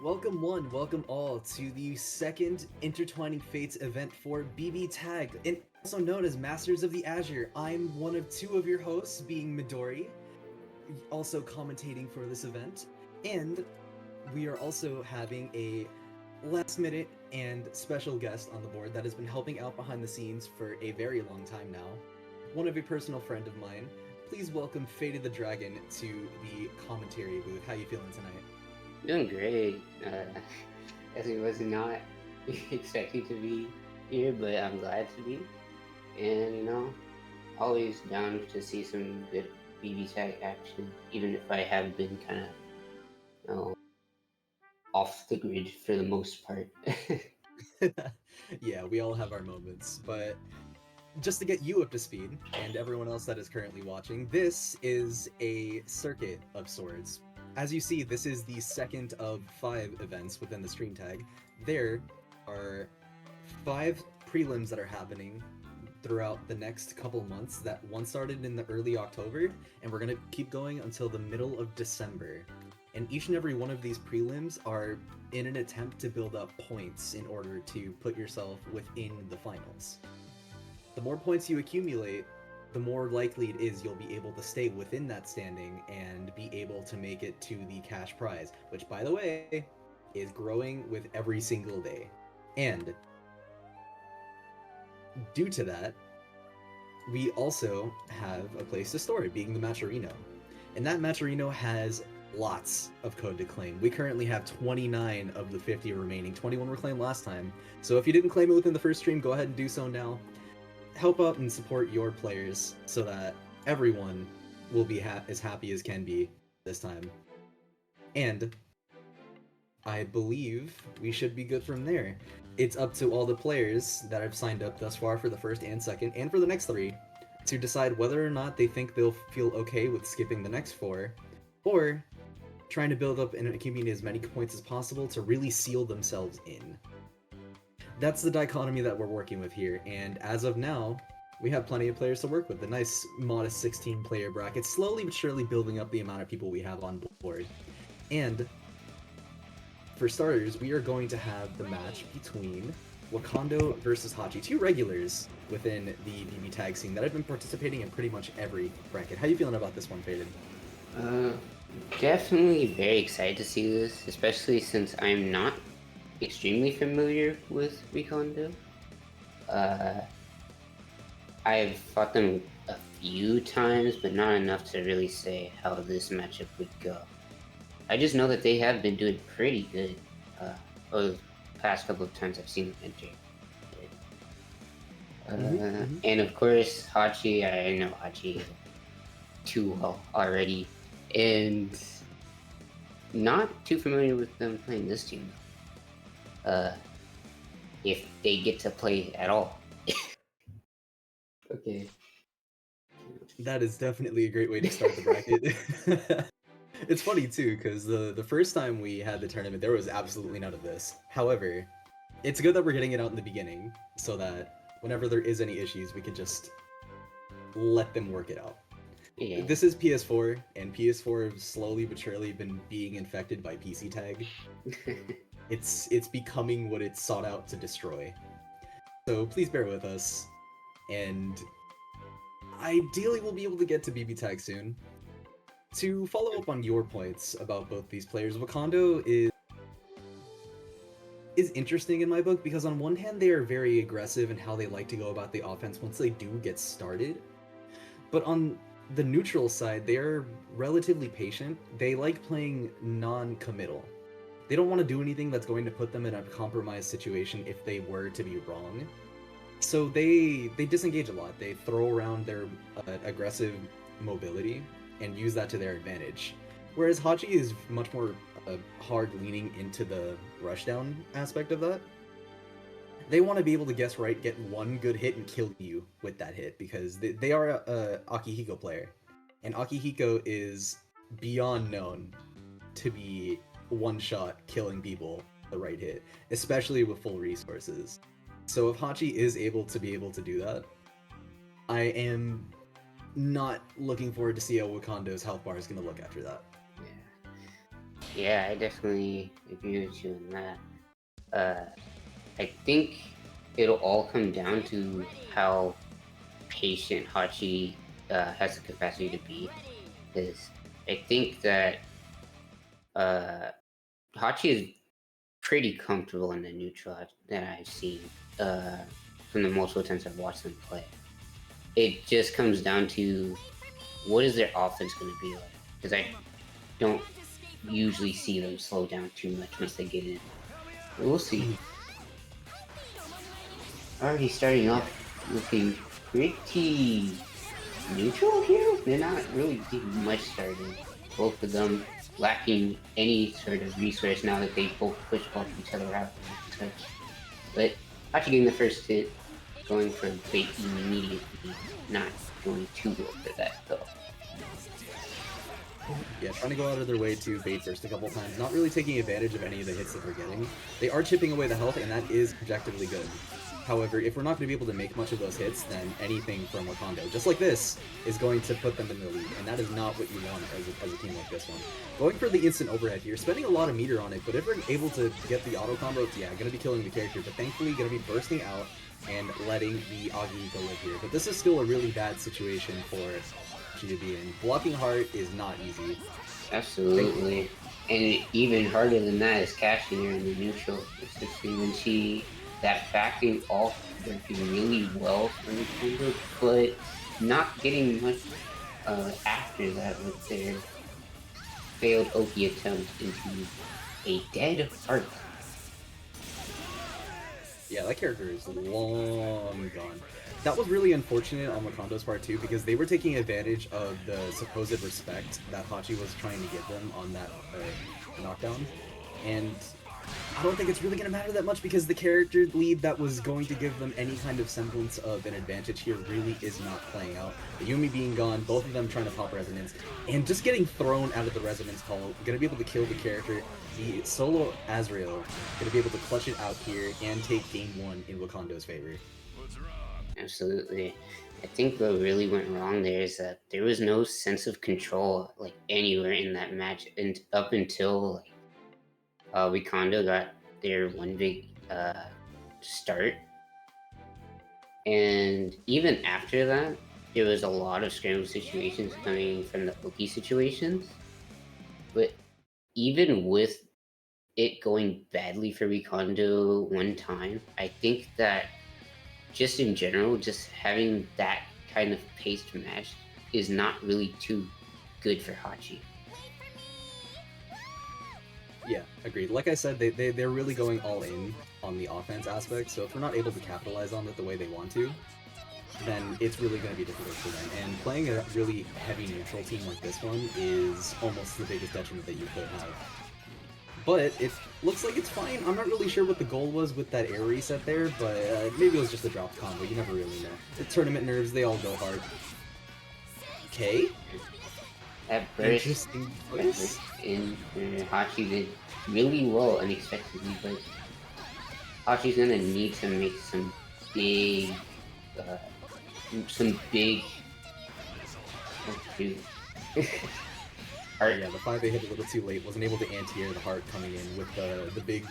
Welcome all to the second Intertwining Fates event for BB Tag, and also known as Masters of the Azure. I'm one of two of your hosts, being Midori, also commentating for this event, and we are also having a last minute and special guest on the board that has been helping out behind the scenes for a very long time now. One of a personal friend of mine. Please welcome Faded the Dragon to the commentary booth. How you feeling tonight? Doing great. As I was not expecting to be here, but I'm glad to be. And always down to see some good BB tag action, even if I have been kind of off the grid for the most part. Yeah, we all have our moments, but just to get you up to speed and everyone else that is currently watching, this is a circuit of sorts. As you see, this is the second of 5 events within the stream tag. There are 5 prelims that are happening throughout the next couple months. That one started in the early October, and we're gonna keep going until the middle of December. And each and every one of these prelims are in an attempt to build up points in order to put yourself within the finals. The more points you accumulate, the more likely it is you'll be able to stay within that standing and be able to make it to the cash prize, which, by the way, is growing with every single day. And due to that, we also have a place to store it, being the Matcherino. And that Matcherino has lots of code to claim. We currently have 29 of the 50 remaining. 21 were claimed last time. So if you didn't claim it within the first stream, go ahead and do so now. Help out and support your players so that everyone will be as happy as can be this time. And I believe we should be good from there. It's up to all the players that have signed up thus far for the first and second, and for the next 3, to decide whether or not they think they'll feel okay with skipping the next 4, or trying to build up and accumulate as many points as possible to really seal themselves in. That's the dichotomy that we're working with here, and as of now, we have plenty of players to work with. A nice, modest 16-player bracket, slowly but surely building up the amount of people we have on board. And for starters, we are going to have the match between Wakando versus Hachi, 2 regulars within the BB tag scene that have been participating in pretty much every bracket. How you feeling about this one, Faded? uh, Definitely very excited to see this, especially since I'm not extremely familiar with Recondo. I've fought them a few times, but not enough to really say how this matchup would go. I just know that they have been doing pretty good over the past couple of times I've seen them enter. And of course, Hachi, I know Hachi too well already, and not too familiar with them playing this team. If they get to play at all. Okay. That is definitely a great way to start the bracket. It's funny too, because the first time we had the tournament, there was absolutely none of this. However, it's good that we're getting it out in the beginning, so that whenever there is any issues, we could just let them work it out. Yeah. This is PS4, and PS4 has slowly but surely been being infected by PC tag. It's becoming what it sought out to destroy. So please bear with us, and ideally we'll be able to get to BB tag soon. To follow up on your points about both these players, Wakando is interesting in my book because on one hand they are very aggressive in how they like to go about the offense once they do get started. But on the neutral side, they are relatively patient. They like playing non-committal. They don't want to do anything that's going to put them in a compromised situation if they were to be wrong. So they disengage a lot. They throw around their aggressive mobility and use that to their advantage. Whereas Hachi is much more hard leaning into the rushdown aspect of that. They want to be able to guess right, get one good hit, and kill you with that hit, because they are a Akihiko player. And Akihiko is beyond known to be one-shot killing people the right hit, especially with full resources. So if Hachi is able to do that, I am not looking forward to see how Wakando's health bar is going to look after that. Yeah, I definitely agree with you on that. I think it'll all come down to how patient Hachi has the capacity to be. Because I think that uh, Hachi is pretty comfortable in the neutral that I've seen uh, from the multiple times I've watched them play. It just comes down to what is their offense going to be like? Because I don't usually see them slow down too much once they get in. But we'll see. Already starting Yeah. off looking pretty neutral here. They're not really getting much started. Both of them lacking any sort of resource now that they both push both each other out and touch. But actually getting the first hit, going for bait immediately, not doing too well for that though. Yeah, trying to go out of their way to bait first a couple times, not really taking advantage of any of the hits that they're getting. They are chipping away the health, and that is objectively good. However, if we're not going to be able to make much of those hits, then anything from Wakando, just like this, is going to put them in the lead, and that is not what you want as a team like this one. Going for the instant overhead here, spending a lot of meter on it, but if we're able to get the auto combo, yeah, going to be killing the character, but thankfully going to be bursting out and letting the Agi go live here. But this is still a really bad situation for to be in. Blocking hard is not easy. Absolutely. And even harder than that is cashing her in the neutral, especially when that backing off working really well for Nintendo, but not getting much after that with their failed Oki attempt into a dead heart. Yeah, that character is long gone. That was really unfortunate on Wakando's part too, because they were taking advantage of the supposed respect that Hachi was trying to give them on that knockdown, and I don't think it's really going to matter that much because the character lead that was going to give them any kind of semblance of an advantage here really is not playing out. The Yumi being gone, both of them trying to pop resonance, and just getting thrown out of the resonance hall, going to be able to kill the character. The solo Azrael going to be able to clutch it out here and take game one in Wakando's favor. Absolutely. I think what really went wrong there is that there was no sense of control like anywhere in that match, and up until like Wakanda got their one big start, and even after that, there was a lot of scramble situations coming from the Oki situations. But even with it going badly for Wakanda one time, I think that just in general, just having that kind of paced match is not really too good for Hachi. Yeah, agreed. Like I said, they're really going all in on the offense aspect, so if we're not able to capitalize on it the way they want to, then it's really going to be difficult for them. And playing a really heavy neutral team like this one is almost the biggest detriment that you could have. But it looks like it's fine. I'm not really sure what the goal was with that air reset there, but maybe it was just a drop combo. You never really know. The tournament nerves, they all go hard. Okay. That burst Interesting in Hachi did really well unexpectedly, but Hachi's gonna need to make some big, oh shoot. Yeah, the 5A hit a little too late. Wasn't able to anti-air the heart coming in with the big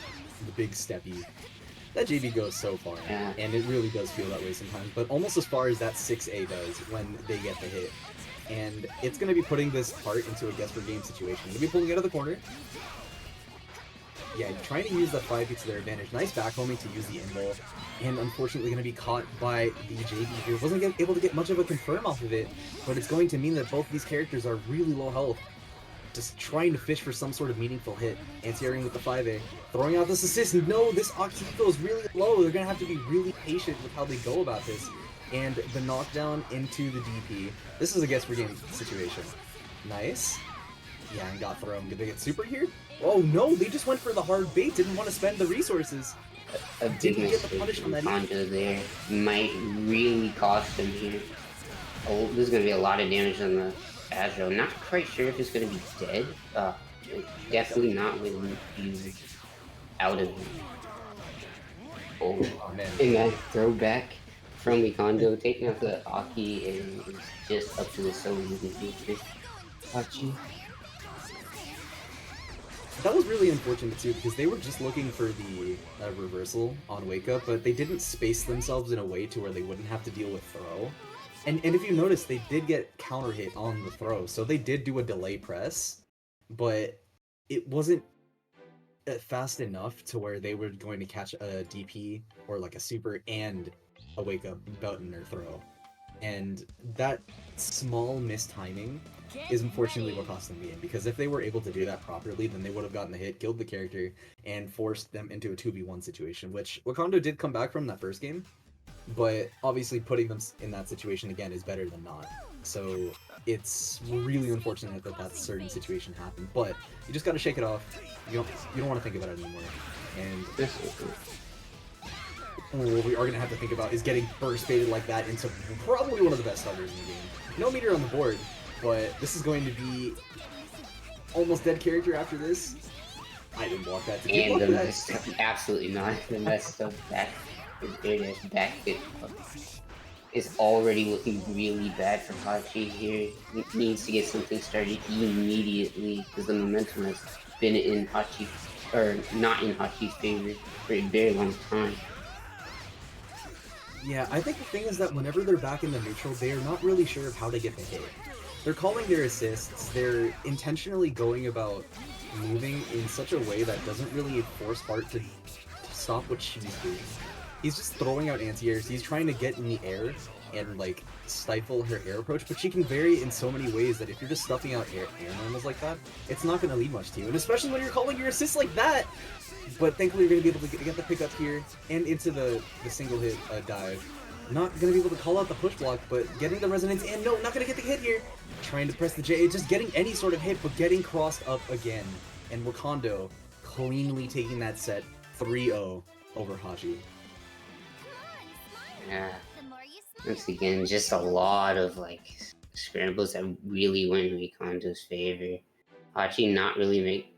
steppy. That JB goes so far, Yeah. and it really does feel that way sometimes. But almost as far as that 6A does when they get the hit, and it's going to be putting this heart into a guess for game situation. Going to be pulling out of the corner. Yeah, trying to use that 5B to their advantage. Nice back homing to use the in-ball, and unfortunately going to be caught by the JB here. Wasn't able to get much of a confirm off of it, but it's going to mean that both these characters are really low health. Just trying to fish for some sort of meaningful hit. Anti-airing with the 5A. Throwing out this assist. No, this Akihiko is really low. They're going to have to be really patient with how they go about this. And the knockdown into the DP. This is a guess for game situation. Nice. Yeah, and got thrown. Did they get super here? Oh no, they just went for the hard bait. Didn't want to spend the resources. A big Didn't get the mistake punish on from that Honda there might really cost them here. Oh, there's gonna be a lot of damage on the Azure. Not quite sure if it's gonna be dead. Definitely not with you out of it. Oh man. And that throwback from Wakando taking out the Aki and it's just up to the solo movement. Hachi. that was really unfortunate too, because they were just looking for the reversal on Wake Up, but they didn't space themselves in a way to where they wouldn't have to deal with throw. And if you notice, they did get counter hit on the throw, so they did do a delay press, but it wasn't fast enough to where they were going to catch a DP or like a super and a Wake Up button or throw. And that small mistiming is unfortunately what cost them the game, because if they were able to do that properly, then they would have gotten the hit, killed the character, and forced them into a 2v1 situation, which Wakanda did come back from that first game, but obviously putting them in that situation again is better than not. So it's really unfortunate that that certain situation happened, but you just gotta shake it off. You don't want to think about it anymore. And what we are going to have to think about is getting burst baited like that into probably one of the best starters in the game. No meter on the board, but this is going to be almost dead character after this. I didn't block that. Did you block that? Absolutely not. The messed up back, back hit is already looking really bad for Hachi here. He needs to get something started immediately because the momentum has been in Hachi, or not in Hachi's favor for a very long time. Yeah, I think the thing is that whenever they're back in the neutral, they are not really sure of how to get the hit. They're calling their assists, they're intentionally going about moving in such a way that doesn't really force Hart to stop what she's doing. He's just throwing out anti-airs, he's trying to get in the air and like stifle her air approach, but she can vary in so many ways that if you're just stuffing out air normals like that, it's not going to lead much to you, and especially when you're calling your assists like that! But thankfully you're going to be able to get the pickup here and into the single hit dive. Not going to be able to call out the push block, but getting the resonance, and no, not going to get the hit here! Trying to press the J, just getting any sort of hit, but getting crossed up again. And Wakando cleanly taking that set 3-0 over Hachi. Yeah. Once again, just a lot of like scrambles that really went in Wakando's favor. Hachi not really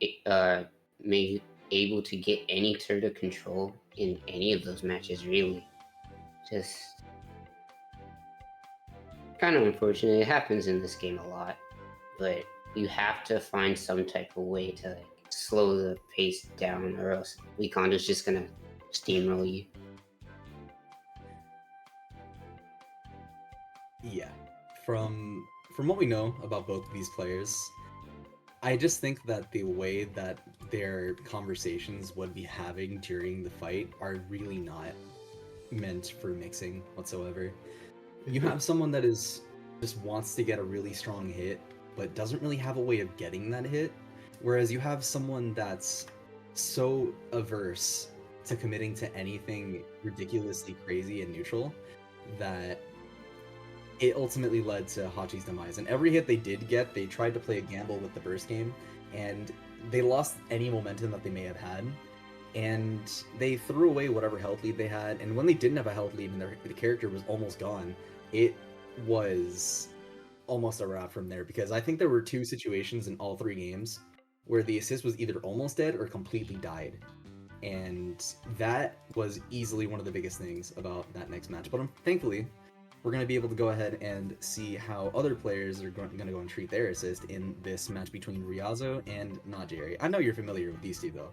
able to get any turtle control in any of those matches, really. Just kind of unfortunate. It happens in this game a lot, but you have to find some type of way to like slow the pace down, or else Wakando's just gonna steamroll you. Yeah, from what we know about both of these players, I just think that the way that their conversations would be having during the fight are really not meant for mixing whatsoever. You have someone that is just wants to get a really strong hit, but doesn't really have a way of getting that hit, whereas you have someone that's so averse to committing to anything ridiculously crazy and neutral that it ultimately led to Hachi's demise. And every hit they did get, they tried to play a gamble with the burst game, and they lost any momentum that they may have had. And they threw away whatever health lead they had, and when they didn't have a health lead and the character was almost gone, it was almost a wrap from there, because I think there were 2 situations in all 3 games where the assist was either almost dead or completely died. And that was easily one of the biggest things about that next match. But thankfully, we're going to be able to go ahead and see how other players are going to go and treat their assist in this match between Ryazo and Najeri. I know you're familiar with these two, though.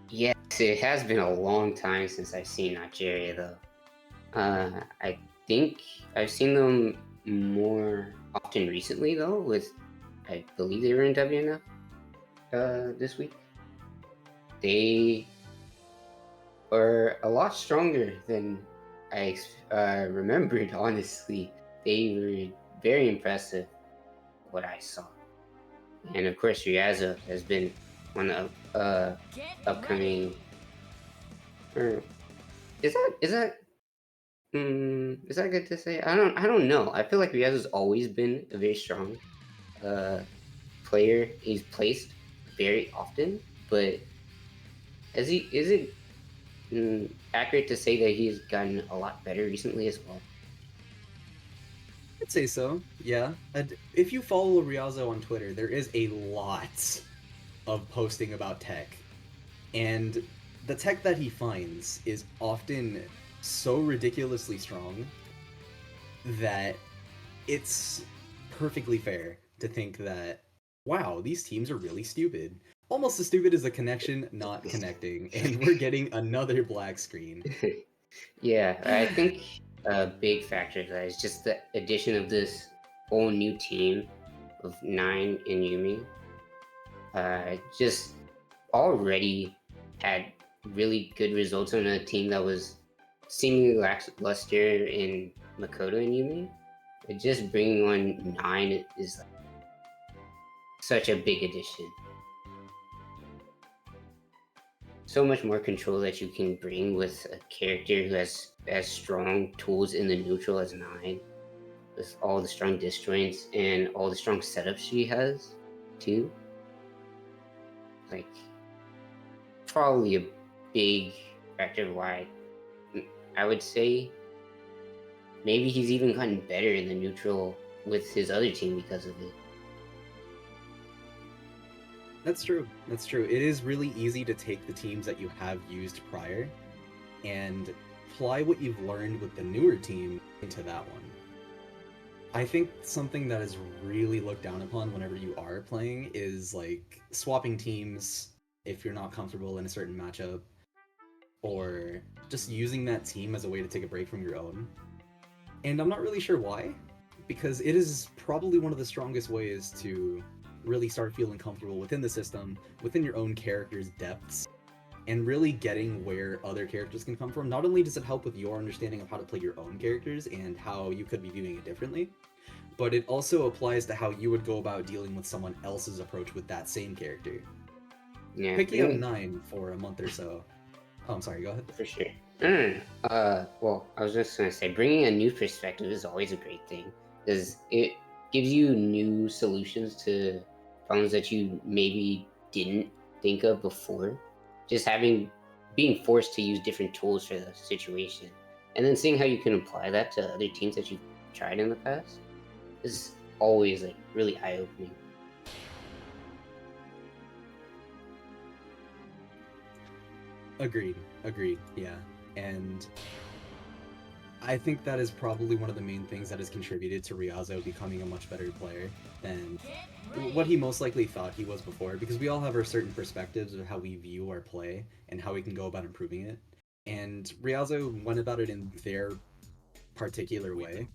Yes, it has been a long time since I've seen Azure, though. I think I've seen them more often recently, though, with, I believe they were in WNF this week. They are a lot stronger than I remembered, honestly. They were very impressive, what I saw. And of course, Ryazo has been one of upcoming. Or is that good to say? I don't know. I feel like Ryazo's always been a very strong player. He's placed very often, but is it accurate to say that he's gotten a lot better recently as well? I'd say so, yeah. And if you follow Ryazo on Twitter, there is a lot of posting about tech. And the tech that he finds is often so ridiculously strong that it's perfectly fair to think that, wow, these teams are really stupid. almost as stupid as the connection not connecting, and we're getting another black screen. Yeah, I think a big factor of that is just the addition of this whole new team of 9 in Yumi. Just already had really good results on a team that was seemingly lackluster in Makoto and Yumi. But just bringing on 9 is like such a big addition. So much more control that you can bring with a character who has as strong tools in the neutral as 9, with all the strong disjoints and all the strong setups she has too. Like, probably a big factor why I would say maybe he's even gotten better in the neutral with his other team because of it. That's true. That's true. It is really easy to take the teams that you have used prior and apply what you've learned with the newer team into that one. I think something that is really looked down upon whenever you are playing is like swapping teams if you're not comfortable in a certain matchup, or just using that team as a way to take a break from your own. And I'm not really sure why, because it is probably one of the strongest ways to really start feeling comfortable within the system, within your own character's depths, and really getting where other characters can come from. Not only does it help with your understanding of how to play your own characters and how you could be viewing it differently, but it also applies to how you would go about dealing with someone else's approach with that same character. Yeah, Picking up 9 for a month or so. Oh, I'm sorry, go ahead. for sure. Well, I was just gonna say, bringing a new perspective is always a great thing, because it gives you new solutions to problems that you maybe didn't think of before. Just being forced to use different tools for the situation, and then seeing how you can apply that to other teams that you've tried in the past is always like really eye-opening. Agreed, yeah. And I think that is probably one of the main things that has contributed to Ryazo becoming a much better player than what he most likely thought he was before, because we all have our certain perspectives of how we view our play and how we can go about improving it. And Ryazo went about it in their particular way.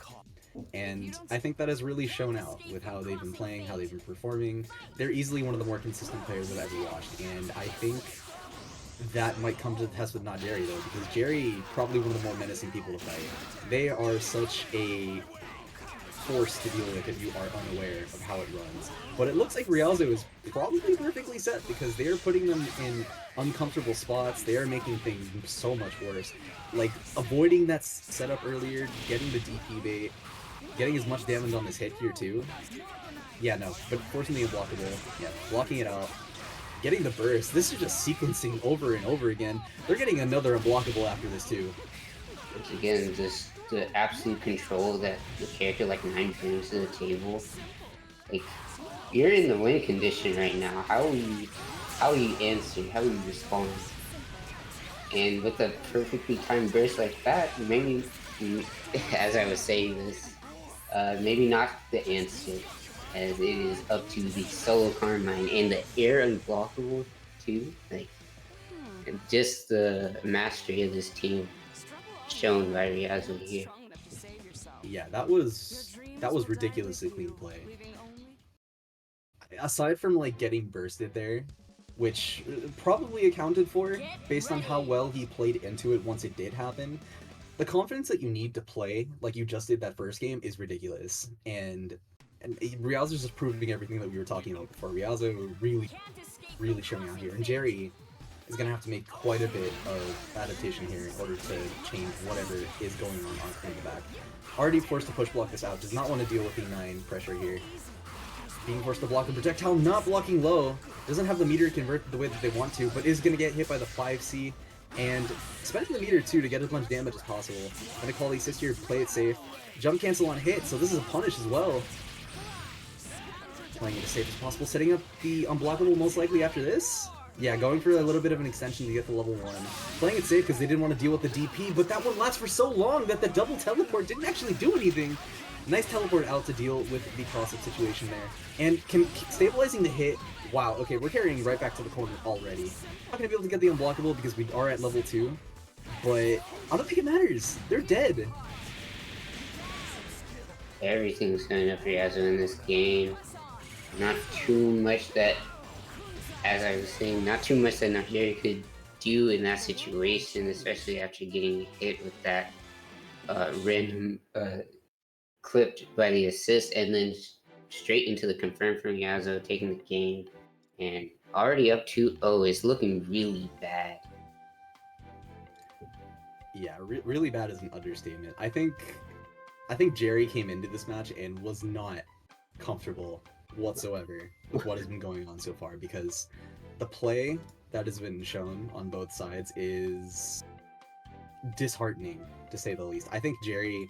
And I think that has really shown out with how they've been playing, how they've been performing. They're easily one of the more consistent players I've ever watched, and I think that might come to the test with not Jerry, though, because Jerry, probably one of the more menacing people to fight. They are such a force to deal with if you are unaware of how it runs. But it looks like Ryazo is probably perfectly set, because they are putting them in uncomfortable spots. They are making things so much worse. Like, avoiding that setup earlier, getting the DP bait, getting as much damage on this hit here, too. Yeah, no, but forcing the unblockable, yeah, blocking it out. Getting the burst. This is just sequencing over and over again. They're getting another unblockable after this too. Which again, just the absolute control that the character like 9 brings to the table. Like, you're in the win condition right now. How will you answer? How will you respond? And with a perfectly timed burst like that, maybe, as I was saying this, maybe not the answer, as it is up to the solo Carmine and the air unblockable too. Like, just the mastery of this team shown by Ryazo here. Yeah, that was ridiculously clean play. Aside from like getting bursted there, which probably accounted for based on how well he played into it once it did happen, the confidence that you need to play like you just did that first game is ridiculous. And Ryazo's just proving everything that we were talking about before. Ryazo really showing out here. And Jerry is going to have to make quite a bit of adaptation here in order to change whatever is going on in the back. Already forced to push block this out. Does not want to deal with the 9 pressure here. Being forced to block and project. How not blocking low. Doesn't have the meter convert the way that they want to, but is going to get hit by the 5C. And spending the meter too to get as much damage as possible. Going to call the assist here, play it safe. Jump cancel on hit, so this is a punish as well. Playing it as safe as possible, setting up the unblockable most likely after this. Yeah, going for a little bit of an extension to get the level 1. Playing it safe because they didn't want to deal with the DP, but that one lasts for so long that the double teleport didn't actually do anything. Nice teleport out to deal with the cross-up situation there. And stabilizing the hit. Wow, okay, we're carrying right back to the corner already. Not gonna be able to get the unblockable because we are at level 2. But I don't think it matters. They're dead. Everything's going up for Yazoo in this game. Not too much that, as I was saying, not too much that Nigeria could do in that situation, especially after getting hit with that random clipped by the assist, and then straight into the confirm from Yazoo, taking the game, and already up 2-0 is looking really bad. Yeah, really bad is an understatement. I think Jerry came into this match and was not comfortable whatsoever with what has been going on so far, because the play that has been shown on both sides is disheartening, to say the least. I think Jerry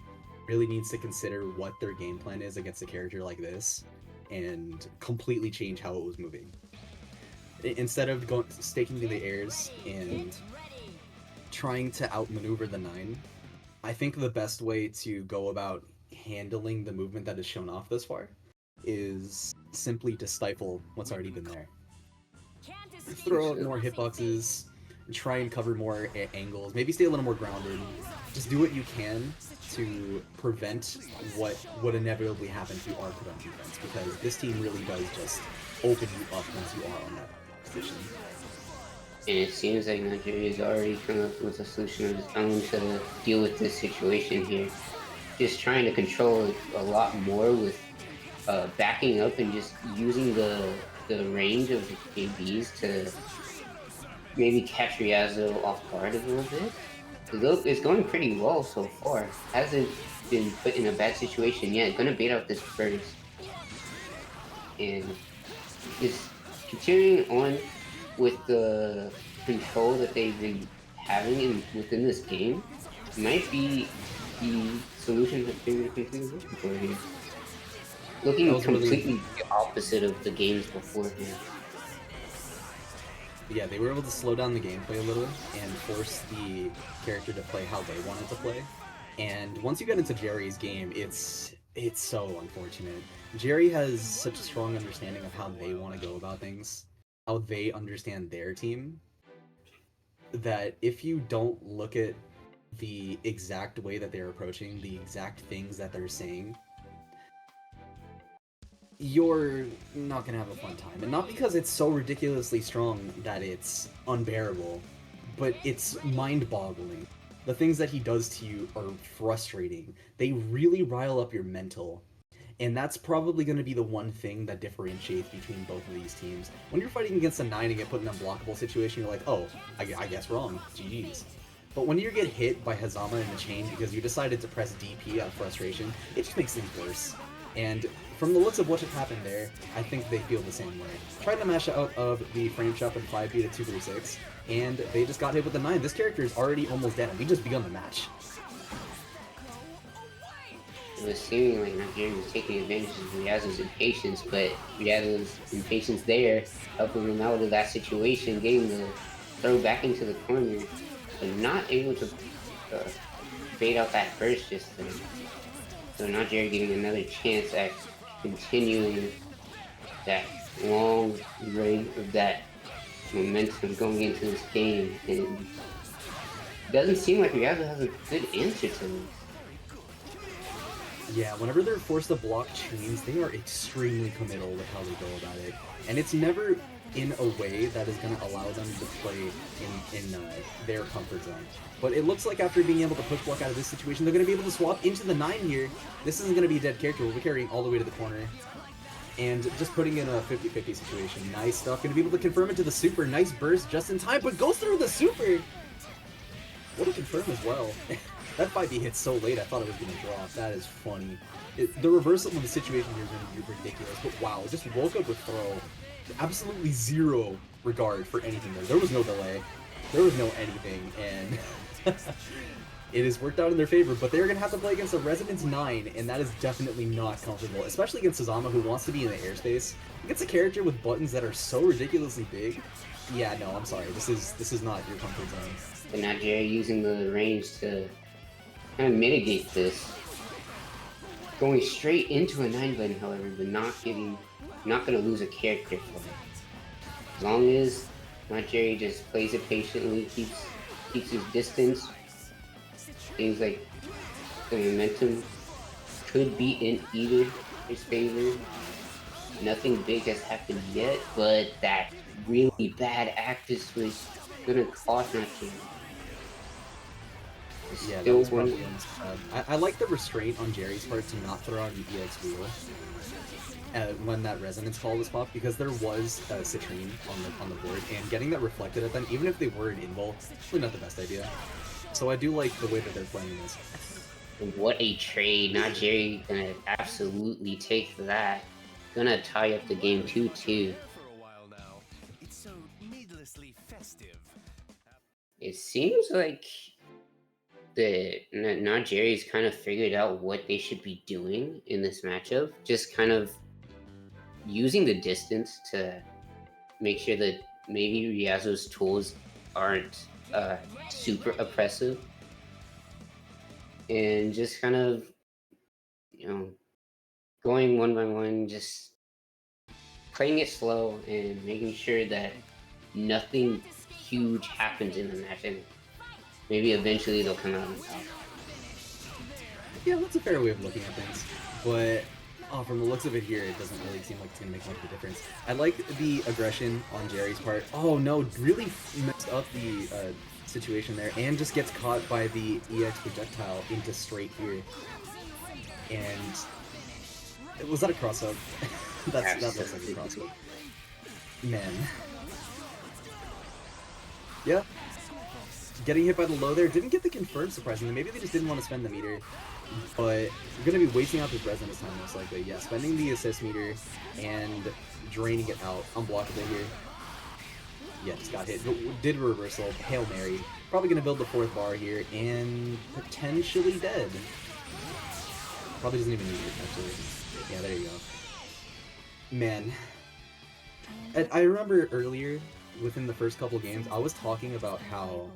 really needs to consider what their game plan is against a character like this and completely change how it was moving. Instead of staking to the airs and trying to outmaneuver the 9, I think the best way to go about handling the movement that is shown off thus far is simply to stifle what's already been there. Throw out more hitboxes, try and cover more angles, maybe stay a little more grounded. Just do what you can to prevent what would inevitably happen if you are put on defense, because this team really does just open you up once you are on that position. And it seems like Nigeria's already come up with a solution of its own to deal with this situation here. Just trying to control it a lot more with backing up and just using the range of the KBs to maybe catch Riazzo off guard a little bit. It's going pretty well so far. Hasn't been put in a bad situation yet. Gonna bait out this burst. And it's continuing on with the control that they've been having within this game. Might be the solution that they were completely looking for here. Looking completely the opposite of the games beforehand. Yeah, they were able to slow down the gameplay a little and force the character to play how they wanted to play. And once you get into Jerry's game, it's so unfortunate. Jerry has such a strong understanding of how they want to go about things, how they understand their team, that if you don't look at the exact way that they're approaching, the exact things that they're saying, you're not gonna have a fun time. And not because it's so ridiculously strong that it's unbearable, but it's mind-boggling. The things that he does to you are frustrating. They really rile up your mental. And that's probably going to be the one thing that differentiates between both of these teams. When you're fighting against a 9 and get put in an unblockable situation, you're like, oh, I guess wrong. GG's. But when you get hit by Hazama in the chain because you decided to press DP out of frustration, it just makes things worse. And from the looks of what just happened there, I think they feel the same way. Tried to mash out of the frame shot with 5B to 236, and they just got hit with the 9. This character is already almost dead, and we just begun the match. It was seeming like Nigeria was taking advantage of Riazzo's impatience, but Riazzo's impatience there, helping him out of that situation, getting the throw back into the corner, but not able to bait out that burst just then. So Nigeria getting another chance at continuing that long reign of that momentum going into this game, and it doesn't seem like Riazzo has a good answer to this. Yeah, whenever they're forced to block chains, they are extremely committal with how they go about it. And it's never in a way that is going to allow them to play in their comfort zone. But it looks like after being able to push block out of this situation, they're going to be able to swap into the 9 here. This isn't going to be a dead character. We'll be carrying all the way to the corner. And just putting in a 50-50 situation. Nice stuff. Going to be able to confirm into the super. Nice burst just in time, but goes through the super! What a confirm as well. That 5B hit so late, I thought it was going to drop. That is funny. The reversal of the situation here is going to be ridiculous, but wow, it just woke up with throw. Absolutely zero regard for anything there. There was no delay. There was no anything, and it has worked out in their favor, but they're going to have to play against a Resonance 9, and that is definitely not comfortable, especially against Sazama, who wants to be in the airspace. Against a character with buttons that are so ridiculously big. Yeah, no, I'm sorry. This is not your comfort zone. But Nigeria using the range to kind of mitigate this. going straight into a 9 button, however, but not gonna lose a character for it. As long as Jerry just plays it patiently, keeps his distance, things like the momentum could be in either his favor. Nothing big has happened yet, but that really bad active switch gonna cost Jerry. It's Yeah, that still was one. probably almost bad. I like the restraint on Jerry's part to not throw out an EX wheel when that resonance call was popped, because there was a Citrine on the board, and getting that reflected at them, even if they were an invul, probably not the best idea. So I do like the way that they're playing this. What a trade. Jerry gonna absolutely take that. Gonna tie up the game 2-2. It seems like Jerry's kind of figured out what they should be doing in this matchup. Just kind of using the distance to make sure that maybe Ryazo's tools aren't super oppressive. And just kind of, going one by one, just playing it slow and making sure that nothing huge happens in the match, and maybe eventually they'll come out on top. Yeah, that's a fair way of looking at things, but from the looks of it here, it doesn't really seem like it's going to make much of a difference. I like the aggression on Jerry's part. Oh no, really messed up the situation there, and just gets caught by the EX projectile into straight here. And was that a cross-up? That looks like a cross-up. Man. Yeah. Getting hit by the low there. Didn't get the confirm, surprisingly. Maybe they just didn't want to spend the meter. But we're going to be wasting out this resin this time, most likely. Yeah, spending the assist meter and draining it out. Unblockable here. Yeah, just got hit. Did a reversal. Hail Mary. Probably going to build the 4th bar here. And potentially dead. Probably doesn't even need it, actually. Yeah, there you go. Man. I remember earlier, within the first couple games, I was talking about how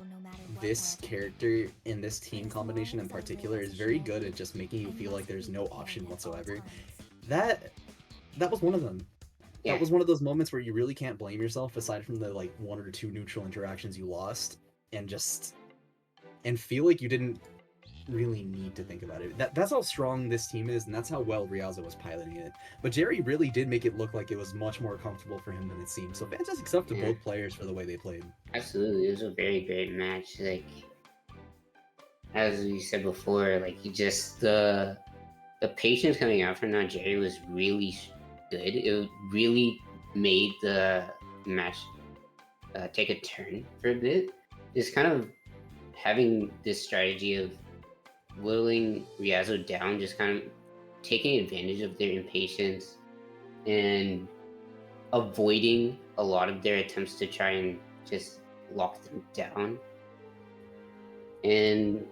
this character in this team combination in particular is very good at just making you feel like there's no option whatsoever. That was one of them. Yeah. That was one of those moments where you really can't blame yourself, aside from the like 1 or 2 neutral interactions you lost, and feel like you didn't really need to think about it. That's how strong this team is, and that's how well Ryazo was piloting it. But Jerry really did make it look like it was much more comfortable for him than it seemed. So fantastic stuff to both players for the way they played. Absolutely, it was a very great match. Like, as we said before, like the patience coming out from Jerry was really good. It really made the match take a turn for a bit. Just kind of having this strategy of whittling Ryazo down, just kind of taking advantage of their impatience and avoiding a lot of their attempts to try and just lock them down. And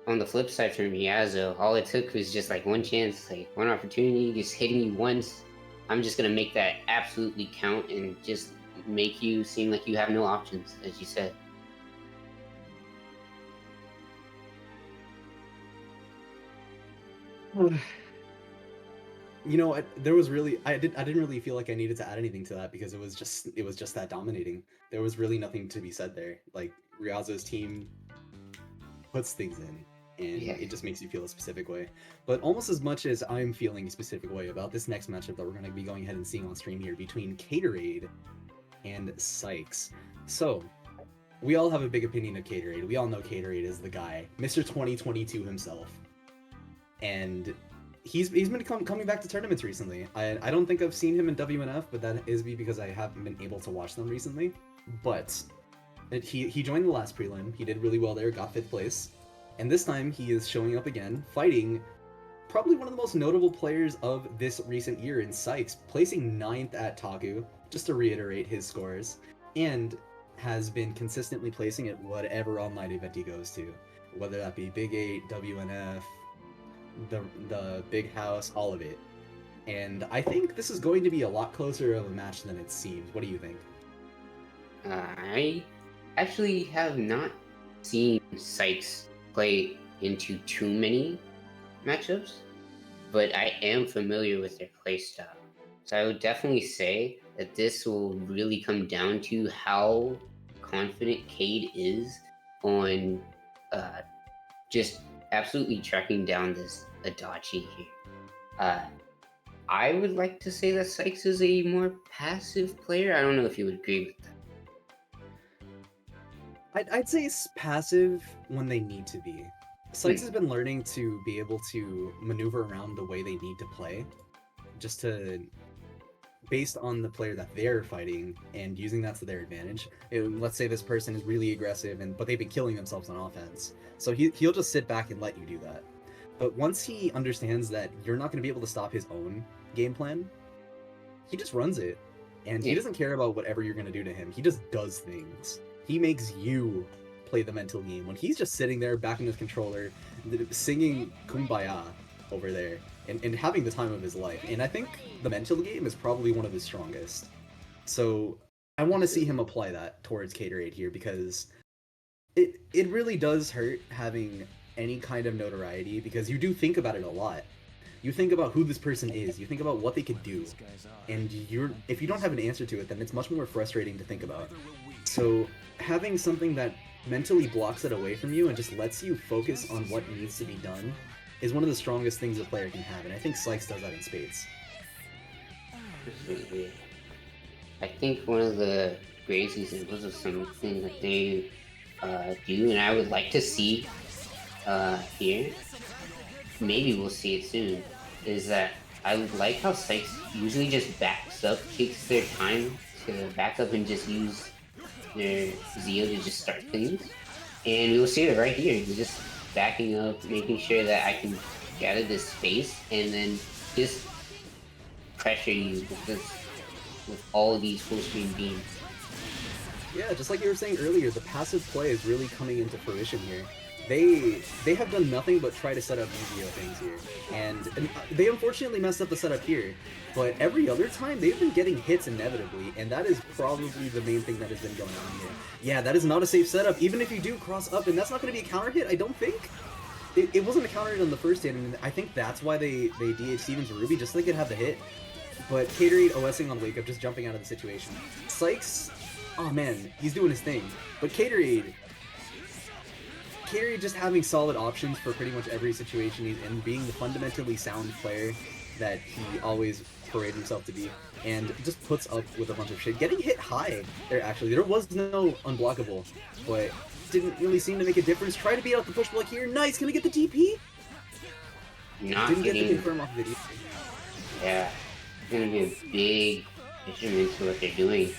on the flip side from Ryazo, all it took was just like one chance, like one opportunity, just hitting you once. I'm just gonna make that absolutely count and just make you seem like you have no options, as you said. You know, there was really I didn't really feel like I needed to add anything to that, because it was just that dominating. There was really nothing to be said there. Like, Ryazo's team puts things in, and it just makes you feel a specific way. But almost as much as I'm feeling a specific way about this next matchup that we're going to be going ahead and seeing on stream here between Caterade and Sykes. So, we all have a big opinion of Caterade. We all know Caterade is the guy, Mr. 2022 himself. And he's been coming back to tournaments recently. I don't think I've seen him in WNF, but that is because I haven't been able to watch them recently. But he joined the last prelim. He did really well there, got 5th place. And this time he is showing up again, fighting probably one of the most notable players of this recent year in Sykes, placing 9th at Taku, just to reiterate his scores, and has been consistently placing at whatever online event he goes to, whether that be Big 8, WNF, the Big House, all of it. And I think this is going to be a lot closer of a match than it seems. What do you think? I actually have not seen Sykes play into too many matchups. but I am familiar with their playstyle. So I would definitely say that this will really come down to how confident Cade is on uh, just absolutely tracking down this Adachi here. Uh, I would like to say that Sykes is a more passive player. I don't know if you would agree with that. I'd say it's passive when they need to be. Sykes has been learning to be able to maneuver around the way they need to play, just to based on the player that they're fighting and using that to their advantage. Let's say this person is really aggressive, but they've been killing themselves on offense, so he'll just sit back and let you do that. But once he understands that you're not going to be able to stop his own game plan, he just runs it, and he doesn't care about whatever you're going to do to him. He just does things. He makes you play the mental game when he's just sitting there back in his controller, singing Kumbaya over there, and having the time of his life. And I think the mental game is probably one of his strongest. So I want to see him apply that towards Caterade here, because it really does hurt having any kind of notoriety, because you do think about it a lot. You think about who this person is, you think about what they could do, and if you don't have an answer to it, then it's much more frustrating to think about. So having something that mentally blocks it away from you and just lets you focus on what needs to be done is one of the strongest things a player can have, and I think Sykes does that in spades. I think one of the greatest examples of something that they do, and I would like to see here, maybe we'll see it soon, is that I like how Sykes usually just backs up, takes their time to back up and just use their Zeo to just start things. And we'll see it right here. He's just backing up, making sure that I can get out of this space, and then just pressure you with all of these full screen beams. Yeah, just like you were saying earlier, the passive play is really coming into fruition here. They have done nothing but try to set up Yu-Gi-Oh things here, and they unfortunately messed up the setup here, but every other time they've been getting hits inevitably, and that is probably the main thing that has been going on here. Yeah, that is not a safe setup, even if you do cross up, and that's not going to be a counter hit, I don't think. It wasn't a counter hit on the first hit, and I think that's why they DH Stevens Ruby, just so they could have the hit. But Caterade OSing on Wake Up, just jumping out of the situation. Sykes, oh man, he's doing his thing. But Caterade just having solid options for pretty much every situation he's in, being the fundamentally sound player that he always parades himself to be, and just puts up with a bunch of shit. Getting hit high there, actually. There was no unblockable, but didn't really seem to make a difference. Try to beat out the push block here. Nice, gonna get the TP? Didn't get the confirm off video. Yeah, it's gonna be a big detriment to what they're doing.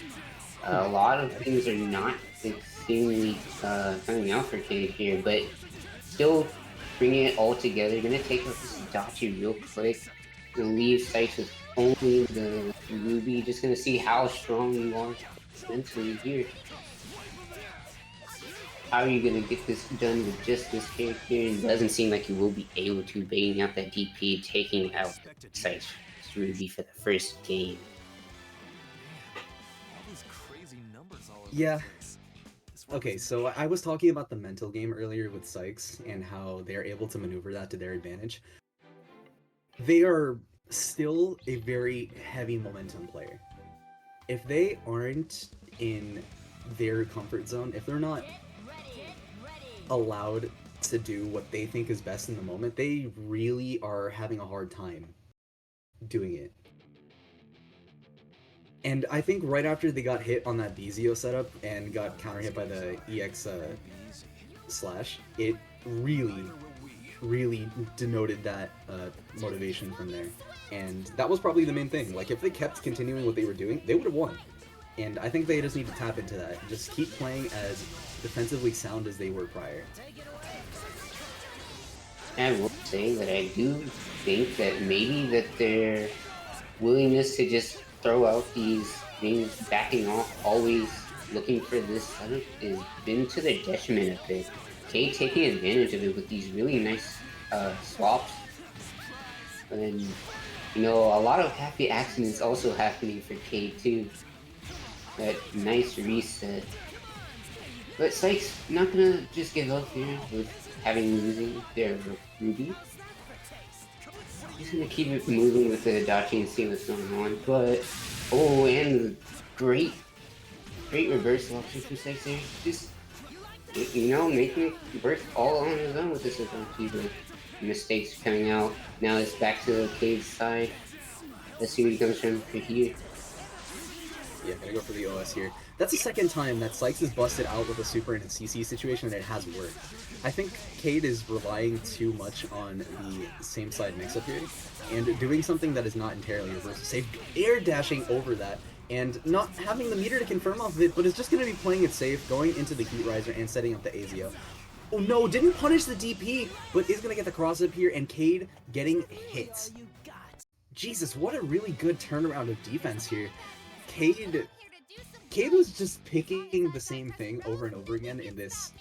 A lot of things are not extremely coming out for Cade here, but still bringing it all together. Gonna take out this Adachi real quick. Gonna leave Sykes with only the Ruby. Just gonna see how strong you are mentally here. How are you gonna get this done with just this character? It doesn't seem like you will be able to, baiting out that DP, taking out Sykes Ruby for the first game. Yeah. Okay, so I was talking about the mental game earlier with Sykes and how they're able to maneuver that to their advantage. They are still a very heavy momentum player. If they aren't in their comfort zone, if they're not allowed to do what they think is best in the moment, they really are having a hard time doing it. And I think right after they got hit on that Bezio setup and got counter hit by the EX slash, it really denoted that motivation from there. And that was probably the main thing. Like, if they kept continuing what they were doing, they would have won. And I think they just need to tap into that. Just keep playing as defensively sound as they were prior. I will say that I do think that maybe that their willingness to just throw out these things, backing off, always looking for this setup, has been to their detriment a bit. Cade taking advantage of it with these really nice swaps. And, you know, a lot of happy accidents also happening for Cade too. That nice reset. But Sykes not gonna just give up here with losing their Ruby. He's gonna keep it moving with the Adachi and see what's going on. But oh, and great reversal option from Six there. Just making it work all on his own with this Adachi. But mistakes coming out. Now it's back to the Cade's side. Let's see what he comes from for here. Yeah, gonna go for the OS here. That's the second time that Sykes has busted out with a super in a CC situation and it has worked. I think Cade is relying too much on the same side mix-up here and doing something that is not entirely reversal safe, air dashing over that and not having the meter to confirm off of it, but is just going to be playing it safe, going into the Heat Riser and setting up the Azio. Oh no, didn't punish the DP, but is going to get the cross up here and Cade getting hit. Jesus, what a really good turnaround of defense here. Cade was just picking the same thing over and over again in this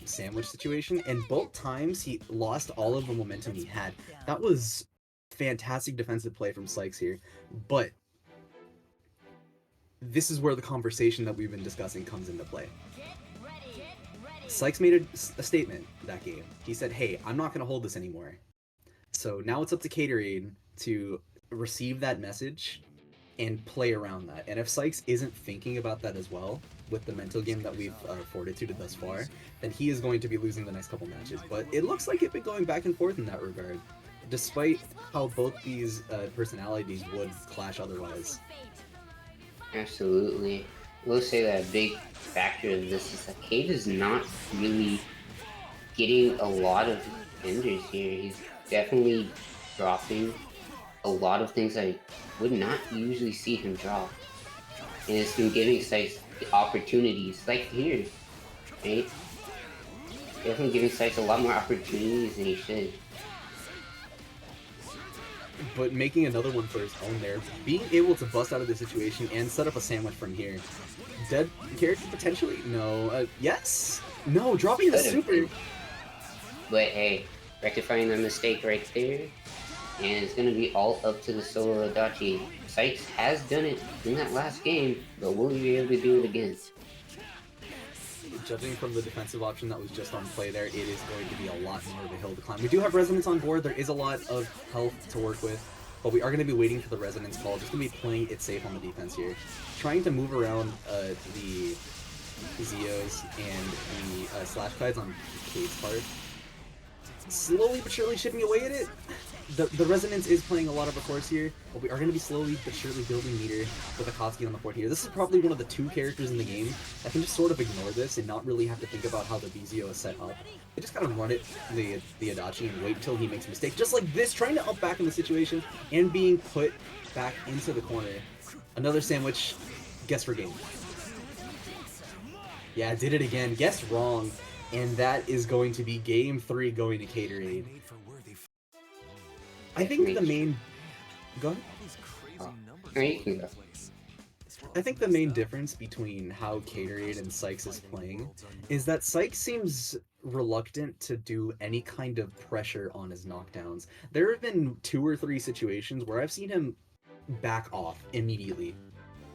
sandwich situation, and both times he lost all of the momentum he had. That was fantastic defensive play from Sykes here, but this is where the conversation that we've been discussing comes into play. Sykes made a statement that game. He said, hey, I'm not going to hold this anymore. So now it's up to Caterade to receive that message and play around that. And if Sykes isn't thinking about that as well, with the mental game that we've fortitude thus far, then he is going to be losing the next couple matches. But it looks like it's been going back and forth in that regard, despite how both these personalities would clash otherwise. Absolutely. We'll say that a big factor of this is that Cade is not really getting a lot of enders here. He's definitely dropping a lot of things I would not usually see him drop. And it's been giving Sykes opportunities, like here, right? Definitely giving Sykes a lot more opportunities than he should. But making another one for his own there, being able to bust out of the situation and set up a sandwich from here. Dead character potentially? No. Yes? No, dropping the super. But hey, rectifying the mistake right there. And it's going to be all up to the solo Adachi. Sykes has done it in that last game, but will he be able to do it again? Judging from the defensive option that was just on play there, it is going to be a lot more of a hill to climb. We do have Resonance on board. There is a lot of health to work with, but we are going to be waiting for the Resonance call. Just going to be playing it safe on the defense here. Trying to move around the Zeos and the slash guides on Cade's part. Slowly but surely chipping away at it. The Resonance is playing a lot of a course here, but we are going to be slowly but surely building meter with Akatsuki on the board here. This is probably one of the two characters in the game that can just sort of ignore this and not really have to think about how the Vizio is set up. They just kind of run it, the Adachi, and wait until he makes a mistake. Just like this, trying to up back in the situation and being put back into the corner. Another sandwich, guess for game. Yeah, did it again, guess wrong. And that is going to be game 3 going to Caterade. I think the main... Go ahead. I think the main difference between how Caterade and Sykes is playing is that Sykes seems reluctant to do any kind of pressure on his knockdowns. There have been 2 or 3 situations where I've seen him back off immediately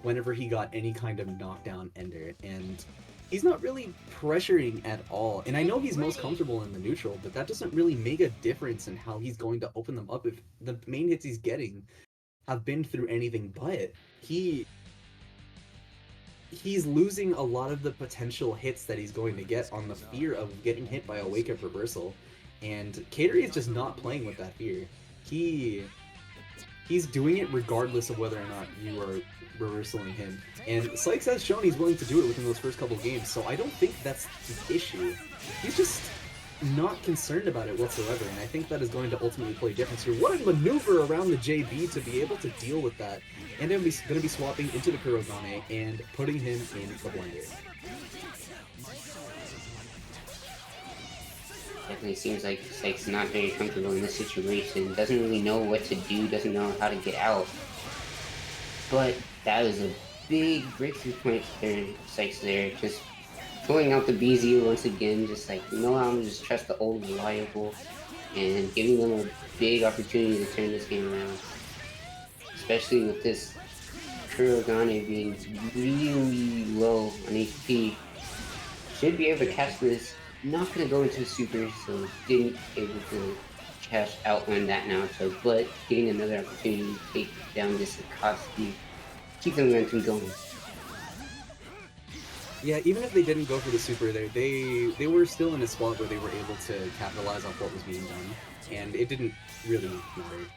whenever he got any kind of knockdown ender, and he's not really pressuring at all. And I know he's most comfortable in the neutral, but that doesn't really make a difference in how he's going to open them up if the main hits he's getting have been through anything but. He's losing a lot of the potential hits that he's going to get on the fear of getting hit by a wake-up reversal. And Caterade is just not playing with that fear. He's doing it regardless of whether or not you are reversaling him. And Sykes has shown he's willing to do it within those first couple of games, so I don't think that's the issue. He's just not concerned about it whatsoever, and I think that is going to ultimately play a difference here. What a maneuver around the JB to be able to deal with that. And then he's going to be swapping into the Kurogane and putting him in the blender. Definitely seems like Sykes not very comfortable in this situation, doesn't really know what to do, doesn't know how to get out. But that is a big breakthrough point for Sykes there, just pulling out the BZ once again, just like, I'm gonna just trust the old reliable, and giving them a big opportunity to turn this game around. Especially with this Kurogane being really low on HP. Should be able to catch this. Not gonna go into super, so didn't able to cash out on that Naruto, but getting another opportunity to take down this Akatsuki, keep the momentum going. Yeah, even if they didn't go for the super there, they were still in a spot where they were able to capitalize off what was being done, and it didn't really matter.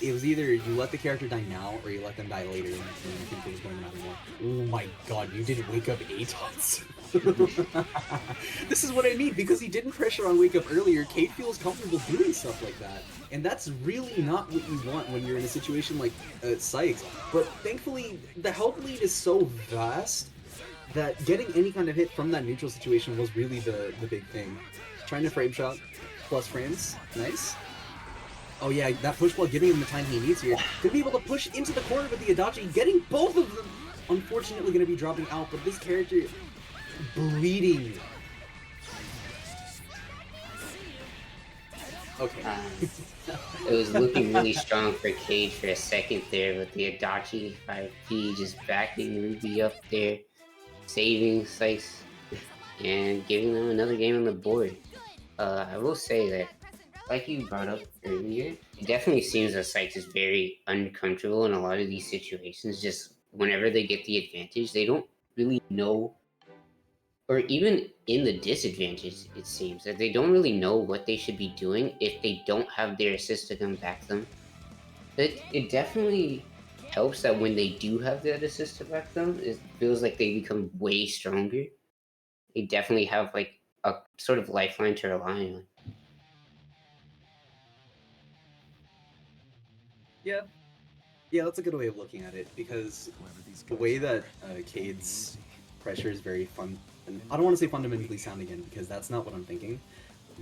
It was either you let the character die now or you let them die later, and I think it was going to matter more. Oh my god, you didn't wake up Atots! This is what I mean, because he didn't pressure on wake up earlier, Kate feels comfortable doing stuff like that. And that's really not what you want when you're in a situation like Sykes. But thankfully, the health lead is so vast that getting any kind of hit from that neutral situation was really the big thing. Trying to frame shot, plus frames, nice. Oh yeah, that push ball giving him the time he needs here. Could be able to push into the corner with the Adachi, getting both of them. Unfortunately going to be dropping out, but this character bleeding. Okay. It was looking really strong for Cage for a second there, with the Adachi 5P just backing Ruby up there, saving Sykes, and giving them another game on the board. I will say that, like you brought up earlier, it definitely seems that Sykes is very uncomfortable in a lot of these situations. Just whenever they get the advantage, they don't really know, or even in the disadvantage, it seems that they don't really know what they should be doing if they don't have their assist to come back them. It definitely helps that when they do have that assist to back them, it feels like they become way stronger. They definitely have like a sort of lifeline to rely on. Yeah. Yeah, that's a good way of looking at it, because the way that Cade's pressure is very fun, and I don't want to say fundamentally sound again, because that's not what I'm thinking,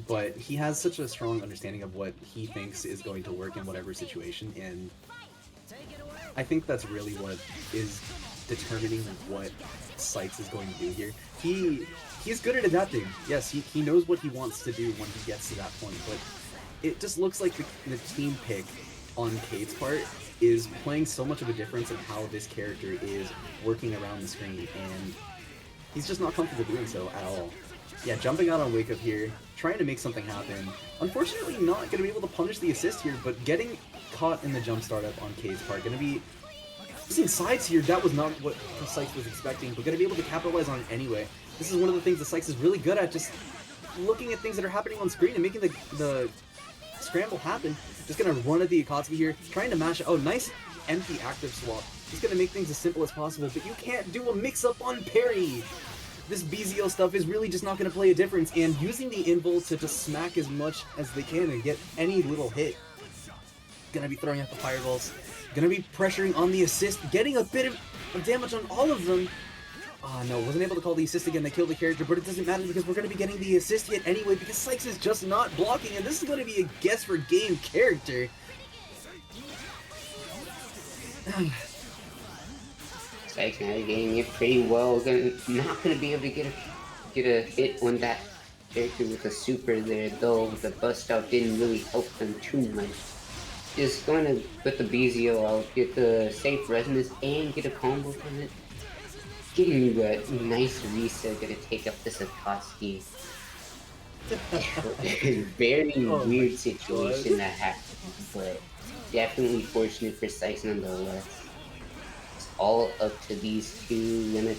but he has such a strong understanding of what he thinks is going to work in whatever situation, and I think that's really what is determining what Sykes is going to do here. He's good at adapting. Yes, he knows what he wants to do when he gets to that point, but it just looks like the team pick on Cade's part is playing so much of a difference in how this character is working around the screen, and he's just not comfortable doing so at all. Yeah, jumping out on Wake Up here, trying to make something happen. Unfortunately, not going to be able to punish the assist here, but getting caught in the jump startup on Cade's part. Going to be using sides here. That was not what Sykes was expecting, but going to be able to capitalize on it anyway. This is one of the things that Sykes is really good at, just looking at things that are happening on screen and making the scramble happen. Just gonna run at the Akatsuki here, trying to mash. Oh, nice empty active swap. Just gonna make things as simple as possible, but you can't do a mix-up on parry. This BZO stuff is really just not gonna play a difference, and using the invul to just smack as much as they can and get any little hit. Gonna be throwing out the fireballs. Gonna be pressuring on the assist, getting a bit of damage on all of them. Oh no, wasn't able to call the assist again. They killed the character, but it doesn't matter because we're going to be getting the assist hit anyway because Sykes is just not blocking, and this is going to be a guess for game character. Sykes navigating it pretty well. Not going to be able to get a hit on that character with a super there, though. The bust out didn't really help them too much. Just going to put the BZO out, get the safe resonance, and get a combo from it. Getting you a nice reset, gonna take up this Akatsuki. Very weird situation that happened, but definitely fortunate for Sykes nonetheless. It's all up to these two.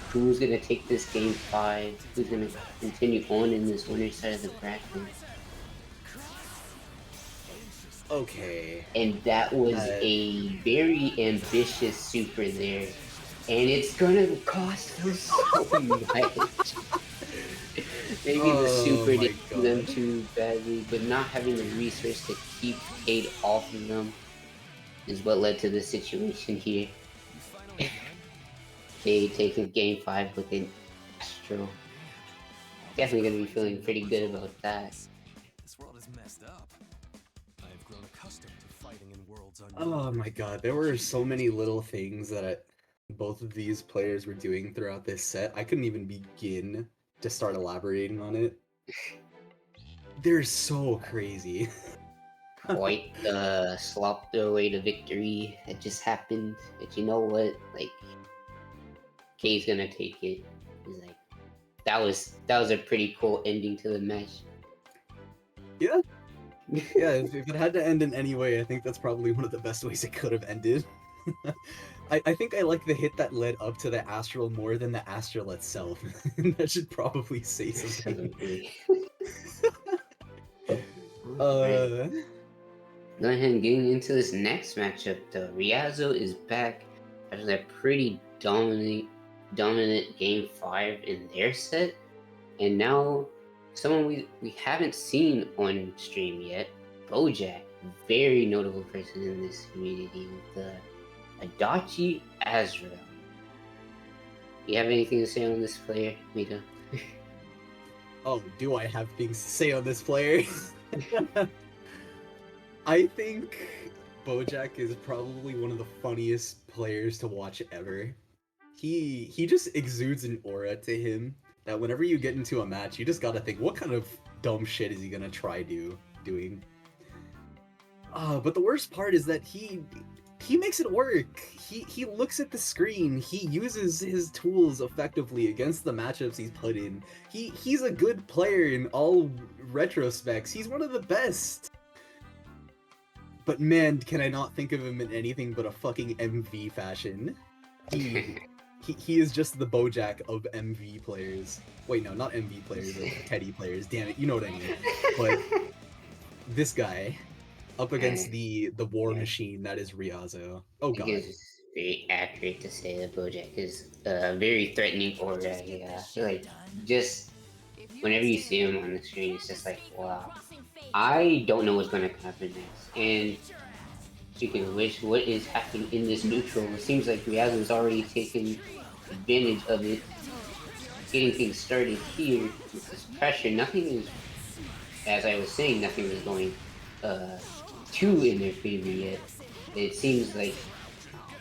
Who's gonna take this game 5? Who's gonna continue on in this winner's side of the bracket? Okay. And that was a very ambitious super there. And it's gonna cost them so much. Maybe the super didn't do them too badly, but not having the resource to keep Cade off of them is what led to the situation here. Cade taking game 5 with an Astro. Definitely gonna be feeling pretty good about that. This world is messed up. I have grown accustomed to fighting in worlds unknown. Oh my god, there were so many little things that both of these players were doing throughout this set. I couldn't even begin to start elaborating on it. They're so crazy. Quite the slop their way to victory that just happened. But you know what? Like, Kay's gonna take it. He's like, that was a pretty cool ending to the match. Yeah. Yeah, if it had to end in any way, I think that's probably one of the best ways it could have ended. I think I like the hit that led up to the Astral more than the Astral itself. That should probably say something. Absolutely. Alright. Uh, Go ahead and getting into this next matchup though. Riazo is back after that pretty dominant game 5 in their set. And now someone we haven't seen on stream yet, Bojack, very notable person in this community with the Adachi Azure. You have anything to say on this player, Mika? oh, do I have things to say on this player? I think Bojack is probably one of the funniest players to watch ever. He just exudes an aura to him that whenever you get into a match, you just gotta think, what kind of dumb shit is he gonna try doing? But the worst part is that he makes it work. He looks at the screen. He uses his tools effectively against the matchups he's put in. He's a good player in all retrospects. He's one of the best. But man, can I not think of him in anything but a fucking MV fashion. He is just the Bojack of MV players. Wait, no, not MV players, like Teddy players. Damn it, you know what I mean. But this guy, up against the war machine that is Riazo. Oh god. I think it's very accurate to say that Bojack is a very threatening aura. Yeah, like just whenever you see him on the screen, it's just like, wow. I don't know what's going to happen next. And speaking of which, what is happening in this neutral? It seems like Riazo has already taken advantage of it, getting things started here with this pressure. Nothing is, as I was saying, nothing is going too in their favor yet. It seems like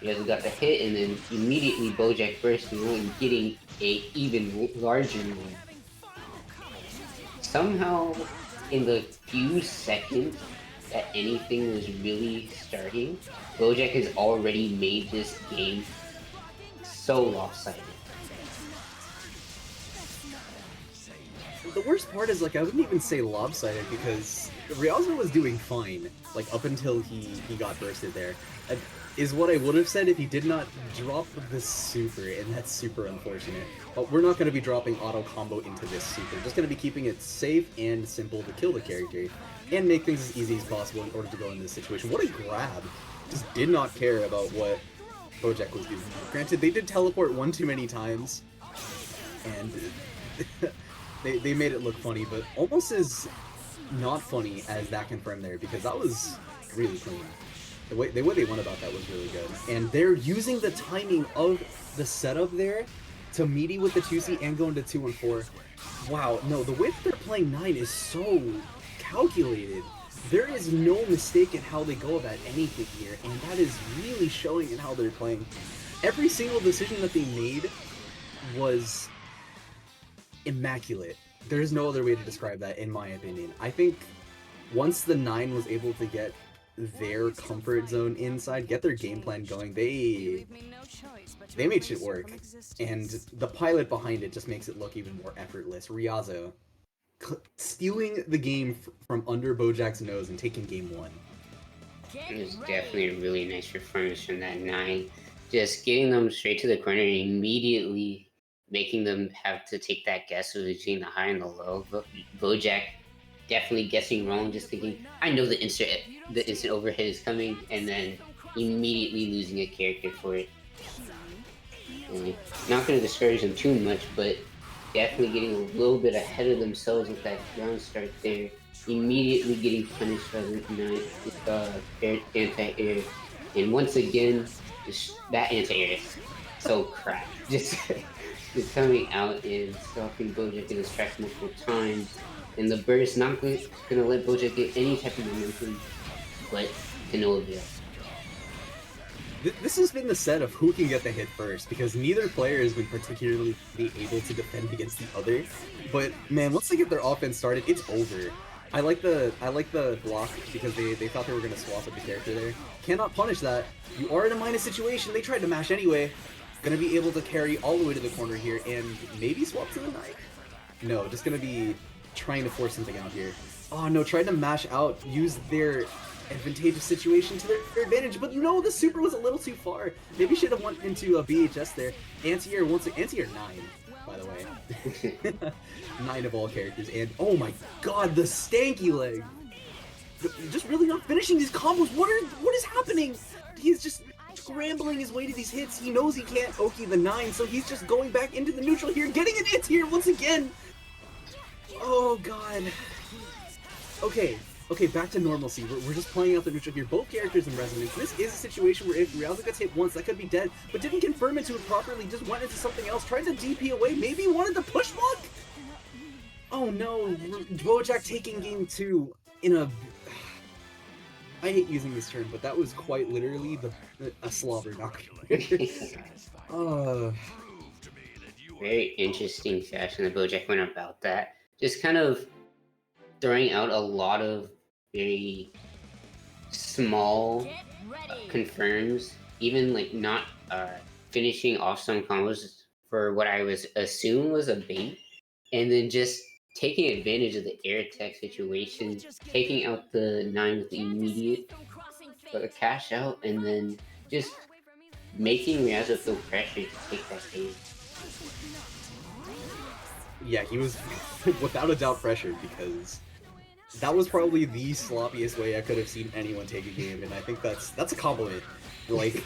Riazo got the hit, and then immediately Bojack bursting on and getting a even larger one. Somehow, in the few seconds that anything was really starting, Bojack has already made this game so lopsided. The worst part is, like, I wouldn't even say lopsided because Riazo was doing fine, like, up until he got bursted there. Is what I would have said if he did not drop the super, and that's super unfortunate. But we're not going to be dropping auto combo into this super. Just going to be keeping it safe and simple to kill the character, and make things as easy as possible in order to go in this situation. What a grab! Just did not care about what Bojack was doing. Granted, they did teleport one too many times, and they made it look funny, but almost as not funny as that confirmed there, because that was really clean. The way they went about that was really good. And they're using the timing of the setup there to meaty with the 2C and go into 2 and 4. Wow, no, the way that they're playing 9 is so calculated. There is no mistake in how they go about anything here, and that is really showing in how they're playing. Every single decision that they made was immaculate. There's no other way to describe that, in my opinion. I think once the 9 was able to get their comfort zone inside, get their game plan going, they made shit work, and the pilot behind it just makes it look even more effortless. Riazo stealing the game from under Bojack's nose and taking game 1. It was definitely a really nice performance from that 9. Just getting them straight to the corner and immediately making them have to take that guess between the high and the low. Bojack definitely guessing wrong, just thinking, I know the instant overhead is coming, and then immediately losing a character for it. And not going to discourage them too much, but definitely getting a little bit ahead of themselves with that ground start there. Immediately getting punished by the anti-air. And once again, that anti-air is so crap. Just coming out and stopping Bojack in his tracks multiple times. And the burst not going to let Bojack get any type of momentum, but to no avail. This has been the set of who can get the hit first, because neither player has been particularly able to defend against the other. But man, once they get their offense started, it's over. I like the block because they thought they were going to swap with the character there. Cannot punish that. You are in a minus situation. They tried to mash anyway. Gonna be able to carry all the way to the corner here and maybe swap to the knife. No, just gonna be trying to force something out here. Oh no, tried to mash out, use their advantageous situation to their advantage, but no, the super was a little too far. Maybe should have went into a BHS there. Anti-air 9, by the way. 9 of all characters, and oh my god, the stanky leg! Just really not finishing these combos. What is happening? He's just scrambling his way to these hits. He knows he can't Oki the 9, so he's just going back into the neutral here, getting an hit here once again. Oh god. Okay, back to normalcy. We're just playing out the neutral here. Both characters in resonance. This is a situation where if Ryuzo gets hit once, that could be dead, but didn't confirm into it properly, just went into something else, tried to DP away, maybe wanted to push block? Oh no, Bojack taking game 2 in a... I hate using this term, but that was quite literally a slobber knock. Very interesting fashion that Bojack went about that. Just kind of throwing out a lot of very small confirms, even like not finishing off some combos for what I was assumed was a bait, and then just taking advantage of the air tech situation, taking out the 9 with the immediate cash out, and then just making Ryuzo feel pressure to take that bait. Yeah, he was without a doubt pressured, because that was probably the sloppiest way I could have seen anyone take a game, and I think that's a compliment. Like,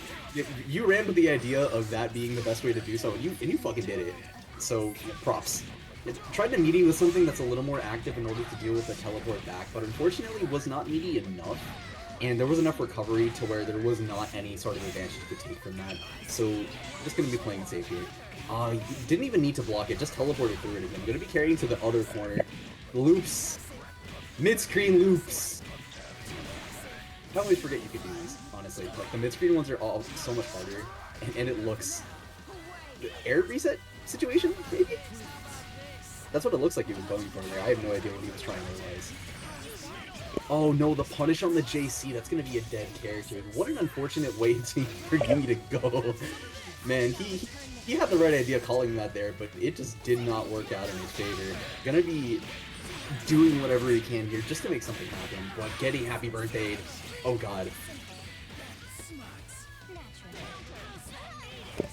you ran with the idea of that being the best way to do so, and you fucking did it. So, props. It tried to meaty with something that's a little more active in order to deal with the teleport back, but unfortunately was not meaty enough, and there was enough recovery to where there was not any sort of advantage to take from that. So, I'm just going to be playing it safe here. Didn't even need to block it, just teleported through it again. I'm going to be carrying to the other corner. Loops. Mid-screen loops. I always forget you could do these, honestly. Like, the mid-screen ones are all so much harder, and it looks... Air reset situation, maybe? That's what it looks like he was going for there. I have no idea what he was trying otherwise. Oh no, the punish on the JC, that's gonna be a dead character. What an unfortunate way for Yumi to go. Man, he had the right idea calling that there, but it just did not work out in his favor. Gonna be doing whatever he can here just to make something happen, but getting happy birthday. Oh god.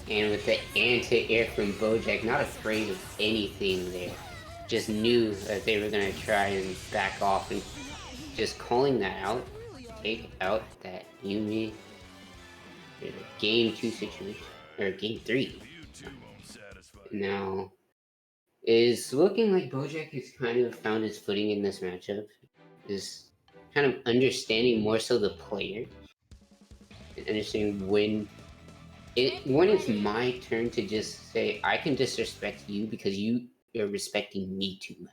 And with the anti-air from Bojack, not afraid of anything there. Just knew that they were going to try and back off, and just calling that out, take out that Yumi game 2 situation, or game 3. Now, is looking like Bojack has kind of found his footing in this matchup, is kind of understanding more so the player, and understanding when it's my turn to just say, I can disrespect you because you're respecting me too much.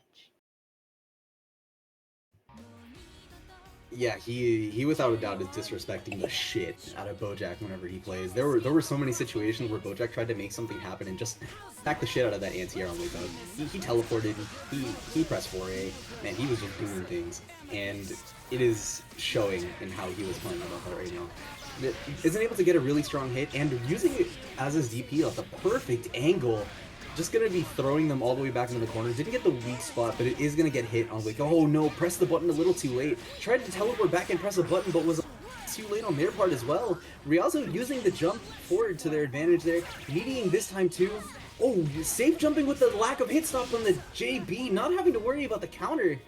Yeah, he without a doubt is disrespecting the shit out of Bojack whenever he plays. There were so many situations where Bojack tried to make something happen and just pack the shit out of that anti-air on wake up. He teleported, he pressed 4A, man, he was just doing things, and it is showing in how he was playing about that right now. Isn't able to get a really strong hit, and using it as his DP at the perfect angle. Just gonna be throwing them all the way back into the corner. Didn't get the weak spot, but it is gonna get hit. I was like, oh no, press the button a little too late. Tried to teleport back and press a button, but was too late on their part as well. Ryuzo using the jump forward to their advantage there. Meeting this time too. Oh, safe jumping with the lack of hit stop on the JB, not having to worry about the counter.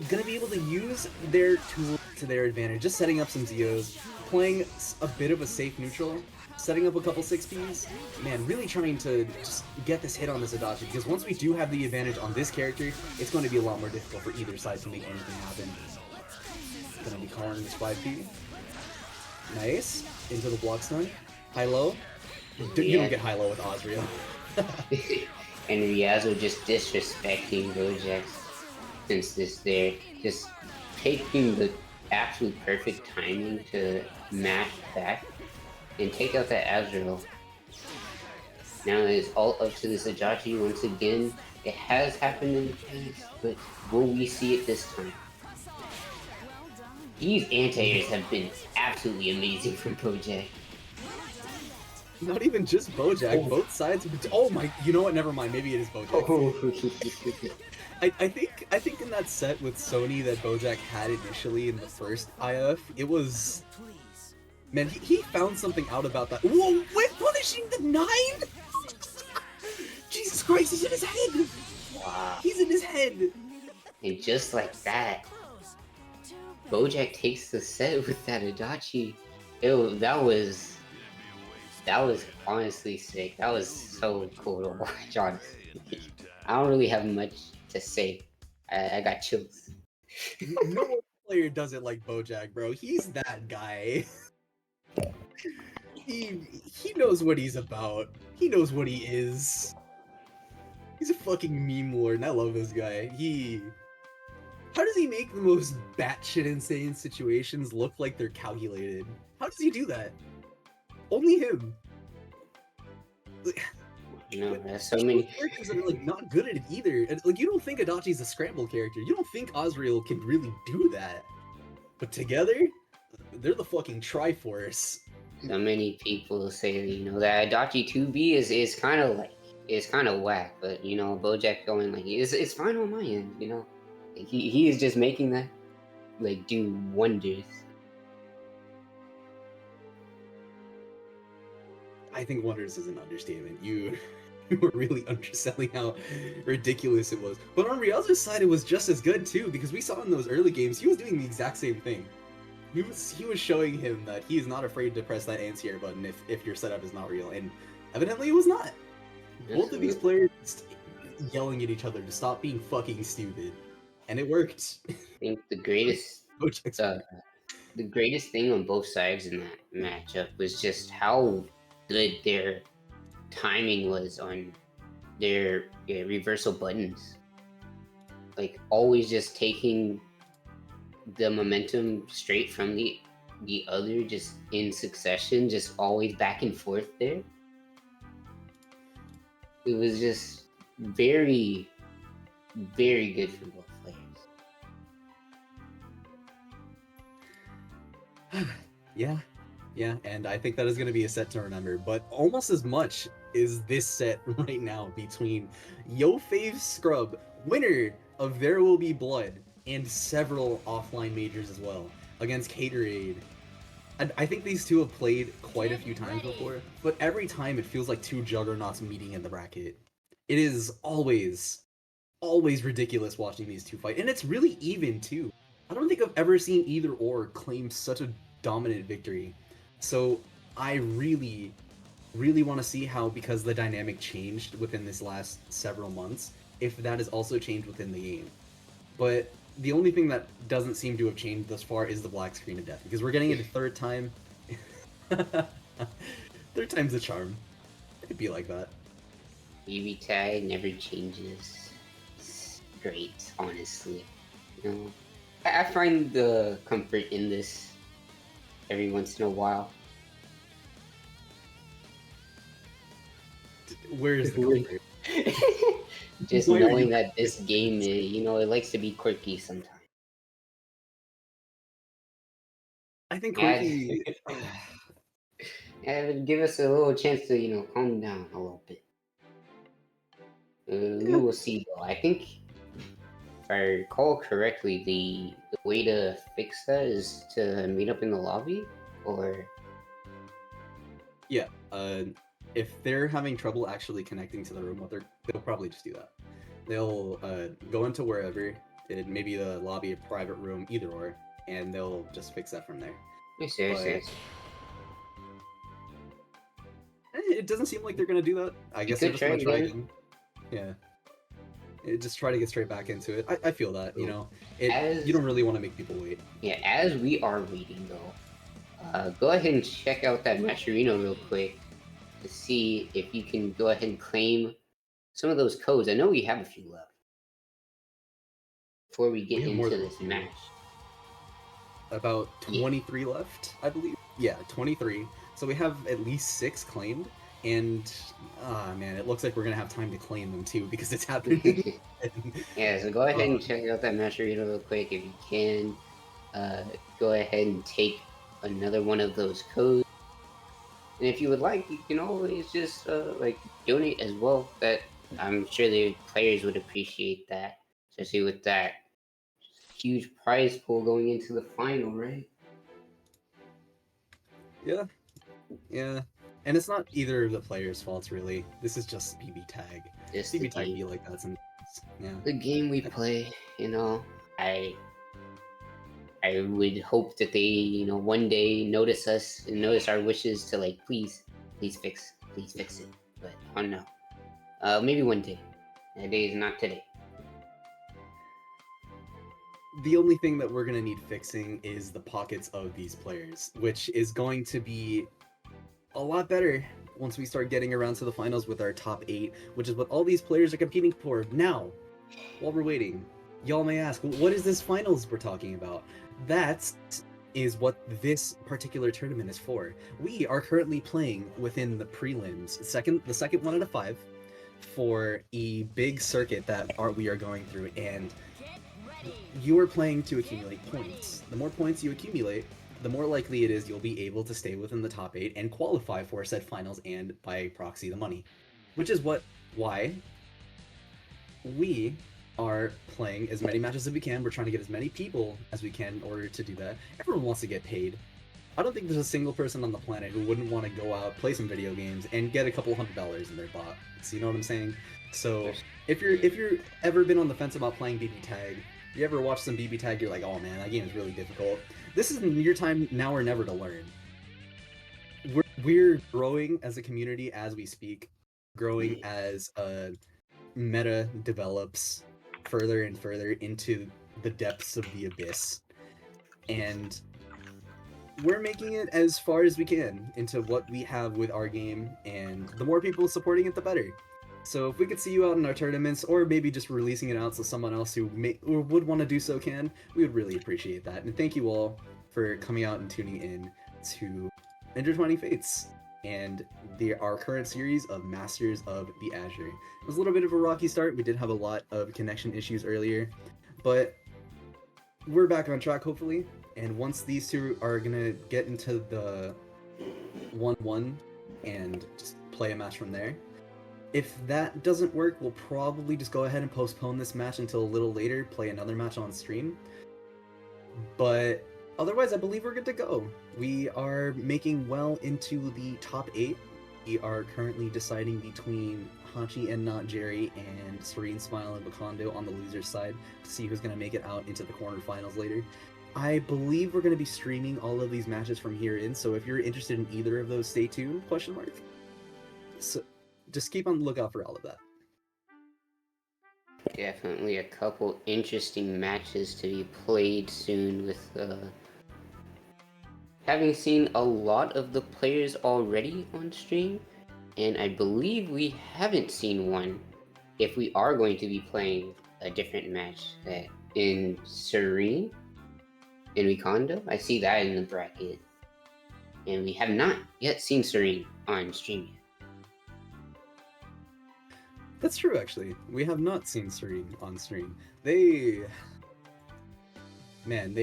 Gonna be able to use their tool to their advantage, just setting up some Zeos, playing a bit of a safe neutral, setting up a couple 6Ps. Man, really trying to just get this hit on this Adachi, because once we do have the advantage on this character, it's going to be a lot more difficult for either side to make anything happen. Gonna be calling this 5P. Nice. Into the block stun. High-low. You don't get high-low with Azure. And Ryuzo just disrespecting Bojack since this there. Just taking the absolute perfect timing to mash back and take out that Azure. Now it's all up to this Ajachi once again. It has happened in the past, but will we see it this time? These anti-airs have been absolutely amazing from Bojack. Not even just Bojack. Both sides. Oh my! You know what? Never mind. Maybe it is Bojack. Oh. I think in that set with Sony that Bojack had initially in the first IF, it was, man, he found something out about that. Whoa! We're punishing the 9. Jesus Christ! He's in his head. Wow. He's in his head. And just like that, Bojack takes the set with that Adachi. That was honestly sick. That was so cool to watch, honestly. I don't really have much to say. I got chills. No player does it like Bojack, bro. He's that guy. He knows what he's about. He knows what he is. He's a fucking meme lord, and I love this guy. How does he make the most batshit insane situations look like they're calculated? How does he do that? Only him. You know, there's so many characters that are like not good at it either. And, like, you don't think Adachi's a scramble character. You don't think Azrael can really do that. But together, they're the fucking Triforce. So many people say, you know, that Adachi 2B is kind of whack, but you know, Bojack going like it's fine on my end, you know. He is just making that like do wonders. I think wonders is an understatement. You were really underselling how ridiculous it was. But on Ryuza's side, it was just as good too, because we saw in those early games he was doing the exact same thing. He was showing him that he is not afraid to press that anti-air button if your setup is not real, and evidently it was not. Both of these players yelling at each other to stop being fucking stupid, and it worked. I think the greatest thing on both sides in that matchup was just how good their timing was on their reversal buttons. Like always just taking the momentum straight from the other, just in succession, just always back and forth there. It was just very, very good for both players. Yeah, and I think that is going to be a set to remember, but almost as much is this set right now between Yo-Fave Scrub, winner of There Will Be Blood, and several offline majors as well, against Caterade. And I think these two have played quite a few times before, but every time it feels like two juggernauts meeting in the bracket. It is always ridiculous watching these two fight, and it's really even too. I don't think I've ever seen either or claim such a dominant victory. So I really want to see how, because the dynamic changed within this last several months, if that has also changed within the game. But the only thing that doesn't seem to have changed thus far is the black screen of death, because we're getting it a third time. Third time's the charm. It'd be like that. BB tag never changes. It's great, honestly. You know, I find the comfort in this every once in a while. Where is the comfort? Just knowing that this game, you know, it likes to be quirky sometimes. I think quirky. Yeah, give us a little chance to, you know, calm down a little bit. We will see, though. I think, if I recall correctly, the way to fix that is to meet up in the lobby, or... Yeah, if they're having trouble actually connecting to the room, they'll probably just do that. They'll go into wherever, maybe the lobby, a private room, either or, and they'll just fix that from there. Yes. It doesn't seem like they're gonna do that. I guess they're just gonna try again. Yeah. Just try to get straight back into it. I feel that, you know. You don't really want to make people wait. Yeah, as we are waiting, though, go ahead and check out that Matcherino real quick to see if you can go ahead and claim some of those codes. I know we have a few left before we get into this match. About 23 left, I believe. Yeah, 23. So we have at least 6 claimed, and man, it looks like we're gonna have time to claim them too because it's happening. Yeah, so go ahead and check out that Matcherino real quick if you can. Go ahead and take another one of those codes. And if you would like, you can always just like donate as well. That I'm sure the players would appreciate that, especially with that huge prize pool going into the final, right? Yeah, yeah. And it's not either of the players' faults, really. This is just BB Tag. Just the BB Tag game, be like that sometimes. Yeah. the game we play. You know, I would hope that they, one day notice us and notice our wishes to like, please fix it. But I don't know. Maybe one day. That day is not today. The only thing that we're going to need fixing is the pockets of these players, which is going to be a lot better once we start getting around to the finals with our top 8, which is what all these players are competing for now. While we're waiting, y'all may ask, what is this finals we're talking about? That is what this particular tournament is for. We are currently playing within the prelims, the second one out of 5, for a big circuit that we are going through, and you are playing to accumulate points. The more points you accumulate, the more likely it is you'll be able to stay within the top 8 and qualify for said finals and, by proxy, the money. Which is why we are playing as many matches as we can. We're trying to get as many people as we can in order to do that. Everyone wants to get paid. I don't think there's a single person on the planet who wouldn't want to go out, play some video games, and get a couple $100 in their box. You know what I'm saying? So if you're ever been on the fence about playing BB Tag, you ever watch some BB Tag, you're like, oh man, that game is really difficult. This is your time now or never to learn. We're growing as a community as we speak, growing as meta develops further and further into the depths of the abyss, and we're making it as far as we can into what we have with our game, and the more people supporting it, the better. So if we could see you out in our tournaments, or maybe just releasing it out so someone else who would want to do so can, we would really appreciate that. And thank you all for coming out and tuning in to Intertwining Fates and our current series of Masters of the Azure. It was a little bit of a rocky start. We did have a lot of connection issues earlier, but we're back on track, hopefully. And once these two are gonna get into the 1-1 and just play a match from there, if that doesn't work, we'll probably just go ahead and postpone this match until a little later, play another match on stream. But otherwise, I believe we're good to go. We are making well into the top 8. We are currently deciding between Hachi and Not Jerry and Serene Smile and Bakondo on the loser's side to see who's going to make it out into the quarterfinals later. I believe we're going to be streaming all of these matches from here in, so if you're interested in either of those, stay tuned, ? So just keep on the lookout for all of that. Definitely a couple interesting matches to be played soon with having seen a lot of the players already on stream, and I believe we haven't seen one if we are going to be playing a different match in Serene and Rikondo. I see that in the bracket, and we have not yet seen Serene on stream yet. That's true, actually. We have not seen Serene on stream. Man,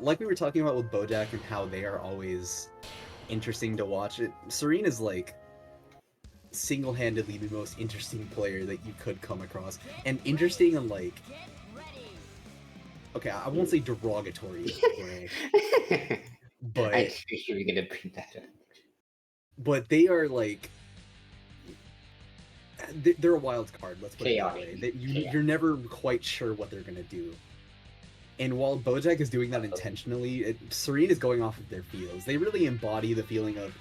like we were talking about with Bojack and how they are always interesting to watch. Serene is like single-handedly the most interesting player that you could come across, and interesting and like, okay, I won't say derogatory way, but I knew you were gonna bring that up. But they are like, they're a wild card. Let's put Chaotic. it that way. You're never quite sure what they're gonna do. And while Bojack is doing that intentionally, Serene is going off of their feels. They really embody the feeling of,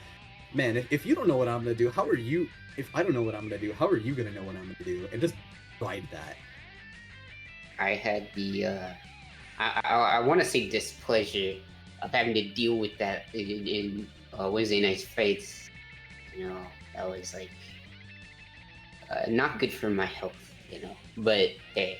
man, if you don't know what I'm gonna do, how are you? If I don't know what I'm gonna do, how are you gonna know what I'm gonna do? And just ride that. I had the I want to say displeasure of having to deal with that in Wednesday night's fights. You know, that was like not good for my health. You know, but hey.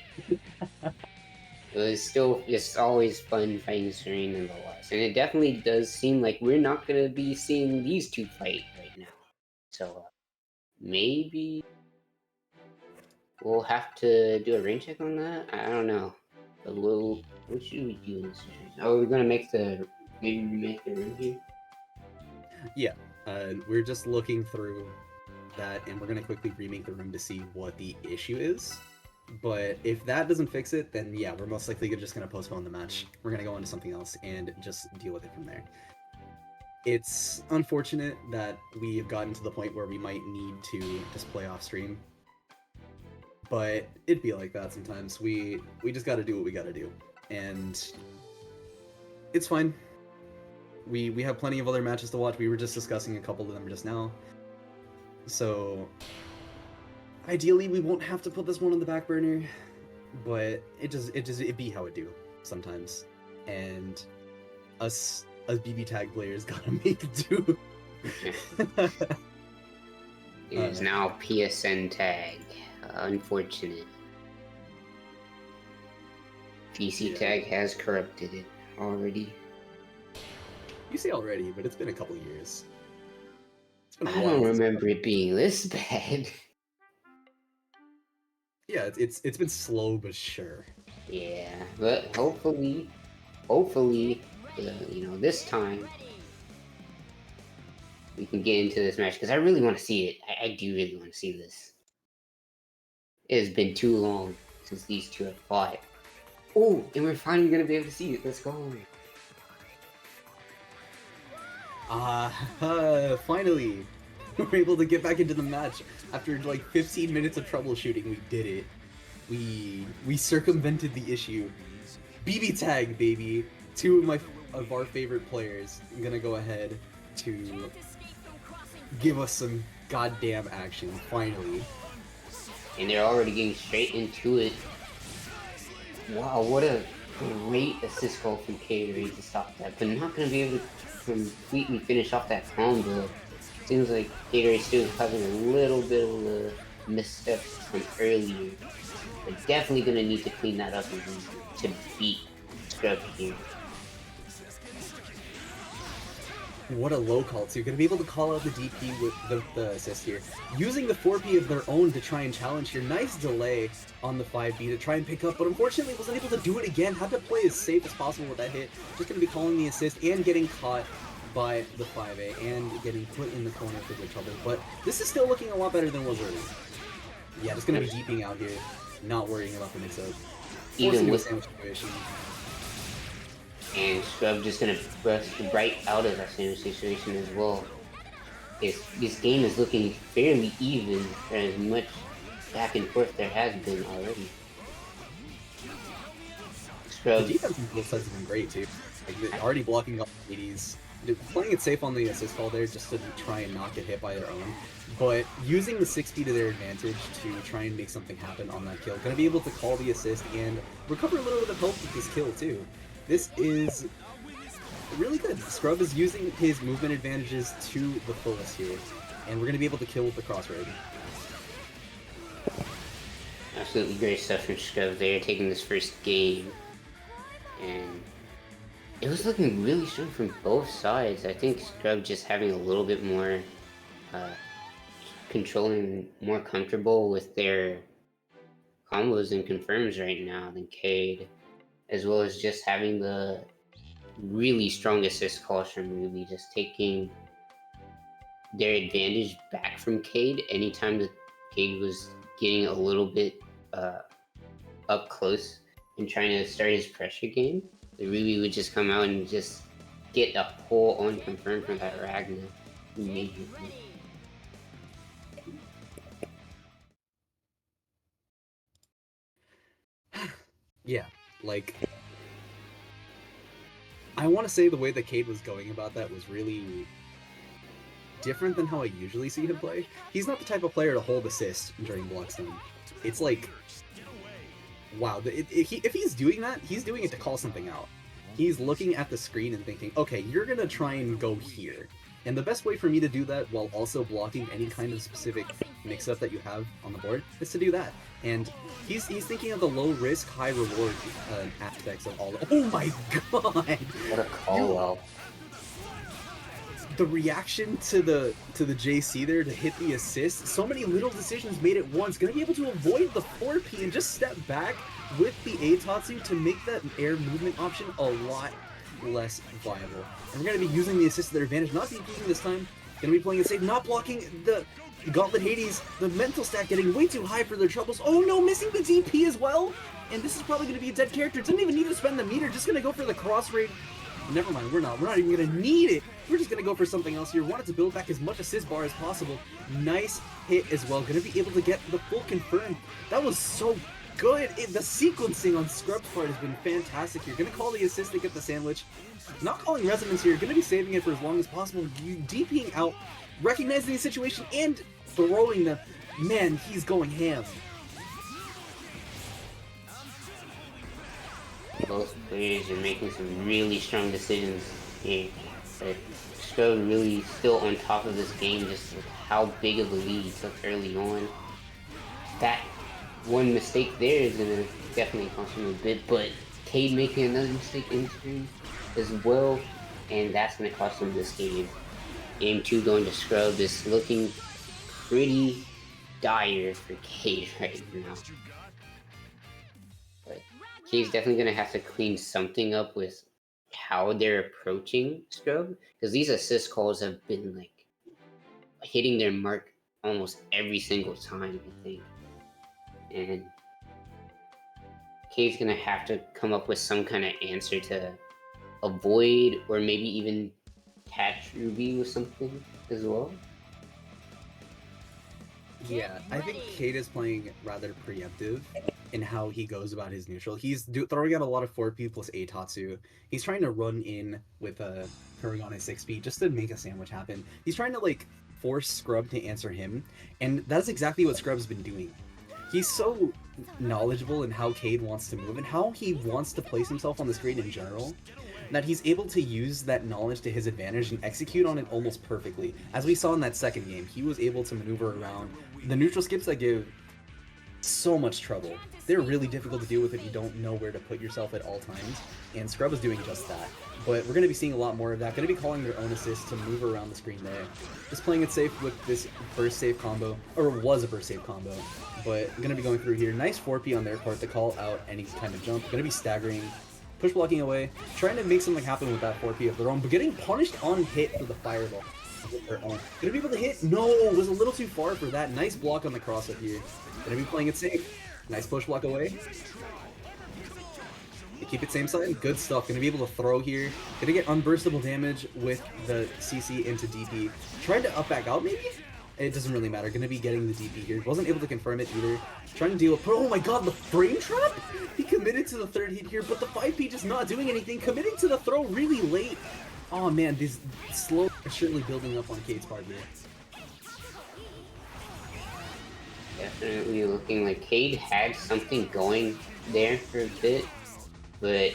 It was still just always fun fighting Serene nonetheless. And it definitely does seem like we're not going to be seeing these two fight right now. So maybe we'll have to do a rain check on that? I don't know. But what should we do in this situation? Oh, we're going to maybe remake the room here? Yeah. We're just looking through that, and we're gonna quickly remake the room to see what the issue is. But if that doesn't fix it, then yeah, we're most likely just gonna postpone the match. We're gonna go into something else and just deal with it from there. It's unfortunate that we have gotten to the point where we might need to just play off stream, but it'd be like that sometimes. We just got to do what we got to do, and it's fine. We have plenty of other matches to watch. We were just discussing a couple of them just now, so ideally we won't have to put this one on the back burner, but it be how it do sometimes, and us as BB tag players gotta make do. It is now PSN tag. Unfortunate. PC tag has corrupted it already. You say already, but it's been a couple years. It's been a I while don't since- remember it being this bad. Yeah, it's been slow but sure. Yeah, but hopefully, this time we can get into this match because I really want to see it. I do really want to see this. It has been too long since these two have fought. Oh, and we're finally gonna be able to see it. Let's go. Finally, we're able to get back into the match after like 15 minutes of troubleshooting. We did it. We circumvented the issue. BB tag, baby. Two of our favorite players. I'm gonna go ahead to give us some goddamn action. Finally. And they're already getting straight into it. Wow, what a great assist call from Katori to stop that, but not gonna be able to completely finish off that combo. Seems like Katori still having a little bit of a misstep from earlier, but definitely gonna need to clean that up to beat Scrub here. What a low call too. Gonna be able to call out the DP with the assist here. Using the 4P of their own to try and challenge here. Nice delay on the 5B to try and pick up, but unfortunately wasn't able to do it again. Had to play as safe as possible with that hit. Just gonna be calling the assist and getting caught by the 5A and getting put in the corner for good trouble. But this is still looking a lot better than it was earlier. Yeah, just gonna be deeping out here, not worrying about the mix-up. Even with sandwich situation. And Scrub just gonna burst right out of that same situation as well. This game is looking fairly even for as much back and forth there has been already. Scrub. The defense on both sides has been great too. Like, they're already blocking all the 80s. They're playing it safe on the assist call there just to try and not get hit by their own. But using the 6B to their advantage to try and make something happen on that kill. Gonna be able to call the assist and recover a little bit of health with this kill too. This is really good. Scrub is using his movement advantages to the fullest here. And we're gonna be able to kill with the crossroad. Absolutely great stuff from Scrub there, taking this first game. And it was looking really strong from both sides. I think Scrub just having a little bit more controlling, more comfortable with their combos and confirms right now than Cade, as well as just having the really strong assist calls from Ruby, just taking their advantage back from Cade anytime that Cade was getting a little bit up close and trying to start his pressure game. Ruby would just come out and just get a pull on confirm from that Ragnar immediately. Yeah, like, I want to say the way that Cade was going about that was really different than how I usually see him play. He's not the type of player to hold assist during Blockstone. It's like, wow, if he's doing that, he's doing it to call something out. He's looking at the screen and thinking, okay, you're gonna try and go here. And the best way for me to do that while also blocking any kind of specific mix-up that you have on the board is to do that. And he's thinking of the low risk, high reward aspects of all of Oh my god! What a call out. The reaction to the JC there to hit the assist, so many little decisions made at once. Gonna be able to avoid the 4P and just step back with the Aitatsu to make that air movement option a lot less viable. And we're gonna be using the assist to their advantage, not DPing this time. Gonna be playing it safe, not blocking the Gauntlet Hades, the mental stat getting way too high for their troubles. Oh no, missing the DP as well! And this is probably gonna be a dead character. Doesn't even need to spend the meter, just gonna go for the cross raid. Never mind, we're not even gonna need it. We're just gonna go for something else here. Wanted to build back as much assist bar as possible. Nice hit as well. Gonna be able to get the full confirm. That was so good. The sequencing on Scrub's part has been fantastic here. Gonna call the assist to get the sandwich. Not calling resonance here. Gonna be saving it for as long as possible. You DPing out, recognizing the situation, and throwing the... Man, he's going ham. Both players are making some really strong decisions here. But Scrub really still on top of this game, just with how big of a lead he took early on. That one mistake there is gonna definitely cost him a bit, but Cade making another mistake in stream as well, and that's gonna cost him this game. Game 2 going to Scrub is looking pretty dire for Cade right now. But Cade's definitely gonna have to clean something up with how they're approaching Scrub, because these assist calls have been like hitting their mark almost every single time, I think. And Cade's gonna have to come up with some kind of answer to avoid or maybe even catch Ruby with something as well. Yeah, I think Cade is playing rather preemptive in how he goes about his neutral. He's throwing out a lot of 4P plus A Tatsu. He's trying to run in with a Paragon at 6P just to make a sandwich happen. He's trying to like force Scrub to answer him, and that's exactly what Scrub's been doing. He's so knowledgeable in how Cade wants to move and how he wants to place himself on the screen in general, that he's able to use that knowledge to his advantage and execute on it almost perfectly. As we saw in that second game, he was able to maneuver around the neutral skips that give so much trouble. They're really difficult to deal with if you don't know where to put yourself at all times, and Scrub is doing just that. But we're going to be seeing a lot more of that. Going to be calling their own assists to move around the screen there. Just playing it safe with this burst save combo, or was a burst save combo, but going to be going through here. Nice 4P on their part to call out any kind of jump. Going to be staggering, push blocking away, trying to make something happen with that 4P of their own, but getting punished on hit for the fireball. Gonna be able to hit? No, it was a little too far for that. Nice block on the cross up here. Gonna be playing it safe. Nice push block away. They keep it same side. Good stuff. Gonna be able to throw here. Gonna get unburstable damage with the CC into DP. Tried to up back out maybe? It doesn't really matter. Gonna be getting the DP here. Wasn't able to confirm it either. Trying to deal with... Oh my god, the frame trap? He committed to the third hit here, but the 5P just not doing anything. Committing to the throw really late. Oh man, these slow are surely building up on Cade's part here. Definitely looking like Cade had something going there for a bit, but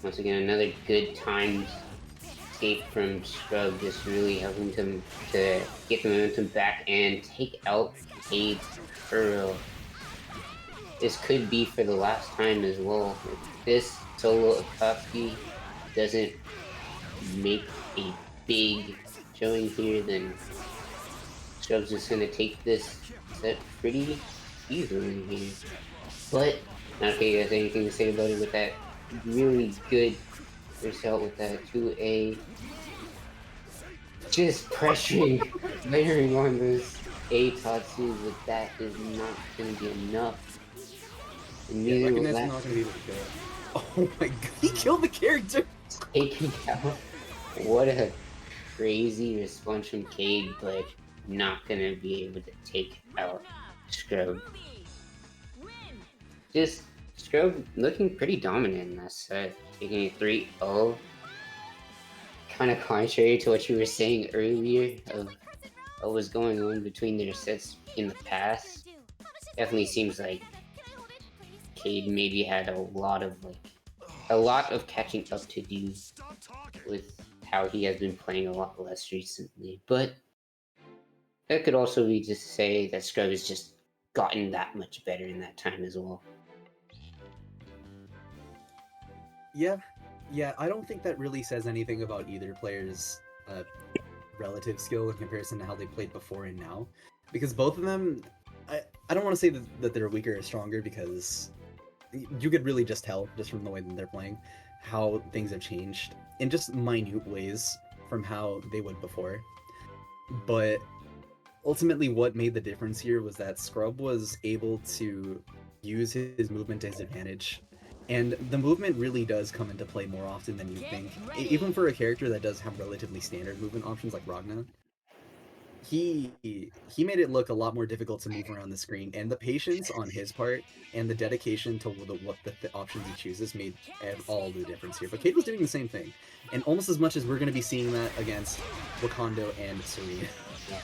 once again, another good timed escape from Scrub, just really helping him to get the momentum back and take out Cade for real. This could be for the last time as well. If this solo Akatsuki doesn't make a big showing here, then Scrub's just gonna take this set pretty easily here. But, okay, you guys, anything to say about it with that really good result with that 2A? Just pressuring, layering on those A Tatsu, but that is not gonna be enough. And neither was that. Not gonna be able to kill it. Oh my god, he killed the character! Taking out. What a crazy response from Cade, but not gonna be able to take out Scrub. Just Scrub looking pretty dominant in that set, taking a 3-0. Kind of contrary to what you were saying earlier of what was going on between their sets in the past. Definitely seems like Cade maybe had a lot of catching up to do with how he has been playing a lot less recently, but that could also be just to say that Scrub has just gotten that much better in that time as well. Yeah, I don't think that really says anything about either player's relative skill in comparison to how they played before and now, because both of them, I don't want to say that they're weaker or stronger, because you could really just tell, just from the way that they're playing, how things have changed in just minute ways from how they would before. but ultimately what made the difference here was that Scrub was able to use his movement to his advantage. And the movement really does come into play more often than you think. Even for a character that does have relatively standard movement options like Ragna, he made it look a lot more difficult to move around the screen, and the patience on his part and the dedication to what the options he chooses made all the difference here. But Cade was doing the same thing, and almost as much as we're going to be seeing that against Wakando and Serene.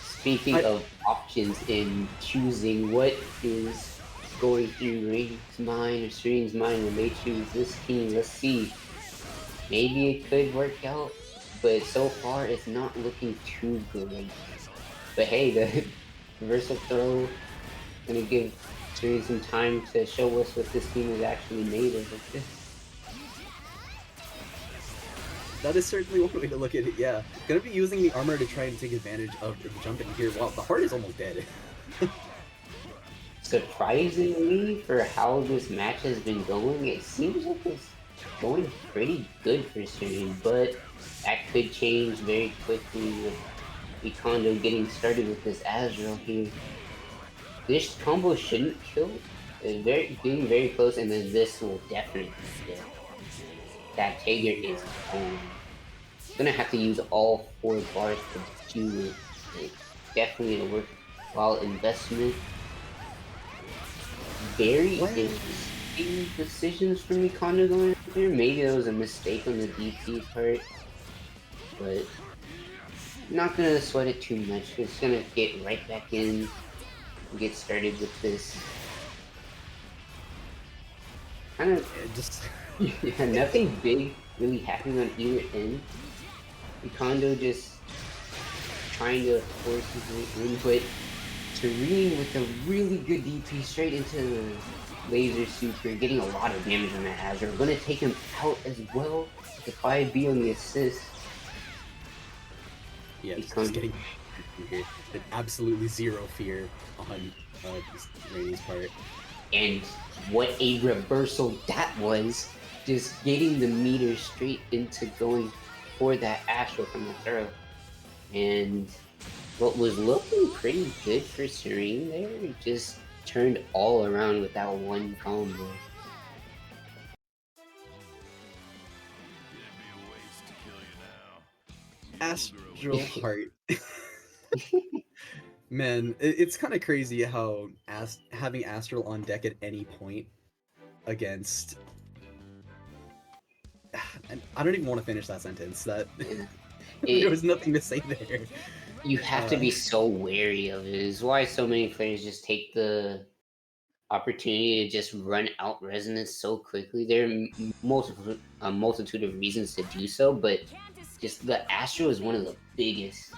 Speaking of options in choosing what is going through Raiden's mind or Serene's mind when they choose this team, let's see. Maybe it could work out, but so far it's not looking too great. But hey, the reversal throw gonna give Serene some time to show us what this team is actually made of. That is certainly one way to look at it, yeah. Gonna be using the armor to try and take advantage of the jumping here. Wow, the heart is almost dead. Surprisingly, for how this match has been going, it seems like it's going pretty good for Serene, but that could change very quickly with Wakando getting started with this Azure here. This combo shouldn't kill. It's being very close, and then this will definitely kill. That Tager is home. Gonna have to use all 4 bars to do it. It's definitely a worthwhile investment. Very interesting decisions from Wakando going there. Maybe that was a mistake on the DP part, but I'm not gonna sweat it too much. It's gonna get right back in and get started with this. Kind of Just yeah, nothing big really happening on either end. Wakando just trying to force his way in, but Serene with a really good DP straight into the laser super, getting a lot of damage on that Azure. Gonna take him out as well. The 5B on the assist. yeah, just getting here. Absolutely zero fear on Rainey's part. And what a reversal that was. Just getting the meter straight into going for that Astral from the throw. And what was looking pretty good for Serene there just turned all around with that one combo. Astral Heart. Man, it's kind of crazy how having Astral on deck at any point against... I don't even want to finish that sentence. That there was nothing to say there. You have to be so wary of it. It's why so many players just take the opportunity to just run out resonance so quickly. There are a multitude of reasons to do so, but just the Astro is one of the biggest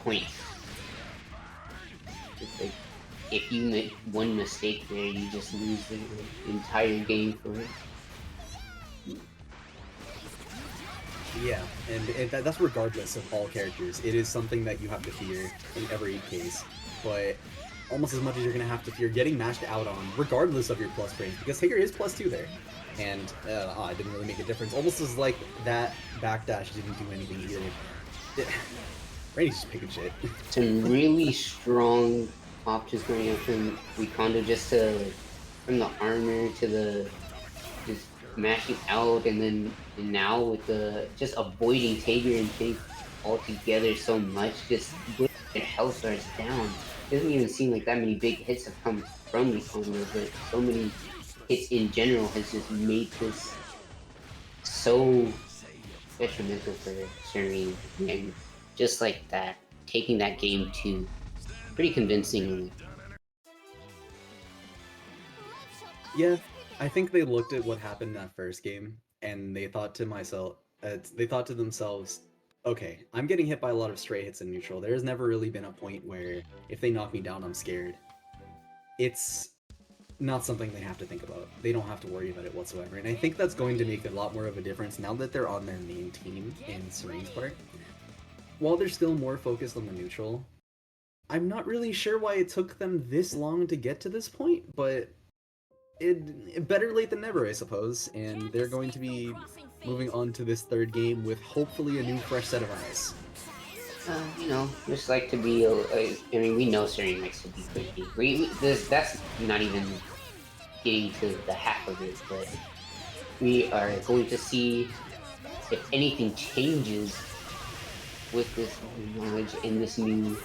points. It's like if you make one mistake there, you just lose the entire game for it. Yeah, and that's regardless of all characters. It is something that you have to fear in every case, but almost as much as you're going to have to fear getting mashed out on, regardless of your plus frames, because Hager is +2 there, and it didn't really make a difference. Almost as like that backdash didn't do anything either. Rainey's just picking shit. Some really strong options going up from Wakando, just from the armor to the just mashing out, and then now with the just avoiding Tager and Pink altogether so much, just with their health bars down. It doesn't even seem like that many big hits have come from Wakando, but so many hits in general has just made this so detrimental for Serene. And just like that, taking that game to pretty convincingly. Yeah, I think they looked at what happened in that first game, and they thought to themselves, okay, I'm getting hit by a lot of stray hits in neutral. There's never really been a point where if they knock me down, I'm scared. It's not something they have to think about. They don't have to worry about it whatsoever. And I think that's going to make a lot more of a difference now that they're on their main team in Serene's part. While they're still more focused on the neutral, I'm not really sure why it took them this long to get to this point, but it better late than never, I suppose. And they're going to be moving on to this third game with hopefully a new fresh set of eyes. Just like to be. I mean, we know Serene likes to be quickly. That's not even getting to the half of it, but we are going to see if anything changes with this new knowledge and this new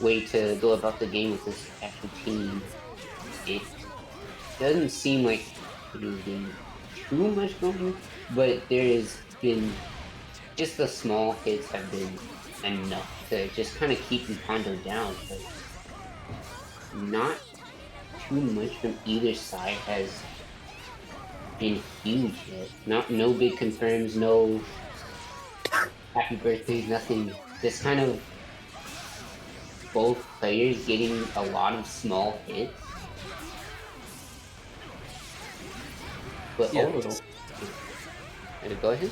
way to go about the game with this actual team. It doesn't seem like there's been too much going, but there has been just the small hits have been enough to just kind of keep Nintendo down, but not too much from either side has been huge yet. No big confirms, no happy birthdays, nothing. Just kind of both players getting a lot of small hits. But Yeah, overall, go ahead.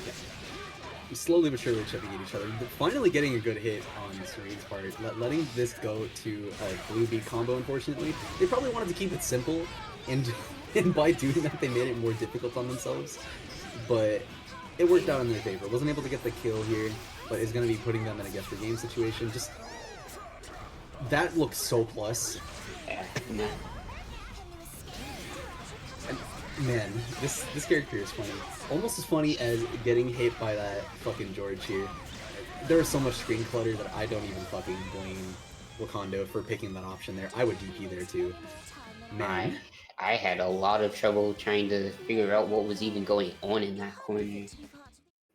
slowly but surely chipping at each other. But finally getting a good hit on Serene's part, letting this go to a blue beat combo. Unfortunately, they probably wanted to keep it simple, and and by doing that, they made it more difficult on themselves. But it worked out in their favor. Wasn't able to get the kill here, but is going to be putting them in a guess for game situation. Just that looks so plus. Yeah, no. Man, this character is funny. Almost as funny as getting hit by that fucking George here. There is so much screen clutter that I don't even fucking blame Wakando for picking that option there. I would DP there too. Man. I had a lot of trouble trying to figure out what was even going on in that corner.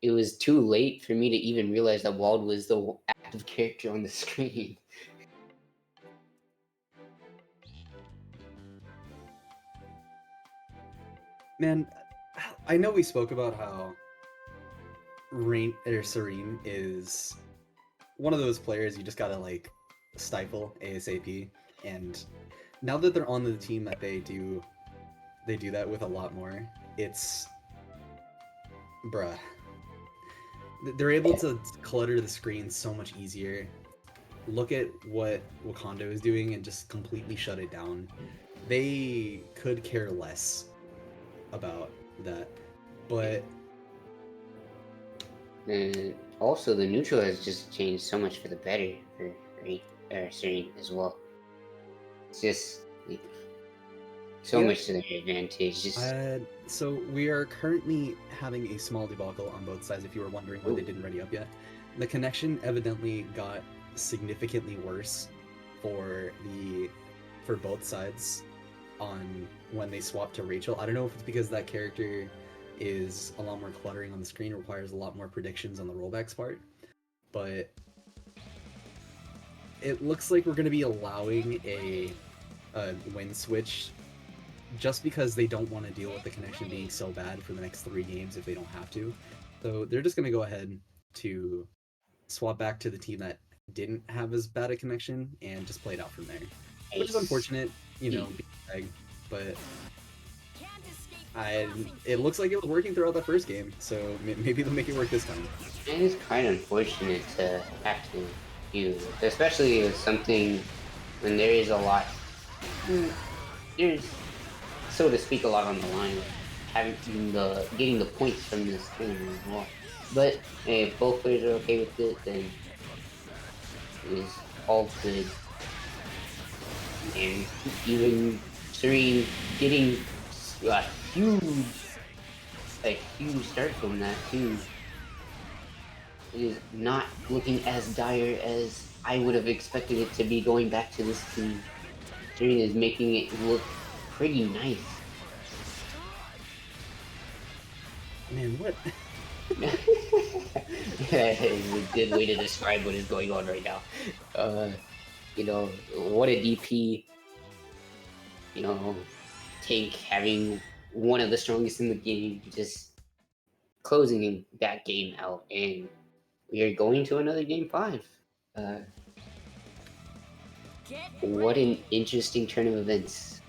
It was too late for me to even realize that Wald was the active character on the screen. Man, I know we spoke about how Serene is one of those players you just gotta like stifle ASAP, and now that they're on the team that they do that with a lot more. It's bruh. They're able to clutter the screen so much easier. Look at what Wakando is doing and just completely shut it down. They could care less about that, but And also, the neutral has just changed so much for the better for Serene as well. It's just like, so much to their advantage. Just so we are currently having a small debacle on both sides. If you were wondering why they didn't ready up yet, the connection evidently got significantly worse for both sides on when they swapped to Rachel. I don't know if it's because that character is a lot more cluttering on the screen, requires a lot more predictions on the rollbacks part, but it looks like we're going to be allowing a win switch just because they don't want to deal with the connection being so bad for the next 3 games if they don't have to. So they're just going to go ahead to swap back to the team that didn't have as bad a connection and just play it out from there, which is unfortunate, but it looks like it was working throughout the first game, so maybe they'll make it work this time. It is kind of unfortunate to have to do, especially with something when there is a lot. There's, so to speak, a lot on the line with getting the points from this game as well. But if both players are okay with it, then it is all good. And even Serene getting a huge start from that too. It is not looking as dire as I would have expected it to be going back to this team. Serene is making it look pretty nice. Man, what? It's a good way to describe what is going on right now. What a DP. Tank having one of the strongest in the game, just closing that game out, and we are going to another game 5. What an interesting turn of events.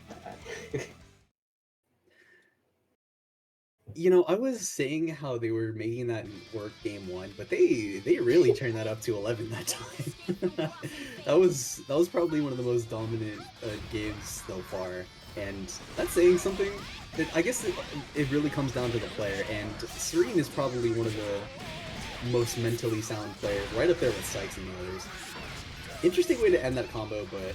I was saying how they were making that work game 1, but they really turned that up to 11 that time. that was probably one of the most dominant games so far, and that's saying something. I guess it really comes down to the player, and Serene is probably one of most mentally sound players, right up there with Sykes and the others. Interesting way to end that combo, but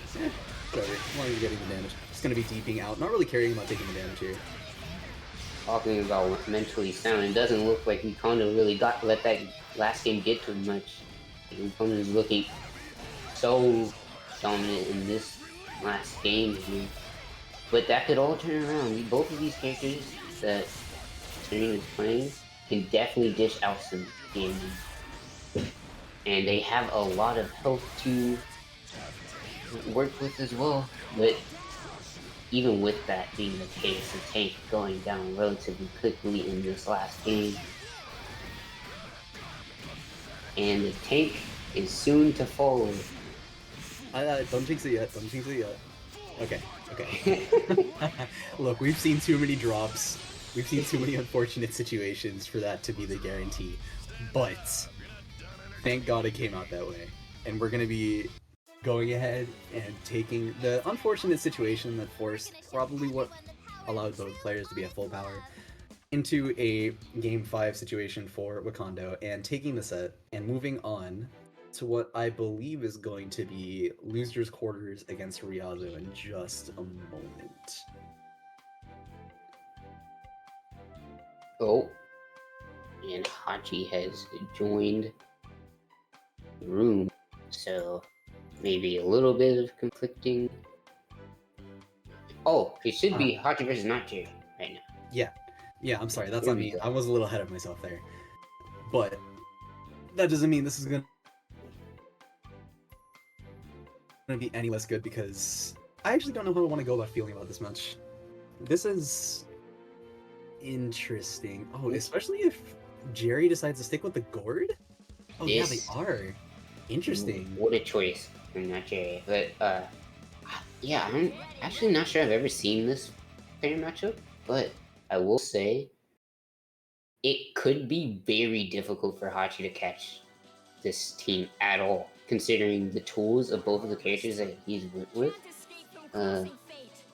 whatever. As long as you're getting the damage. Just gonna be deeping out, not really caring about taking the damage here. Talking about mentally sound, it doesn't look like Wukanda really let that last game get too much. Wukanda is looking so dominant in this last game here. But that could all turn around. Both of these characters that Serena is playing can definitely dish out some damage. And they have a lot of health to work with as well. But even with that being the case, the tank going down relatively quickly in this last game. And the tank is soon to fall. Don't jinx it yet. Don't jinx it yet. Okay. Look, we've seen too many drops. We've seen too many unfortunate situations for that to be the guarantee. But thank God it came out that way. And we're going to be going ahead and taking the unfortunate situation that forced probably what allowed both players to be at full power into a Game 5 situation for Wakando and taking the set and moving on to what I believe is going to be losers quarters against Ryazo in just a moment. Oh, and Hachi has joined the room, so maybe a little bit of conflicting. Oh, it should be Hachi versus Nachi right now. Yeah, I'm sorry, that's on me. I was a little ahead of myself there. But that doesn't mean this is gonna be any less good, because I actually don't know how I want to go about feeling about this match. This is interesting. Oh, especially if Jerry decides to stick with the gourd? Oh yeah, they are. Interesting. What a choice from Nachi. But yeah, I'm actually not sure I've ever seen this pair matchup, but I will say it could be very difficult for Hachi to catch this team at all, considering the tools of both of the characters that he's went with.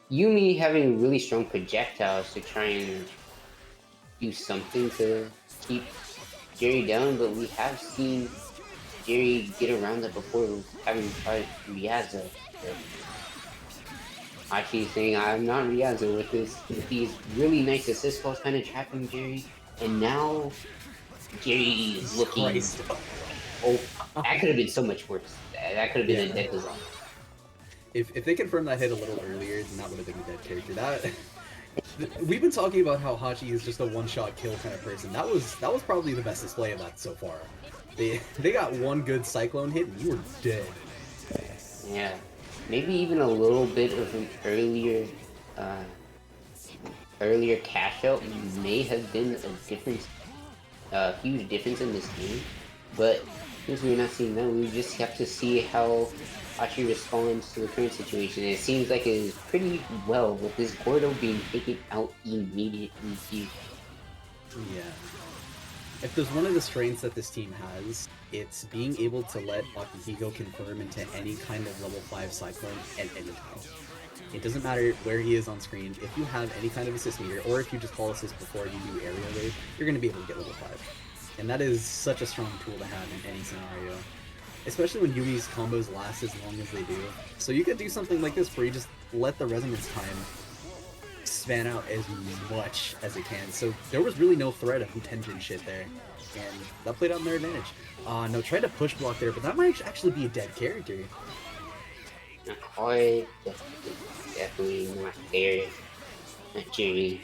Yumi having really strong projectiles to try and do something to keep Jerry down, but we have seen Jerry get around that before, having tried Ryazo. Hachi saying, I'm not Ryazo with these really nice assist balls kind of trapping Jerry, and now Jerry is looking... Christ. Oh, that could have been so much worse. That could have been a dead design. If they confirmed that hit a little earlier, then that would have been a dead character. That we've been talking about how Hachi is just a one-shot kill kind of person. That was probably the best display of that so far. They got one good cyclone hit and you were dead. Yeah, maybe even a little bit of an earlier cash out may have been a huge difference in this game. But since we're not seeing that, we just have to see how Hachi responds to the current situation. And it seems like it is pretty well with this Gordo being taken out immediately here. Yeah. If there's one of the strengths that this team has, it's being able to let Akihiko confirm into any kind of level 5 Cyclone at any time. It doesn't matter where he is on screen. If you have any kind of assist meter, or if you just call assist before you do area raid, you're going to be able to get level 5. And that is such a strong tool to have in any scenario. Especially when Yumi's combos last as long as they do. So you could do something like this where you just let the resonance time span out as much as it can. So there was really no threat of Hutenjin shit there. And that played out in their advantage. No, tried to push block there, but that might actually be a dead character. Not quite. Definitely not there. Not Jerry.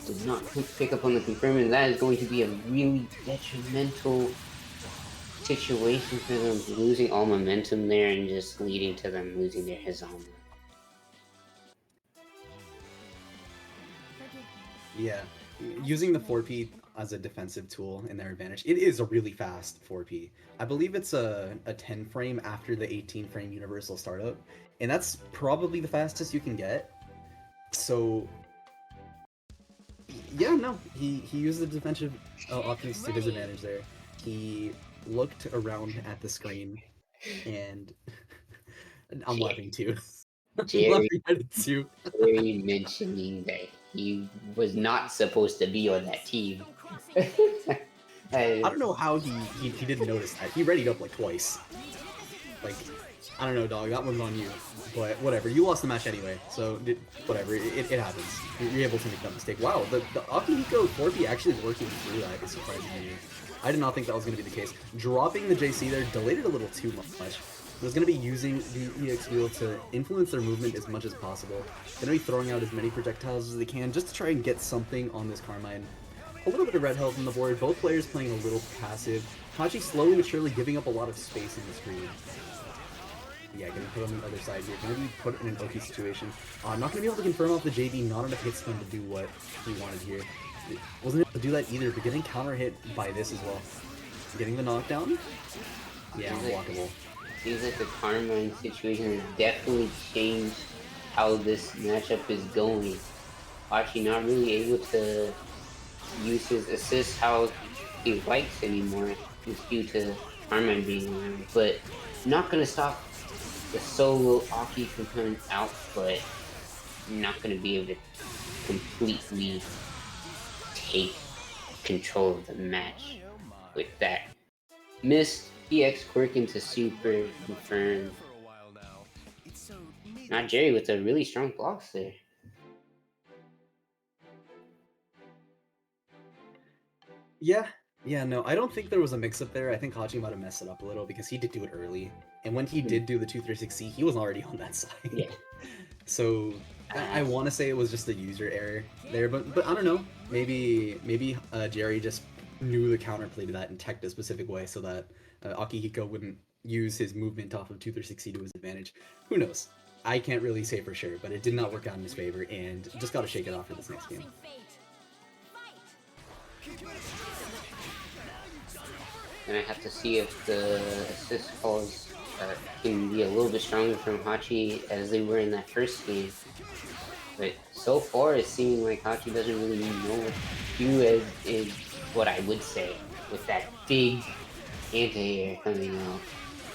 Did not pick up on the confirm, and that is going to be a really detrimental situation for them, losing all momentum there and just leading to them losing their Hazama. Yeah, using the 4P as a defensive tool in their advantage, it is a really fast 4P. I believe it's a 10 frame after the 18 frame universal startup, and that's probably the fastest you can get. So yeah, no, he used the defensive options to his advantage there. He looked around at the screen, and I'm laughing too. I'm laughing at it too. Jerry mentioning that he was not supposed to be on that team. I don't know how he didn't notice that. He readied up like twice. Like, I don't know, dog. That one's on you. But whatever. You lost the match anyway, so whatever. It happens. You're able to make that mistake. Wow, the Akihiko 4P actually working through that is surprising to me. I did not think that was going to be the case. Dropping the JC there delayed it a little too much. Was going to be using the EX wheel to influence their movement as much as possible. Going to be throwing out as many projectiles as they can just to try and get something on this Carmine. A little bit of red health on the board, both players playing a little passive. Hachi slowly but surely giving up a lot of space in the screen. Yeah, getting put on the other side here. Going to be put in an Oki situation. Not going to be able to confirm off the JB, not enough hit stun to do what he wanted here. Wasn't able to do that either, but getting counter hit by this as well. Getting the knockdown? Yeah, unblockable. Seems like the Carmine situation has definitely changed how this matchup is going. Hachi not really able to use his assist how he likes anymore, just due to Carmine being around. But not gonna stop the solo Aki from coming out, but not gonna be able to completely take control of the match with that. Missed EX quirk into super confirmed. Not Jerry with a really strong blocks there. Yeah, no, I don't think there was a mix-up there. I think Hachi might have messed it up a little because he did do it early. And when he did do the 236C, he was already on that side. Yeah. So I want to say it was just a user error there, but I don't know. Maybe Jerry just knew the counterplay to that and teched a specific way so that Akihiko wouldn't use his movement off of 236C to his advantage. Who knows? I can't really say for sure, but it did not work out in his favor, and just gotta shake it off for this next game. And I have to see if the assist calls can be a little bit stronger from Hachi as they were in that first game. But so far, it's seeming like Hachi doesn't really know what to do, as is what I would say, with that big anti-air coming out,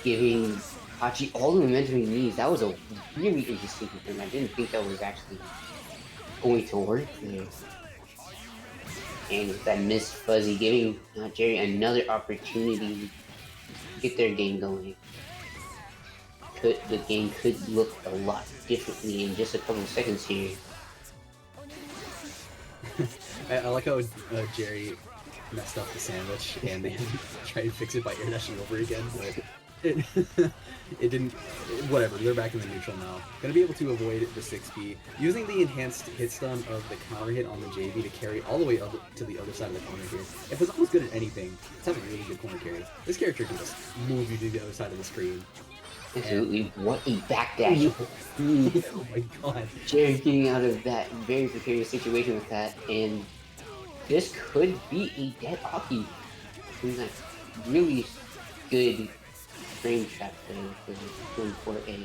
giving Hachi all the momentum he needs. That was a really interesting thing. I didn't think that was actually going to work there. And with that missed fuzzy, giving Jerry another opportunity to get their game going. The game could look a lot differently in just a couple of seconds here. I like how Jerry messed up the sandwich and they tried to fix it by air dashing over again, but it didn't. Whatever, they're back in the neutral now. Gonna be able to avoid the 6B, using the enhanced hit stun of the counter hit on the JV to carry all the way up to the other side of the corner here. If it's almost good at anything, it's having a really good corner carry. This character can just move you to the other side of the screen. Absolutely, what a backdash. Oh my god. Jerry getting out of that very precarious situation with that, and this could be a dead Aki. He's like really good frame trap there for a.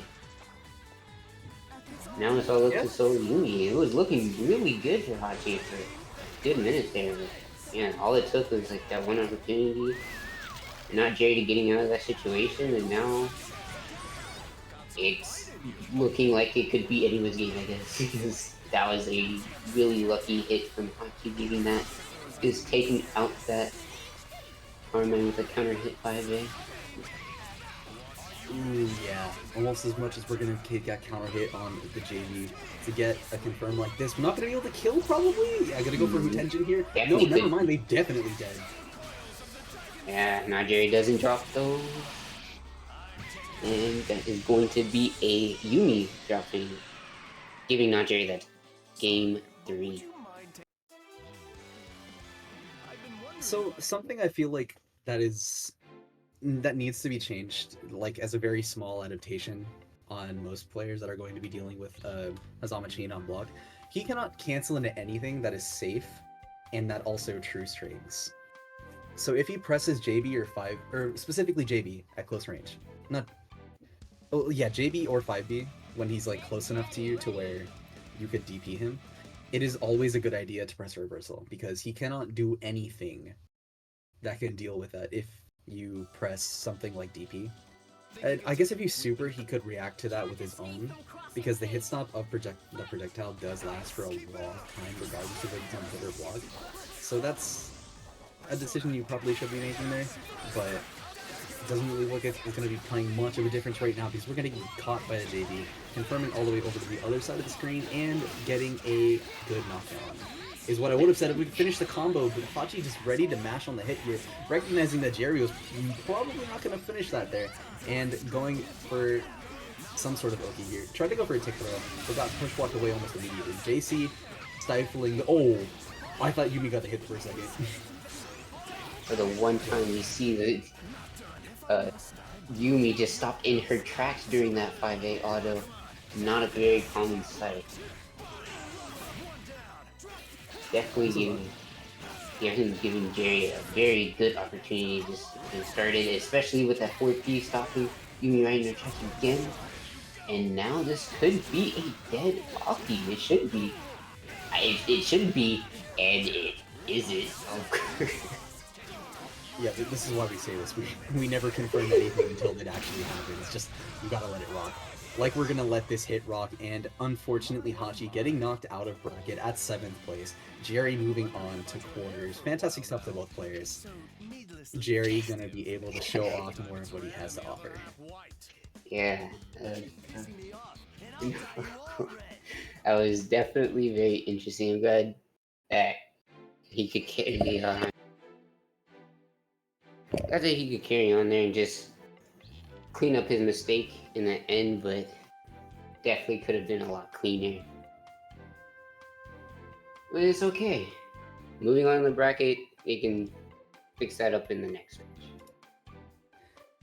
Now it's all up to Solo Yumi. It was looking really good for Hachi for a good minute there, but yeah, all it took was like that one opportunity. Not Jerry getting out of that situation, and now it's looking like it could be anyone's game, I guess, because that was a really lucky hit from Hachi, giving that is taking out that Carmine with a counter hit by a J. Ooh, yeah, almost as much as we're gonna get counter hit on the JV to get a confirm like this. We're not gonna be able to kill, probably. Yeah, gonna go for Hutenjin here. No, never mind. They definitely dead. Yeah, now Jerry doesn't drop those. And that is going to be a Yumi dropping, giving Najeri that game 3. So something I feel like that needs to be changed, like as a very small adaptation on most players that are going to be dealing with Hazama Chain on block. He cannot cancel into anything that is safe and that also true strings. So if he presses JB or specifically JB at close range, JB or 5B when he's like close enough to you to where you could DP him, it is always a good idea to press reversal because he cannot do anything that can deal with that if you press something like DP. And I guess if you super, he could react to that with his own, because the hit stop of the projectile does last for a long time regardless of if it's on hit or block. So that's a decision you probably should be making there, but it doesn't really look like it's going to be playing much of a difference right now because we're going to get caught by the JV, confirming all the way over to the other side of the screen and getting a good knockdown. Is what I would have said if we could finish the combo, but Hachi just ready to mash on the hit here, recognizing that Jerry was probably not going to finish that there, and going for some sort of Oki here. Tried to go for a tick throw, but got push walked away almost immediately. JC stifling the... Oh! I thought Yumi got the hit for a second. For the one time you see that Yumi just stopped in her tracks during that 5A auto. Not a very common sight. Definitely giving Jerry a very good opportunity just to get started, especially with that 4P stopping Yumi right in her tracks again. And now this could be a dead Aki. It should be. It should be, and it isn't. Yeah, this is why we say this. We never confirm anything until it actually happens. It's just, you gotta let it rock. Like we're gonna let this hit rock, and unfortunately Hachi getting knocked out of bracket at 7th place. Jerry moving on to quarters. Fantastic stuff to both players. Jerry gonna be able to show off more of what he has to offer. Yeah. That was definitely very interesting. I'm glad that he could carry on. Glad that he could carry on there and just clean up his mistake in the end, but definitely could have been a lot cleaner. But it's okay. Moving on in the bracket, they can fix that up in the next match.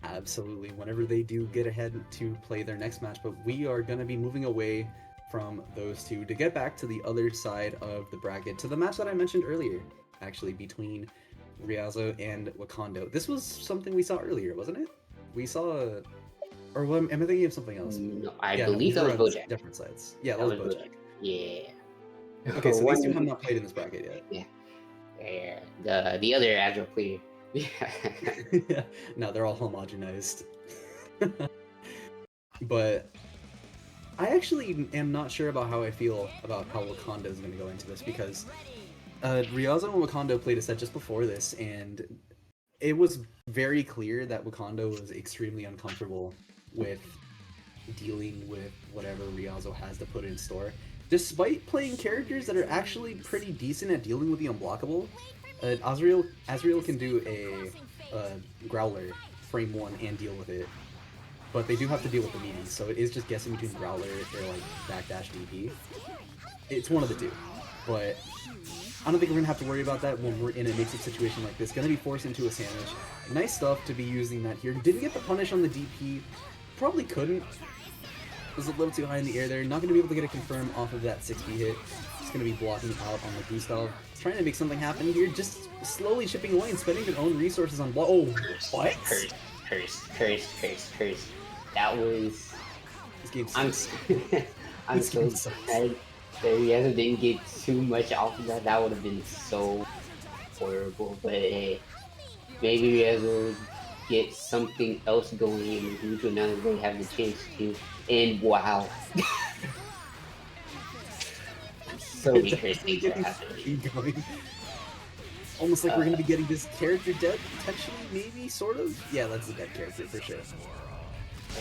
Absolutely, whenever they do get ahead to play their next match, but we are going to be moving away from those two to get back to the other side of the bracket, to the match that I mentioned earlier, actually, between Ryazo and Wakando. This was something we saw earlier, wasn't it? We saw... Or am I thinking of something else? No, I believe that was Bojack. Different sides. Yeah, that was Bojack. Yeah. Okay, so these two have not played in this bracket yet. Yeah. Yeah. The other Azure player. Yeah. No, they're all homogenized. But I actually am not sure about how I feel about how Wakanda is going to go into this, because Ryazo and Wakando played a set just before this, and it was very clear that Wakando was extremely uncomfortable with dealing with whatever Ryazo has to put in store. Despite playing characters that are actually pretty decent at dealing with the unblockable, Azrael can do a Growler frame 1 and deal with it, but they do have to deal with the meaties, so it is just guessing between Growler or like backdash DP. It's one of the two, but I don't think we're going to have to worry about that when we're in a mixed situation like this. Going to be forced into a sandwich. Nice stuff to be using that here. Didn't get the punish on the DP. Probably couldn't. Was a little too high in the air there. Not going to be able to get a confirm off of that 6B hit. Just going to be blocking out on the Gustav. Trying to make something happen here. Just slowly chipping away and spending their own resources on... Oh, what? Curse. That was... This game's I'm so sad that Ryazo didn't get too much off of that. That would have been so horrible. But hey, maybe Ryazo will get something else going in the future now that they have the chance to. And wow. So interesting to happen. Almost like we're going to be getting this character dead, potentially, maybe, sort of? Yeah, that's a dead character, for sure.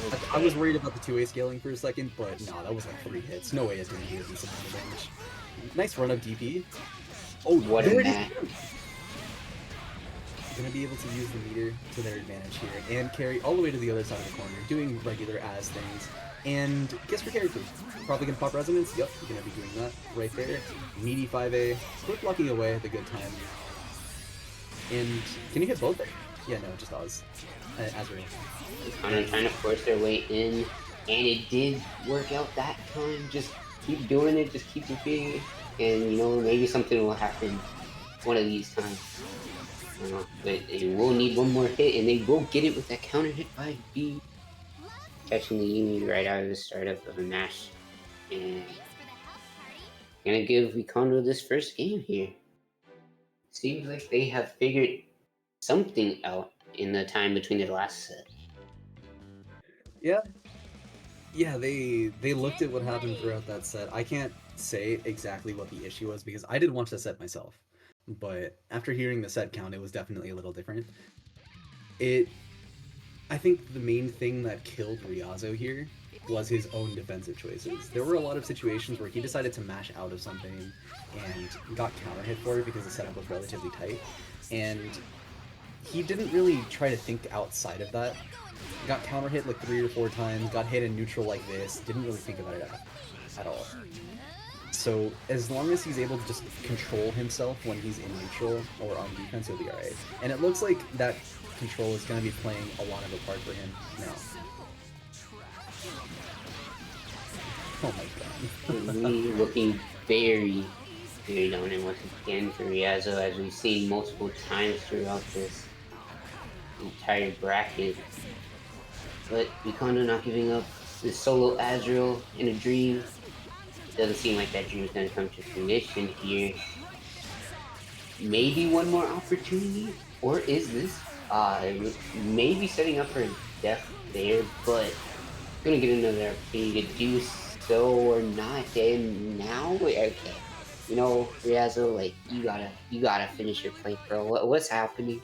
Okay. I was worried about the 2A scaling for a second, but no, that was like 3 hits. No way it's going to be a decent amount of damage. Nice run of DP. Oh, what a match. Going to be able to use the meter to their advantage here, and carry all the way to the other side of the corner, doing regular as things. And guess for character. Probably going to pop resonance. Yep, you're going to be doing that right there. Meaty 5A. Quick blocking away at the good time. And can you hit both there? Yeah, no, just Oz. Azure. Kind of trying to force their way in, and it did work out that time. Just keep doing it, just keep repeating it, and you know, maybe something will happen one of these times. But they will need one more hit, and they will get it with that counter hit by B. Catching the Yumi right out of the startup of a match, and gonna give Wakando this first game here. Seems like they have figured something out in the time between their last set. Yeah, they looked at what happened throughout that set. I can't say exactly what the issue was because I did watch the set myself, but after hearing the set count, it was definitely a little different. I think the main thing that killed Ryazo here was his own defensive choices. There were a lot of situations where he decided to mash out of something and got counter hit for it because the setup was relatively tight, and he didn't really try to think outside of that. Got counter hit like 3 or 4 times, got hit in neutral like this, didn't really think about it at all. So as long as he's able to just control himself when he's in neutral or on defense, he'll be alright. And it looks like that control is going to be playing a lot of a part for him now. Oh my god. Really looking very, very dominant once again for Ryazo, as we've seen multiple times throughout this entire bracket. But Mikondo not giving up. This solo Azure in a dream. Doesn't seem like that dream is going to come to fruition here. Maybe one more opportunity? Or is this maybe setting up for death there, but gonna get another opportunity to do so or not. And now, okay, you know, Ryazo, like you gotta finish your plate, bro. What's happening?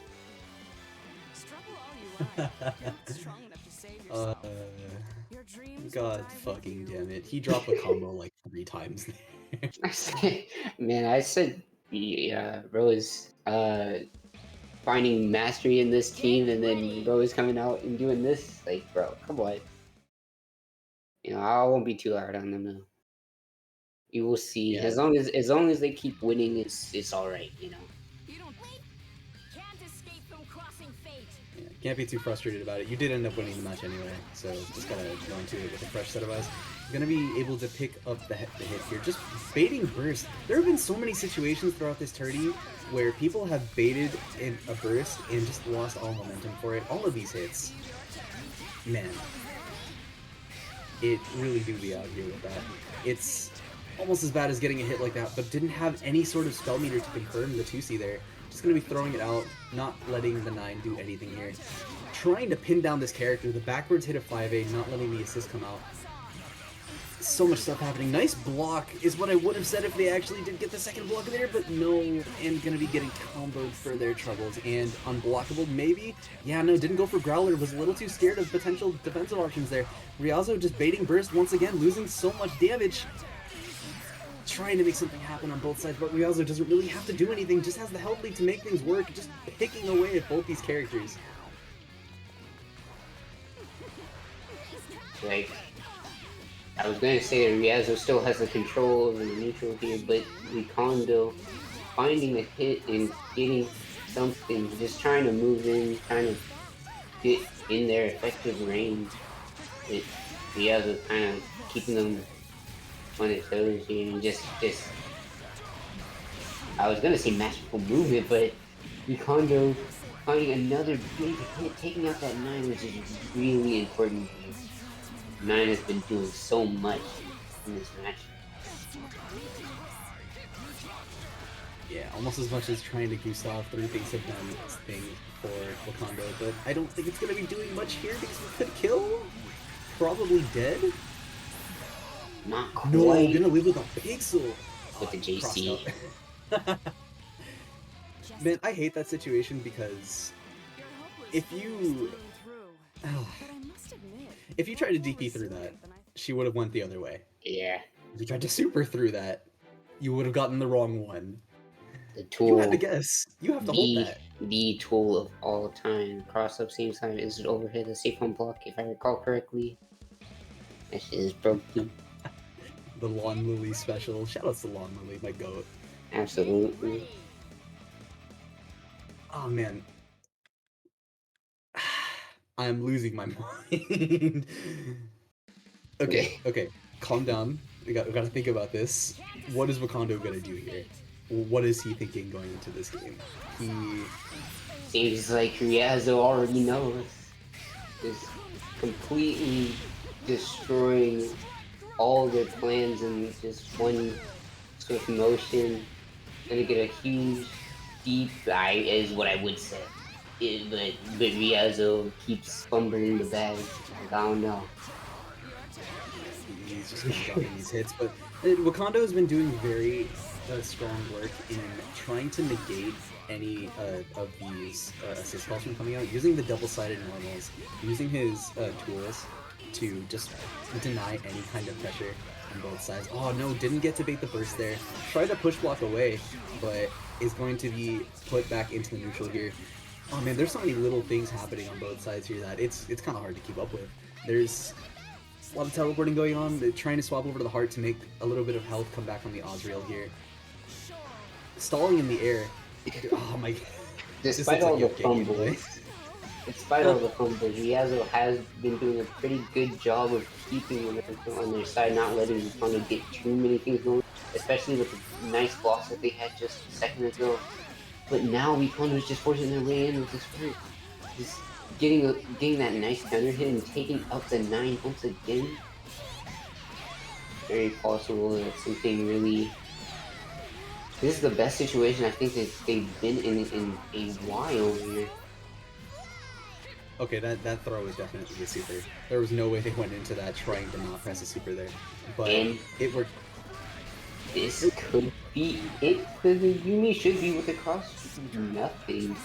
God fucking damn it. He dropped a combo like 3 times there. Man, I said, yeah, bro is finding mastery in this team, and then bro is coming out and doing this. Like, bro, come on. You know, I won't be too hard on them though. You will see. Yeah. As long as they keep winning, it's all right. You know. Yeah, can't be too frustrated about it. You did end up winning the match anyway, so just gotta go into it with a fresh set of eyes. You're gonna be able to pick up the hit here. Just baiting burst. There have been so many situations throughout this tourney where people have baited in a burst and just lost all momentum for it. All of these hits, man, it really do be out here with that. It's almost as bad as getting a hit like that, but didn't have any sort of spell meter to confirm the 2C there. Just gonna be throwing it out, not letting the 9 do anything here. Trying to pin down this character, the backwards hit of 5A, not letting the assist come out. So much stuff happening. Nice block is what I would have said if they actually did get the second block there, but no, and gonna be getting comboed for their troubles. And unblockable, maybe? Yeah, no, didn't go for Growler, was a little too scared of potential defensive options there. Ryazo just baiting burst once again, losing so much damage. Trying to make something happen on both sides, but Ryazo doesn't really have to do anything, just has the health lead to make things work, just picking away at both these characters. Like, I was gonna say that Ryazo still has the control over the neutral here, but Mikondo finding a hit and getting something, just trying to move in, trying to get in their effective range. With Ryazo kind of keeping them on their toes here, and just I was gonna say magical movement, but Mikondo finding another big hit, taking out that 9, which is really important here. 9 has been doing so much in this match. Yeah, almost as much as trying to Gustav, 3 things have done this thing for Wakanda, but I don't think it's going to be doing much here because we could kill? Probably dead? Not quite. No, I'm going to live with a pixel! With the JC. Man, I hate that situation because if you... if you tried to DP through that, she would have went the other way. Yeah. If you tried to super through that, you would have gotten the wrong one. The tool. You have to guess. You have to hold that. The tool of all time. Cross up same time is it overhead, a safe on block, if I recall correctly. That shit is broken. The Lawn Lily special. Shoutouts to Lawn Lily, my goat. Absolutely. Oh man. I'm losing my mind. Okay. Calm down. We got to think about this. What is Wakando gonna do here? What is he thinking going into this game? He seems like Ryazo already knows. Just completely destroying all their plans in just one swift motion. Gonna get a huge, deep eye is what I would say. But Ryazo keeps fumbling the bag. Like, I don't know. He's just been dropping these hits, but Wakando has been doing very strong work in trying to negate any of these assist calls from coming out, using the double-sided normals, using his tools to just deny any kind of pressure on both sides. Oh no, didn't get to bait the burst there. Tried to push block away, but is going to be put back into the neutral here. Oh man, there's so many little things happening on both sides here that it's kind of hard to keep up with. There's a lot of teleporting going on. They're trying to swap over to the heart to make a little bit of health come back from the Azrael here. Stalling in the air. Oh my god. Despite all the fumbles, Riazo has been doing a pretty good job of keeping them on their side, not letting Lucango get too many things going, especially with the nice blocks that they had just a second ago. But now Lucango is just forcing their way in with this fruit. Just getting that nice counter hit and taking up the 9 once again. Very possible that something really... This is the best situation I think that they've been in a while here. Okay, that throw is definitely a super. There was no way they went into that trying to not press a super there. But it worked. This could be it for the Yumi. Should be with the cross. Nothing.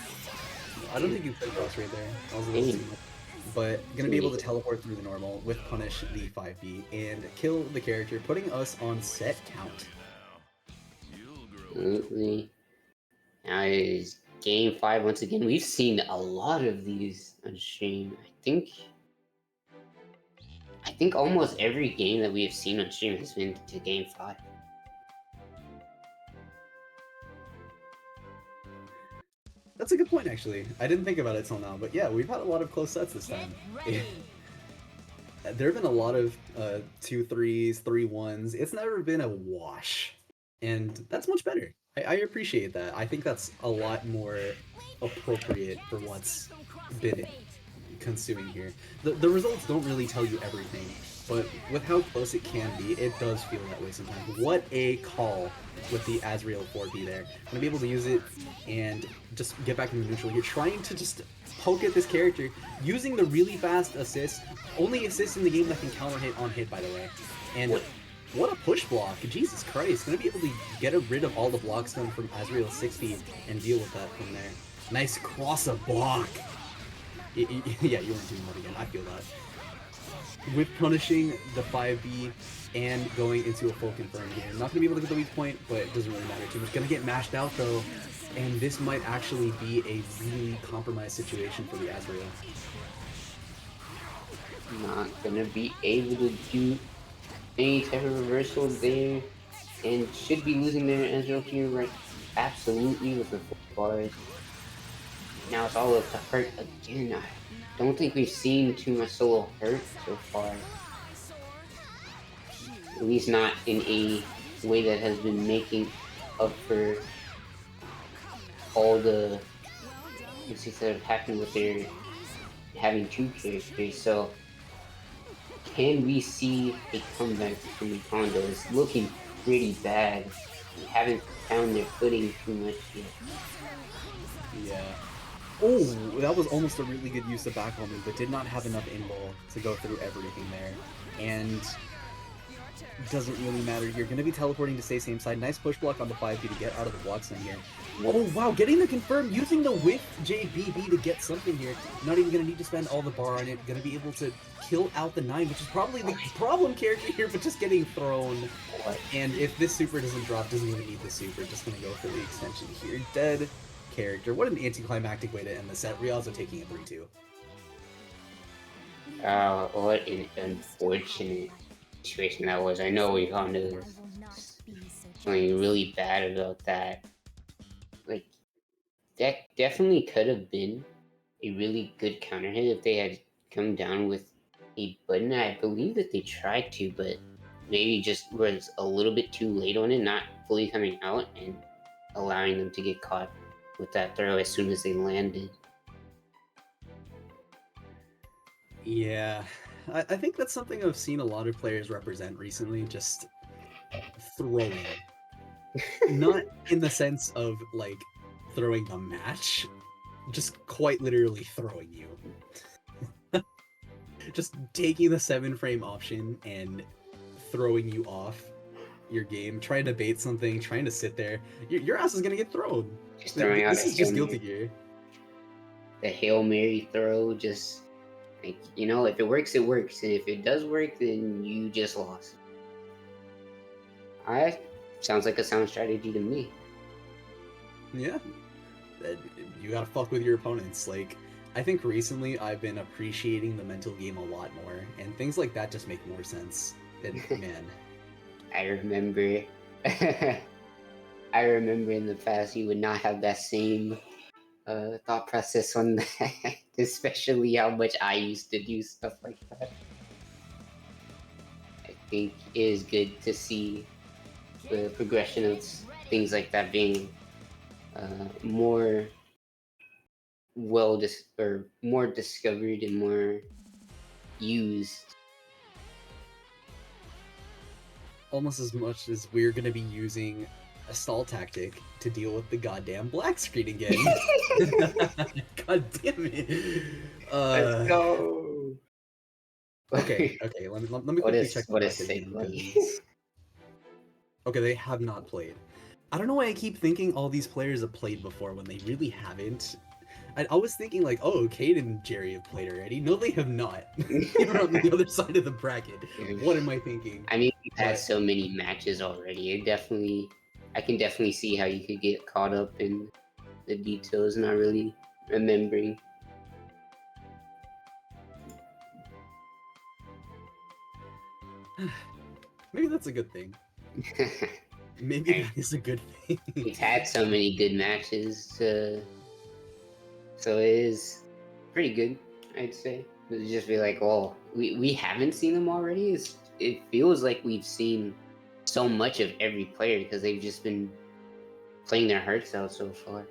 I don't think you could cross right there. I was a little too much. But gonna be able to teleport through the normal with punish the 5B and kill the character, putting us on set count. Absolutely. Now it is game 5 once again. We've seen a lot of these on stream. I think almost every game that we have seen on stream has been to game 5. That's a good point, actually. I didn't think about it till now, but yeah, we've had a lot of close sets this time. There have been a lot of 2-3s, 3-1s. It's never been a wash, and that's much better. I appreciate that. I think that's a lot more appropriate for what's been consuming here. The results don't really tell you everything, but with how close it can be, it does feel that way sometimes. What a call with the Azrael 4B there. I'm gonna be able to use it and just get back into neutral. You're trying to just poke at this character using the really fast assist. Only assist in the game that can counter hit on hit, by the way. And what a push block. Jesus Christ. Gonna be able to get rid of all the block stun from Azrael 6B and deal with that from there. Nice cross of block. Yeah, you weren't doing that again. I feel that. With punishing the 5B and going into a full confirm here. Not gonna be able to get the weak point, but it doesn't really matter too much. Gonna get mashed out though, and this might actually be a really compromised situation for the Azrael. Not gonna be able to do any type of reversal there, and should be losing their Azrael here, right? Absolutely, with the 4 bars. Now it's all up to Hurt again. I don't think we've seen too much solo Hurt so far. At least not in a way that has been making up for all the mistakes that have happened with their having 2 characters. So can we see a comeback from Lucango? It's looking pretty bad. We haven't found their footing too much yet. Yeah. Oh, that was almost a really good use of back move, but did not have enough in-ball to go through everything there. And doesn't really matter. You're going to be teleporting to stay same side. Nice push block on the 5B to get out of the block zone here. Oh, wow, getting the confirm, using the whiff JBB to get something here. Not even going to need to spend all the bar on it. Going to be able to kill out the 9, which is probably the problem character here, but just getting thrown. And if this super doesn't drop, doesn't even need the super. Just going to go for the extension here. Dead character. What an anticlimactic way to end the set. Rialzo taking a 3-2. What an unfortunate situation that was. I know we found something really bad about that. Like, that definitely could have been a really good counter hit if they had come down with a button. I believe that they tried to, but maybe just was a little bit too late on it, not fully coming out and allowing them to get caught with that throw as soon as they landed. Yeah, I think that's something I've seen a lot of players represent recently, just throwing. Not in the sense of, like, throwing the match, just quite literally throwing you. Just taking the 7-frame option and throwing you off. your game, trying to bait something, trying to sit there, your ass is gonna get thrown. Just throwing out This a is just Hail Guilty Mary. Gear. The Hail Mary throw, just like, you know, if it works, it works, and if it does work, then you just lost. Alright, sounds like a sound strategy to me. Yeah, you gotta fuck with your opponents. Like, I think recently I've been appreciating the mental game a lot more, and things like that just make more sense. And man, I remember, I remember in the past you would not have that same thought process on that, especially how much I used to do stuff like that. I think it is good to see the progression of things like that being more or more discovered and more used. almost as much as we're gonna be using a stall tactic to deal with the goddamn black screen again. God damn it. Let's go. Okay, let me quickly check the What a record again, segue. because... Okay, they have not played. I don't know why I keep thinking all these players have played before when they really haven't. I was thinking like, oh, Cade and Jerry have played already. No, they have not. You're on the other side of the bracket. What am I thinking? I mean, we've had But- so many matches already. I can definitely see how you could get caught up in the details, not really remembering. Maybe that's a good thing. Maybe that is a good thing. We've had so many good matches, so it is pretty good, I'd say. It'd just be like, oh, we haven't seen them already. It feels like we've seen so much of every player because they've just been playing their hearts out so far.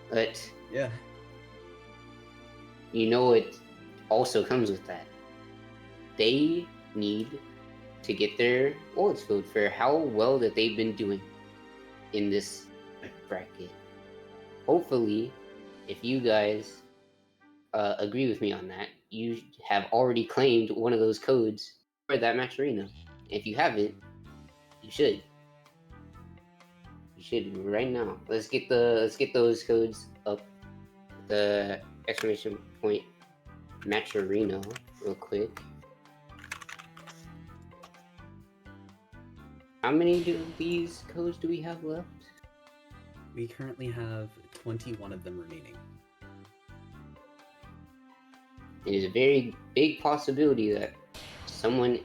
But Yeah. you know what also comes with that? They need to get their bullets filled for how well that they've been doing in this bracket. Hopefully, if you guys agree with me on that, you have already claimed one of those codes for that match arena. If you haven't, you should. You should right now. Let's get those codes up. The exclamation point match arena real quick. How many of these codes do we have left? We currently have 21 of them remaining. It is a very big possibility that someone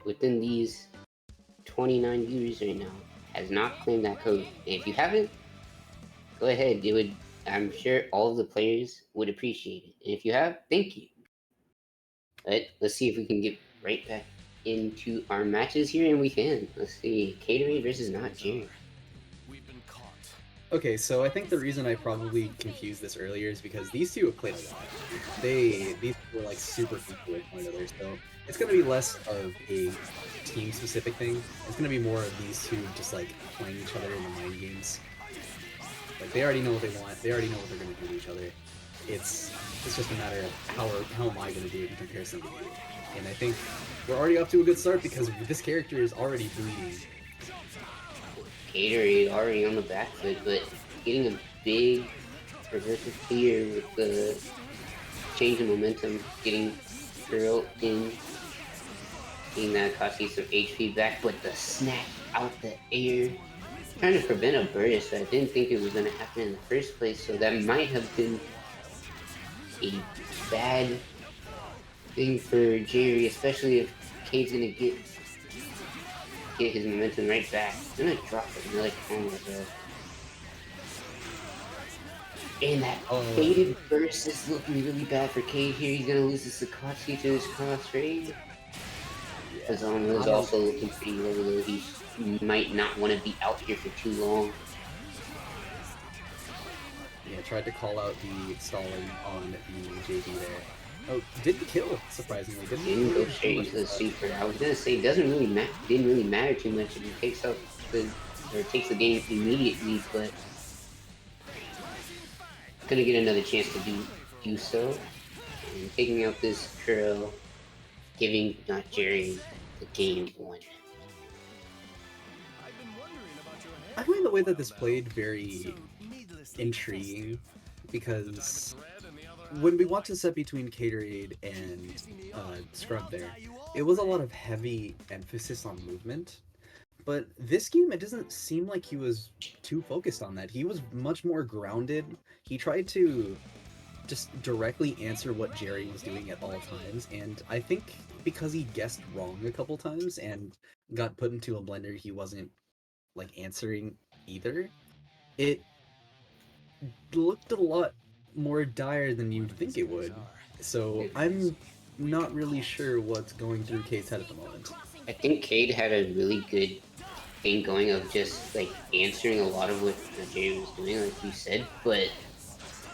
within these 29 viewers right now has not claimed that code. And if you haven't, go ahead. I'm sure all of the players would appreciate it. And if you have, thank you. But let's see if we can get right back into our matches here, and we can. Let's see, Caterade versus Not Jerry. We've been caught. Okay, so I think the reason I probably confused this earlier is because these two have played a lot. These two are like super familiar with one another, so it's gonna be less of a team-specific thing. It's gonna be more of these two just like playing each other in the mind games. Like they already know what they want. They already know what they're gonna do to each other. It's just a matter of how am I gonna do it in comparison to you. And I think we're already off to a good start because this character is already bleeding. Caterade already on the back foot, but getting a big reversal clear with the change in momentum, getting Girl in, getting that Akatsuki some HP back, but the snap out the air, trying to prevent a burst. I didn't think it was going to happen in the first place, so that might have been a bad thing for Jerry, especially if Cade's going to get his momentum right back. I'm gonna drop another combo though. And that faded burst is looking really bad for Cade here. He's gonna lose the Sakatsuki to his cross trade. Kazama is also looking pretty low though. He might not want to be out here for too long. Yeah, tried to call out the stalling on the JD there. Oh, didn't kill, surprisingly. Didn't go straight into the super. I was gonna say it didn't really matter too much if he takes the game immediately, but gonna get another chance to do so. And taking out this curl. giving Jerry the game one. I find the way that this played very intriguing, because when we watched the set between Caterade and Scrub there, it was a lot of heavy emphasis on movement. But this game, it doesn't seem like he was too focused on that. He was much more grounded. He tried to just directly answer what Jerry was doing at all times, and I think because he guessed wrong a couple times and got put into a blender he wasn't like answering either, it looked a lot more dire than you'd think it would. So I'm not really sure what's going through Kate's head at the moment. I think Cade had a really good thing going of just like answering a lot of what Jerry was doing, like you said, but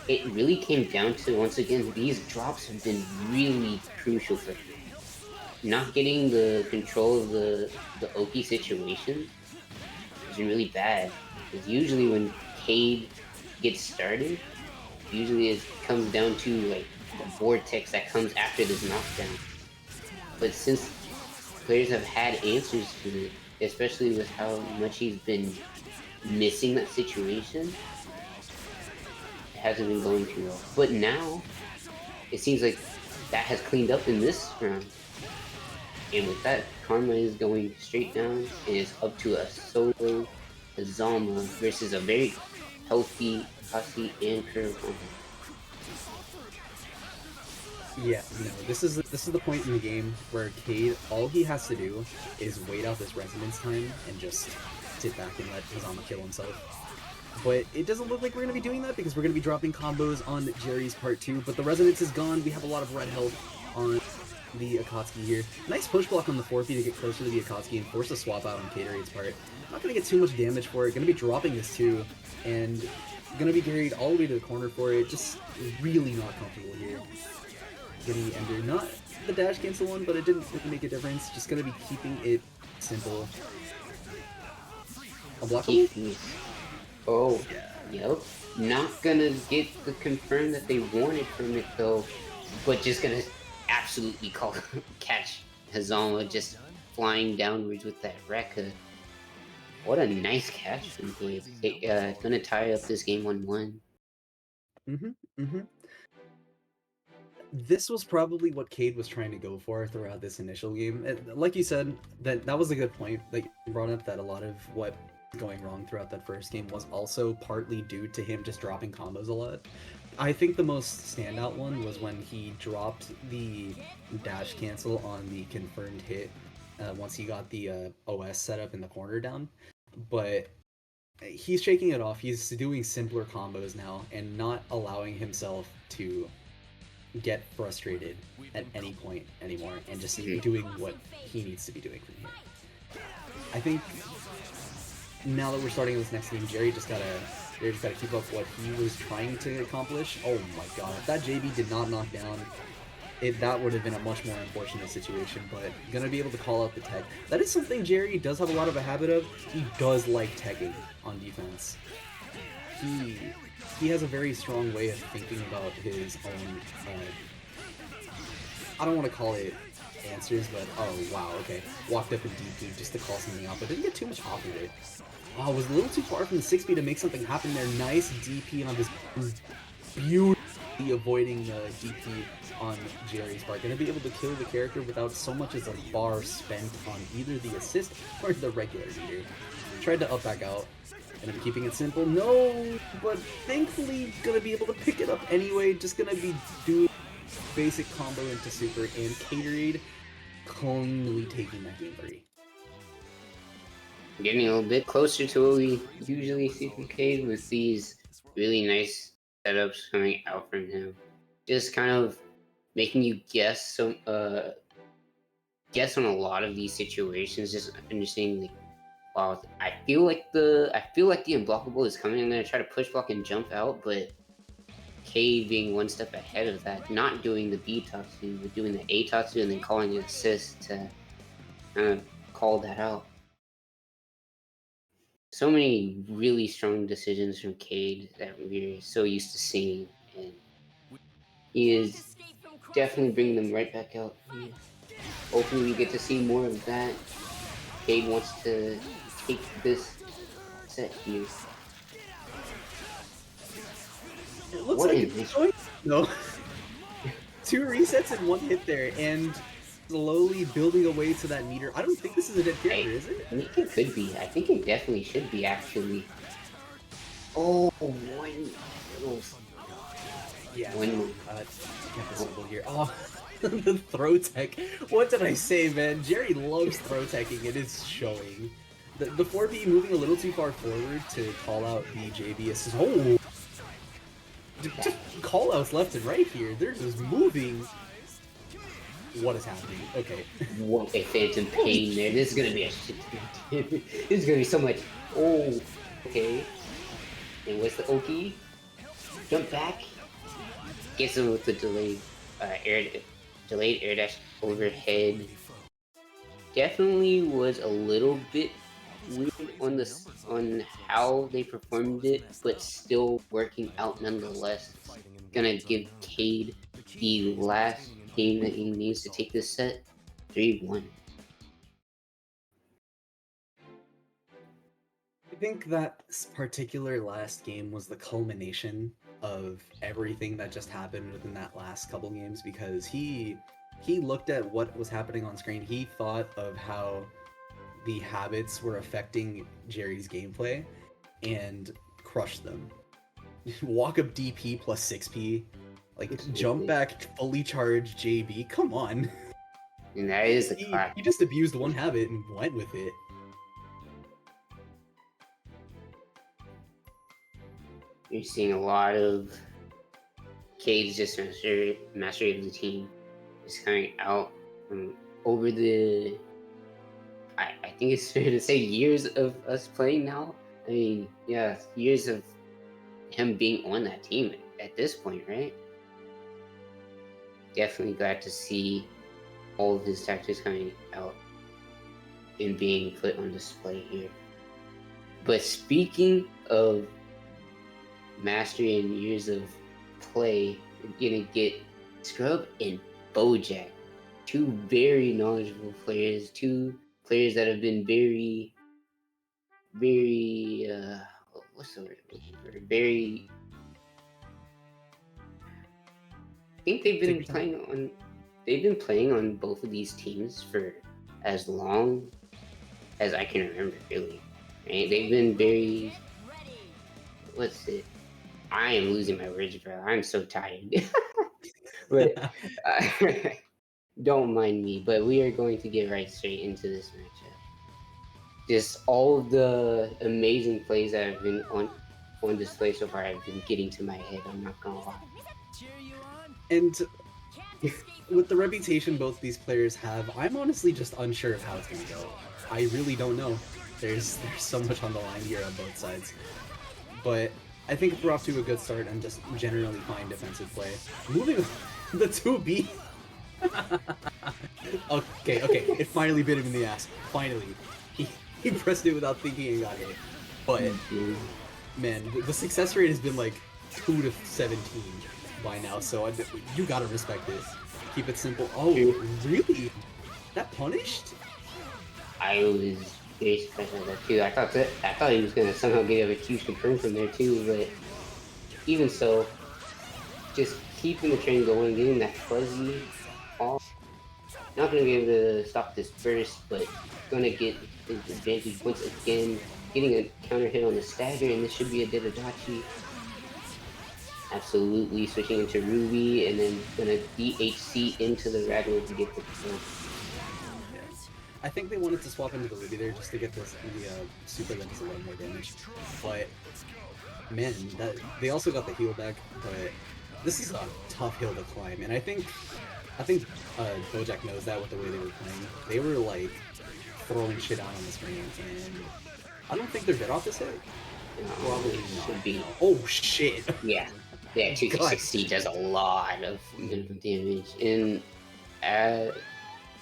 it really came down to, once again, these drops have been really crucial for him. Not getting the control of the Oki situation has been really bad. Because usually when Cade gets started, usually it comes down to like the vortex that comes after this knockdown. But since players have had answers to it, especially with how much he's been missing that situation, it hasn't been going too well. But now, it seems like that has cleaned up in this round. And with that, Karma is going straight down, and it's up to a solo Azama versus a very healthy Kasi and Curve Karma. Yeah, no, this is the point in the game where Cade, all he has to do is wait out this resonance time and just sit back and let Hazama kill himself. But it doesn't look like we're going to be doing that, because we're going to be dropping combos on Jerry's part 2, but the resonance is gone. We have a lot of red health on the Akatsuki here. Nice push block on the 4P to get closer to the Akatsuki and force a swap out on Caterade's part. Not going to get too much damage for it. Going to be dropping this too, and going to be carried all the way to the corner for it. Just really not comfortable here. Getting the Ender. Not the dash cancel one, but it didn't really make a difference. Just going to be keeping it simple. Unblockable? Oh, yep. Not gonna get the confirm that they wanted from it though, but just gonna absolutely catch Hazama just flying downwards with that Rekka. What a nice catch from Cade. Gonna tie up this game 1-1. This was probably what Cade was trying to go for throughout this initial game. Like you said, that was a good point that you brought up, that a lot of what was going wrong throughout that first game was also partly due to him just dropping combos a lot. I think the most standout one was when he dropped the dash cancel on the confirmed hit once he got the OS set up in the corner down. But he's shaking it off. He's doing simpler combos now and not allowing himself to get frustrated at any point anymore, and just doing what he needs to be doing from here. I think now that we're starting this next game, Jerry just gotta keep up what he was trying to accomplish. Oh my god, if that JB did not knock down, that would have been a much more unfortunate situation, but gonna be able to call out the tech. That is something Jerry does have a lot of a habit of. He does like teching on defense. He has a very strong way of thinking about his own, I don't want to call it answers, but oh wow, okay. Walked up in DP just to call something out, but didn't get too much off of it. Oh, was a little too far from the 6B to make something happen there. Nice DP on this, beautifully avoiding the DP on Jerry's part. Gonna be able to kill the character without so much as a bar spent on either the assist or the regular meter. Tried to up back out. And I'm keeping it simple. No, but thankfully gonna be able to pick it up anyway. Just gonna be doing basic combo into super, and Caterade cleanly taking that game 3. Getting a little bit closer to what we usually see from Cade with these really nice setups coming out from him. Just kind of making you guess on a lot of these situations. Just understanding like, wow, I feel like the unblockable is coming. I'm gonna try to push block and jump out, but Cade being one step ahead of that, not doing the B Tatsu, but doing the A Tatsu and then calling an assist to kind of call that out. So many really strong decisions from Cade that we're so used to seeing, and he is definitely bringing them right back out. Hopefully we get to see more of that. Cade wants to take this set here. It looks What like is it's this? going. No. 2 resets and 1 hit there, and slowly building away to that meter. I don't think this is a dead character, is it? I think it could be. I think it definitely should be, actually. Oh, one. Yeah. One. Get the symbol here. Oh, the throw tech. What did I say, man? Jerry loves throw teching. It is showing. The 4B moving a little too far forward to call out the JB assist. Oh! Just call outs left and right here. They're just moving. What is happening? Okay. What a phantom pain there. This is gonna be a shit. This is gonna be so much. Oh, okay. And what's the Oki? Jump back. Gets him with the delayed air dash overhead. Definitely was a little bit weird on how they performed it, but still working out nonetheless. Gonna give Cade the last game that he needs to take this set. 3-1. I think that particular last game was the culmination of everything that just happened within that last couple games, because he looked at what was happening on screen. He thought of how the habits were affecting Jerry's gameplay and crushed them. Walk up DP plus 6P, like jump back fully charged JB. Come on. And that is the He just abused one habit and went with it. You're seeing a lot of Cade's just mastery of the team is coming out from over the. I think it's fair to say years of us playing now. I mean, yeah, years of him being on that team at this point, right? Definitely glad to see all of his tactics coming out and being put on display here. But speaking of mastery and years of play, we're gonna get Scrub and Bojack, two very knowledgeable players, two players that have been very what's the word? Very. I think they've been playing on both of these teams for as long as I can remember, really. Right? They've been very. What's it? I am losing my words, bro. I'm so tired. But don't mind me. But we are going to get right straight into this matchup. Just all of the amazing plays that have been on display so far have been getting to my head. I'm not gonna lie. And with the reputation both these players have, I'm honestly just unsure of how it's gonna go. I really don't know. There's so much on the line here on both sides. But I think we're off to a good start and just generally fine defensive play. Moving the 2B. Okay, it finally bit him in the ass. Finally. He pressed it without thinking and got hit. But, man, the success rate has been like 2 to 17 by now, so you gotta respect it. Keep it simple. Oh, really? That punished? I was very surprised by that too. I thought he was gonna somehow get a huge confirm from there too, but even so, just keeping the train going, getting that fuzzy off. Not gonna be able to stop this burst, but gonna get his advantage once again, getting a counter hit on the stagger, and this should be a Dedadachi. Absolutely switching into Ruby, and then gonna DHC into the Radward to get the kill. I think they wanted to swap into the Ruby there just to get the super that does a lot more damage. But man, they also got the heal back. But this is a tough hill to climb, and I think Bojack knows that with the way they were playing. They were like throwing shit out on the screen, and I don't think they're dead off this hit. Probably should be. Oh shit! Yeah, 260 does a lot of minimum damage, and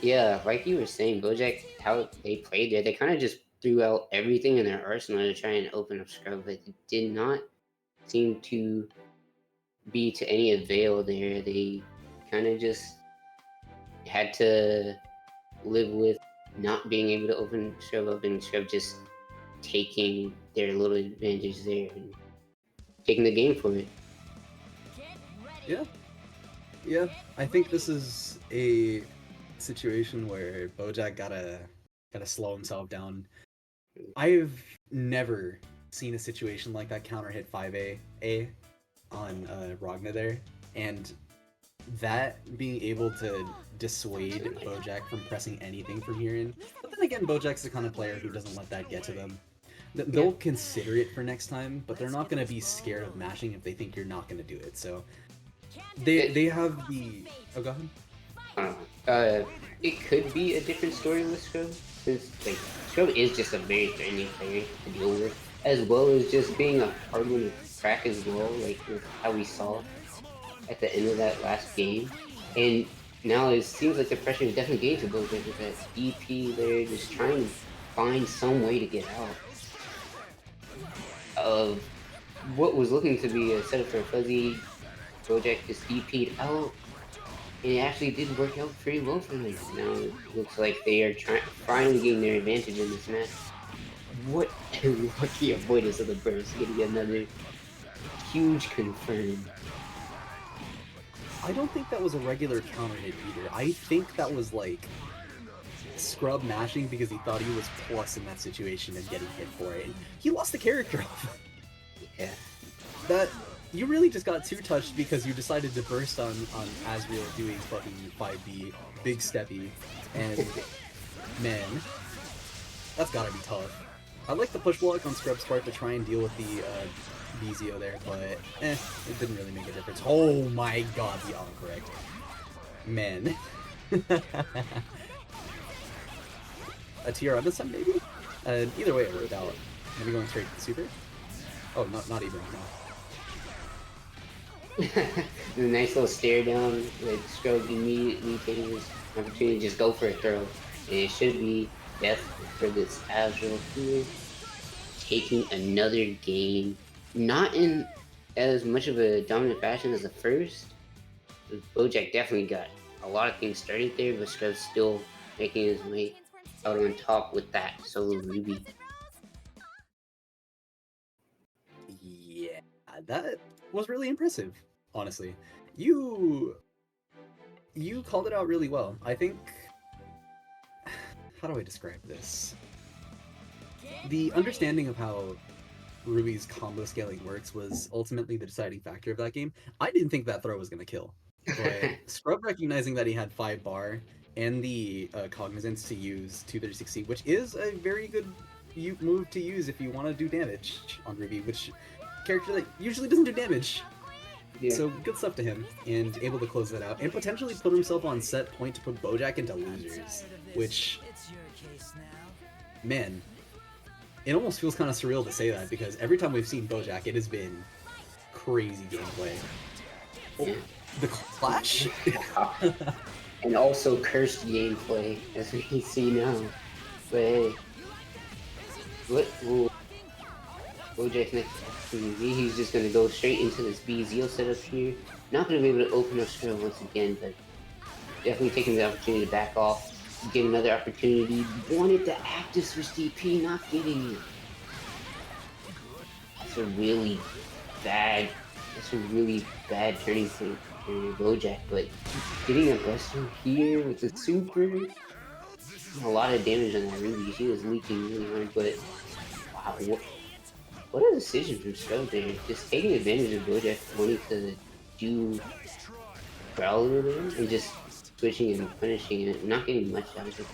yeah, like you were saying, Bojack, how they played there, they kind of just threw out everything in their arsenal to try and open up Scrub, but it did not seem to be to any avail there. They kind of just had to live with not being able to open Scrub up and Scrub just taking their little advantage there and taking the game for it. Yeah. Yeah. I think this is a situation where Bojack gotta slow himself down. I've never seen a situation like that counter hit 5A on Ragna there, and that being able to dissuade Bojack from pressing anything from here in. But then again, Bojack's the kind of player who doesn't let that get to them. They'll consider it for next time, but they're not going to be scared of mashing if they think you're not going to do it. So they have the... Oh, go ahead. It could be a different story with Scrub, since like Scrub is just a very threatening player to deal with, as well as just being a hard one to crack as well, like with how we saw at the end of that last game. And now it seems like the pressure is definitely getting to Bojack with that EP there, just trying to find some way to get out of what was looking to be a setup for a fuzzy. Bojack just EP'd out, and it actually did work out pretty well for them. Now it looks like they are finally getting their advantage in this match. What a lucky avoidance of the burst, getting another huge confirm. I don't think that was a regular counter hit either. I think that was like Scrub mashing because he thought he was plus in that situation and getting hit for it. And he lost the character off. Yeah. That you really just got too touched because you decided to burst on Azure doing fucking 5B, big steppy, and man, that's gotta be tough. I like the push block on Scrub's part to try and deal with the Bezio there, but it didn't really make a difference. Oh my god, the autocorrect. Man. A TR on this time, maybe? Either way it worked out. Maybe going straight to the super? Oh, not even, no. The nice little stare down, like Scrub immediately taking his opportunity to just go for a throw. And it should be death for this Azure here. Taking another game, not in as much of a dominant fashion as the first. Bojack definitely got a lot of things started there, but Scrub's still making his way out on top with that solo Ruby. Yeah, that was really impressive, honestly. You called it out really well. I think... How do I describe this? The understanding of how Ruby's combo scaling works was ultimately the deciding factor of that game. I didn't think that throw was going to kill. But Scrub recognizing that he had 5 bar and the cognizance to use 236C, which is a very good move to use if you want to do damage on Ruby, which character that usually doesn't do damage. Yeah. So good stuff to him, and able to close that out, and potentially put himself on set point to put Bojack into losers, which, man, it almost feels kind of surreal to say that, because every time we've seen Bojack, it has been crazy gameplay. Oh, the clash? And also cursed gameplay, as we can see now. But hey, what will Bojack's next opportunity? He's just going to go straight into this BZO setup here. Not going to be able to open up Scrub once again, but definitely taking the opportunity to back off. Get another opportunity. Wanted to active switch DP, not getting it. That's a really bad turning point for Bojack, but getting a buster here with the super, a lot of damage on that Ruby. She was leaking really hard, but wow, what a decision from Scrub there. Just taking advantage of Bojack wanting to do Prowler there and just switching and punishing it, not getting much out of it.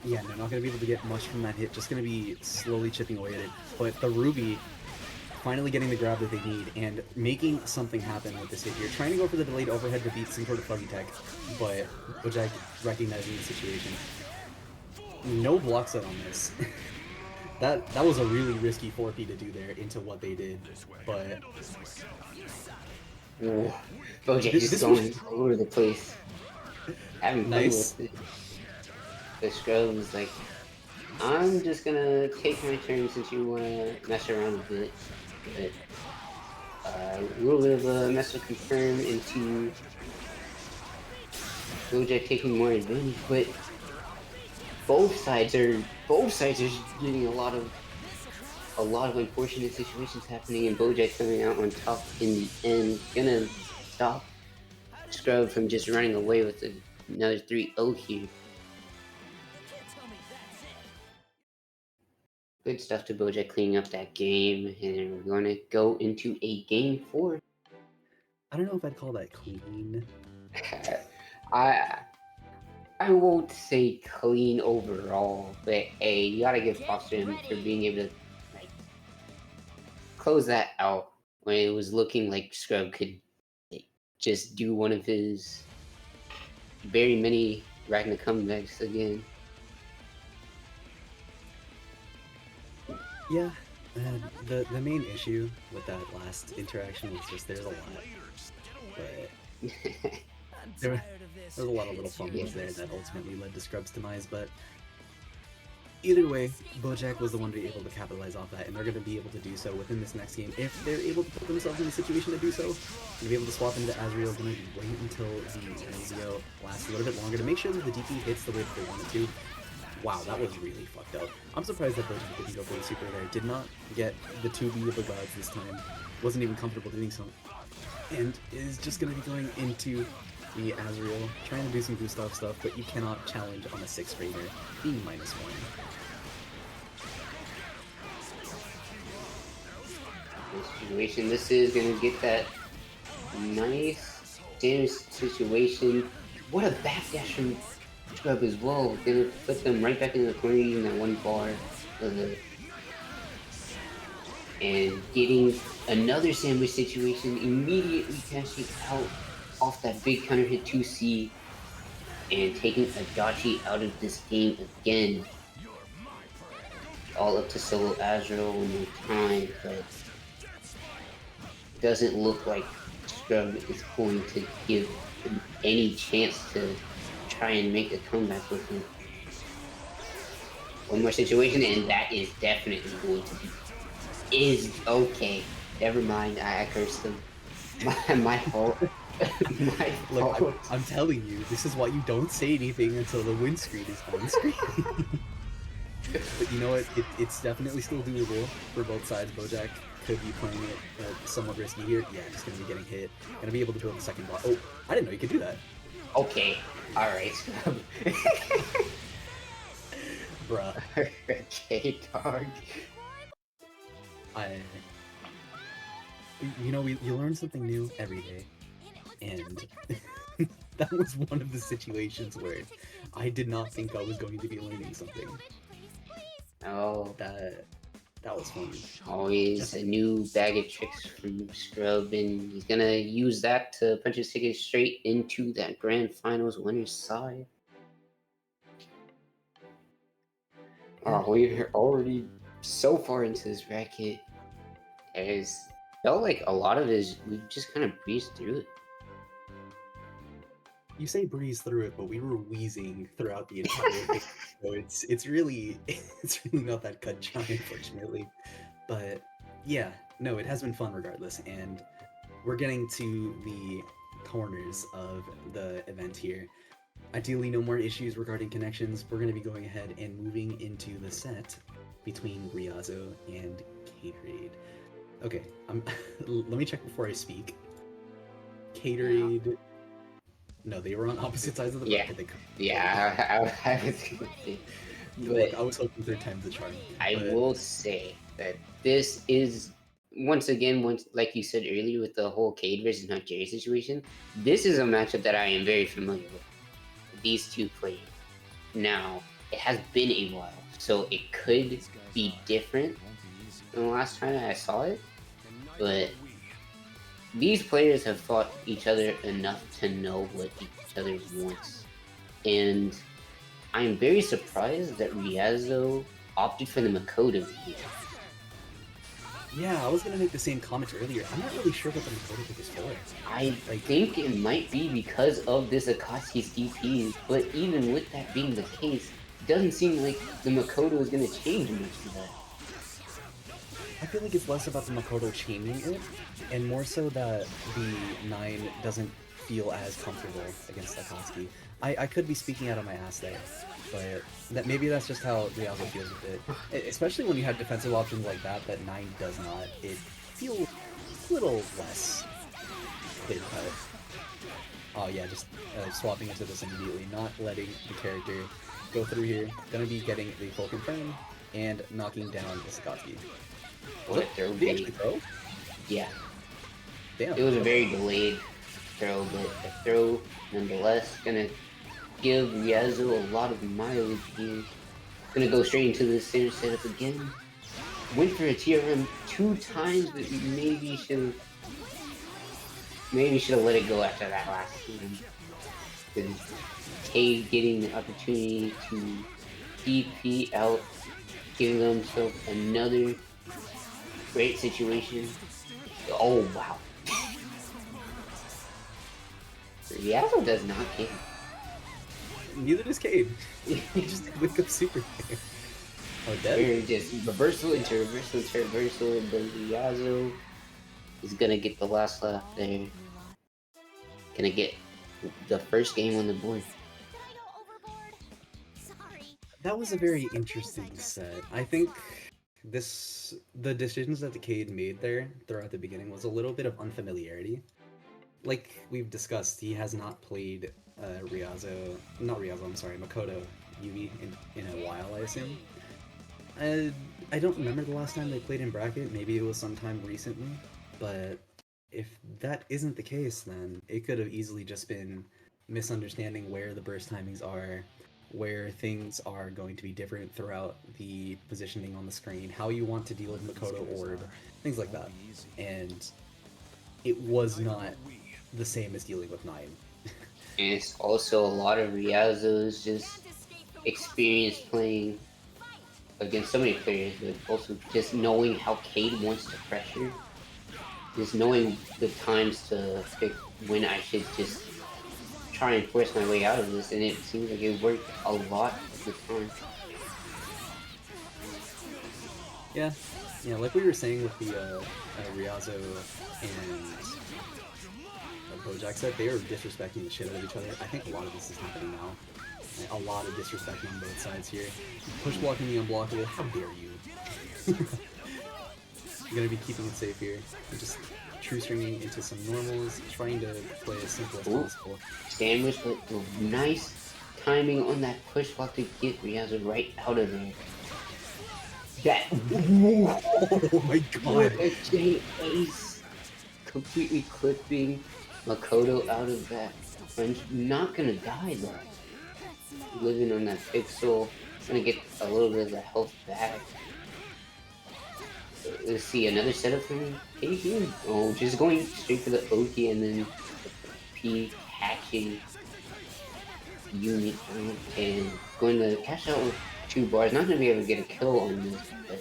Yeah, they're not going to be able to get much from that hit, just going to be slowly chipping away at it. But the Ruby finally getting the grab that they need and making something happen with this hit here. Trying to go for the delayed overhead to beat some sort of fuzzy tech, but Bojack recognizing the situation. No block set on this. that was a really risky 4P to do there into what they did, but... Bojack is going all over the place. Having fun nice. with it. The Scrub was like, I'm just gonna take my turn since you wanna mess around a bit. But a little bit of a mess with confirm into Bojack taking more advantage, but both sides are getting a lot of unfortunate situations happening, and Bojack coming out on top in the end, gonna stop Scrub from just running away with another 3-0 here. Good stuff to Bojack cleaning up that game, and we're gonna go into a game 4. I don't know if I'd call that clean. I won't say clean overall, but hey, you gotta give props to him for being able to like close that out when it was looking like Scrub could like, just do one of his very many Ragnar comebacks again. Yeah, the main issue with that last interaction was just there's a lot, but there was a lot of little fumbles there that ultimately led to Scrub's demise. But either way, Bojack was the one to be able to capitalize off that, and they're going to be able to do so within this next game if they're able to put themselves in a situation to do so. To be able to swap into Azure is going to wait until the radio lasts a little bit longer to make sure that the DP hits the way that they want it to. Wow, that was really fucked up. I'm surprised that Bojack didn't go for the super there. Did not get the 2B of the gods this time. Wasn't even comfortable doing so. And is just going to be going into the Azrael, trying to do some Gustav stuff, but you cannot challenge on a 6th raider, being -1. This situation, this is going to get that nice damage situation. What a backdash from Scrub as well. Gonna put them right back in the corner using that one bar. And getting another sandwich situation, immediately cashing out off that big counter hit 2C and taking Adachi out of this game again. All up to solo Azure one more time, but doesn't look like Scrub is going to give him any chance to try and make a comeback with him. One more situation, and that is definitely going to be okay. Never mind, I cursed him. My fault. My fault. Look, I'm telling you, this is why you don't say anything until the win screen is on screen. But you know what? It's definitely still doable for both sides. Bojack could be playing it somewhat risky here. Yeah, just gonna be getting hit. Gonna be able to build the second block. Oh, I didn't know you could do that. Okay, alright. Bruh. Okay, dog. You learn something new every day, and that was one of the situations where I did not think I was going to be learning something. Oh, that was fun. Always a new bag of tricks from Scrub, and he's gonna use that to punch his ticket straight into that grand finals winner's side. Oh, we're already so far into this bracket. It felt like a lot of it is we just kind of breezed through it. You say breeze through it, but we were wheezing throughout the entire thing. So it's really not that cut dry, unfortunately. But yeah, no, it has been fun regardless, and we're getting to the corners of the event here. Ideally, no more issues regarding connections. We're going to be going ahead and moving into the set between Riazo and Caterade. Okay, let me check before I speak. Caterade. No, they were on opposite sides of the bracket. I was gonna say. But I was hoping 3rd time's the charm. I will say that this is once again, like you said earlier, with the whole Cade versus not Jerry situation. This is a matchup that I am very familiar with. These two players. Now, it has been a while, so it could be different than the last time I saw it, but these players have fought each other enough to know what each other wants, and I am very surprised that Riazo opted for the Makoto here. Yeah, I was gonna make the same comment earlier. I'm not really sure what the Makoto pick is for. I think it might be because of this Akatsuki's DP, but even with that being the case, it doesn't seem like the Makoto is gonna change much for that. I feel like it's less about the Makoto chaining it, and more so that the 9 doesn't feel as comfortable against Sakatsuki. I could be speaking out of my ass there, but maybe that's just how Ryazo feels with it. Especially when you have defensive options like that 9 does not. It feels a little less clear cut. Oh yeah, just swapping into this immediately, not letting the character go through here. Gonna be getting the full confirm and knocking down Sakatsuki. What a throw Did he actually bait. throw? Yeah. Damn. It was a very delayed throw, but a throw nonetheless. Gonna give Ryazo a lot of mileage here. Gonna go straight into the center setup again. Went for a TRM 2 times, but maybe should have let it go after that last one. Because Cade getting the opportunity to DP out, giving himself another great situation. Oh wow. Ryazo does not care. Neither does Cade. He just wake up super. Oh, dead? We're just reversal into reversal into reversal, but Ryazo is gonna get the last lap there. Gonna get the first game on the board. That was a very interesting set. I think the decisions that the Cade made there throughout the beginning was a little bit of unfamiliarity. Like we've discussed, he has not played Makoto Yugi in a while, I assume. I don't remember the last time they played in bracket, maybe it was sometime recently, but if that isn't the case, then it could have easily just been misunderstanding where the burst timings are, where things are going to be different throughout the positioning on the screen, how you want to deal with Makoto Orb, things like that. And it was not the same as dealing with 9. And it's also a lot of Ryazo's just experience playing against so many players, but also just knowing how Cade wants to pressure. Just knowing the times to pick when I should just try and force my way out of this, and it seems like it worked a lot of the time. Yeah, like we were saying with the Ryazo and Bojack set, they are disrespecting the shit out of each other. I think a lot of this is happening now. Like, a lot of disrespecting on both sides here. Push blocking the unblockable, how dare you? You're gonna be keeping it safe here. You're just true stringing into some normals, trying to play as simple as possible. Sandwich, but nice timing on that push block to get Ryazo right out of there. That oh my god! a J ace, completely clipping Makoto out of that. And not gonna die though. Living on that pixel, gonna get a little bit of the health back. Let's see another setup for me. Oh, just going straight for the Oki and then P catching unit and going to cash out with 2 bars. Not gonna be able to get a kill on this, but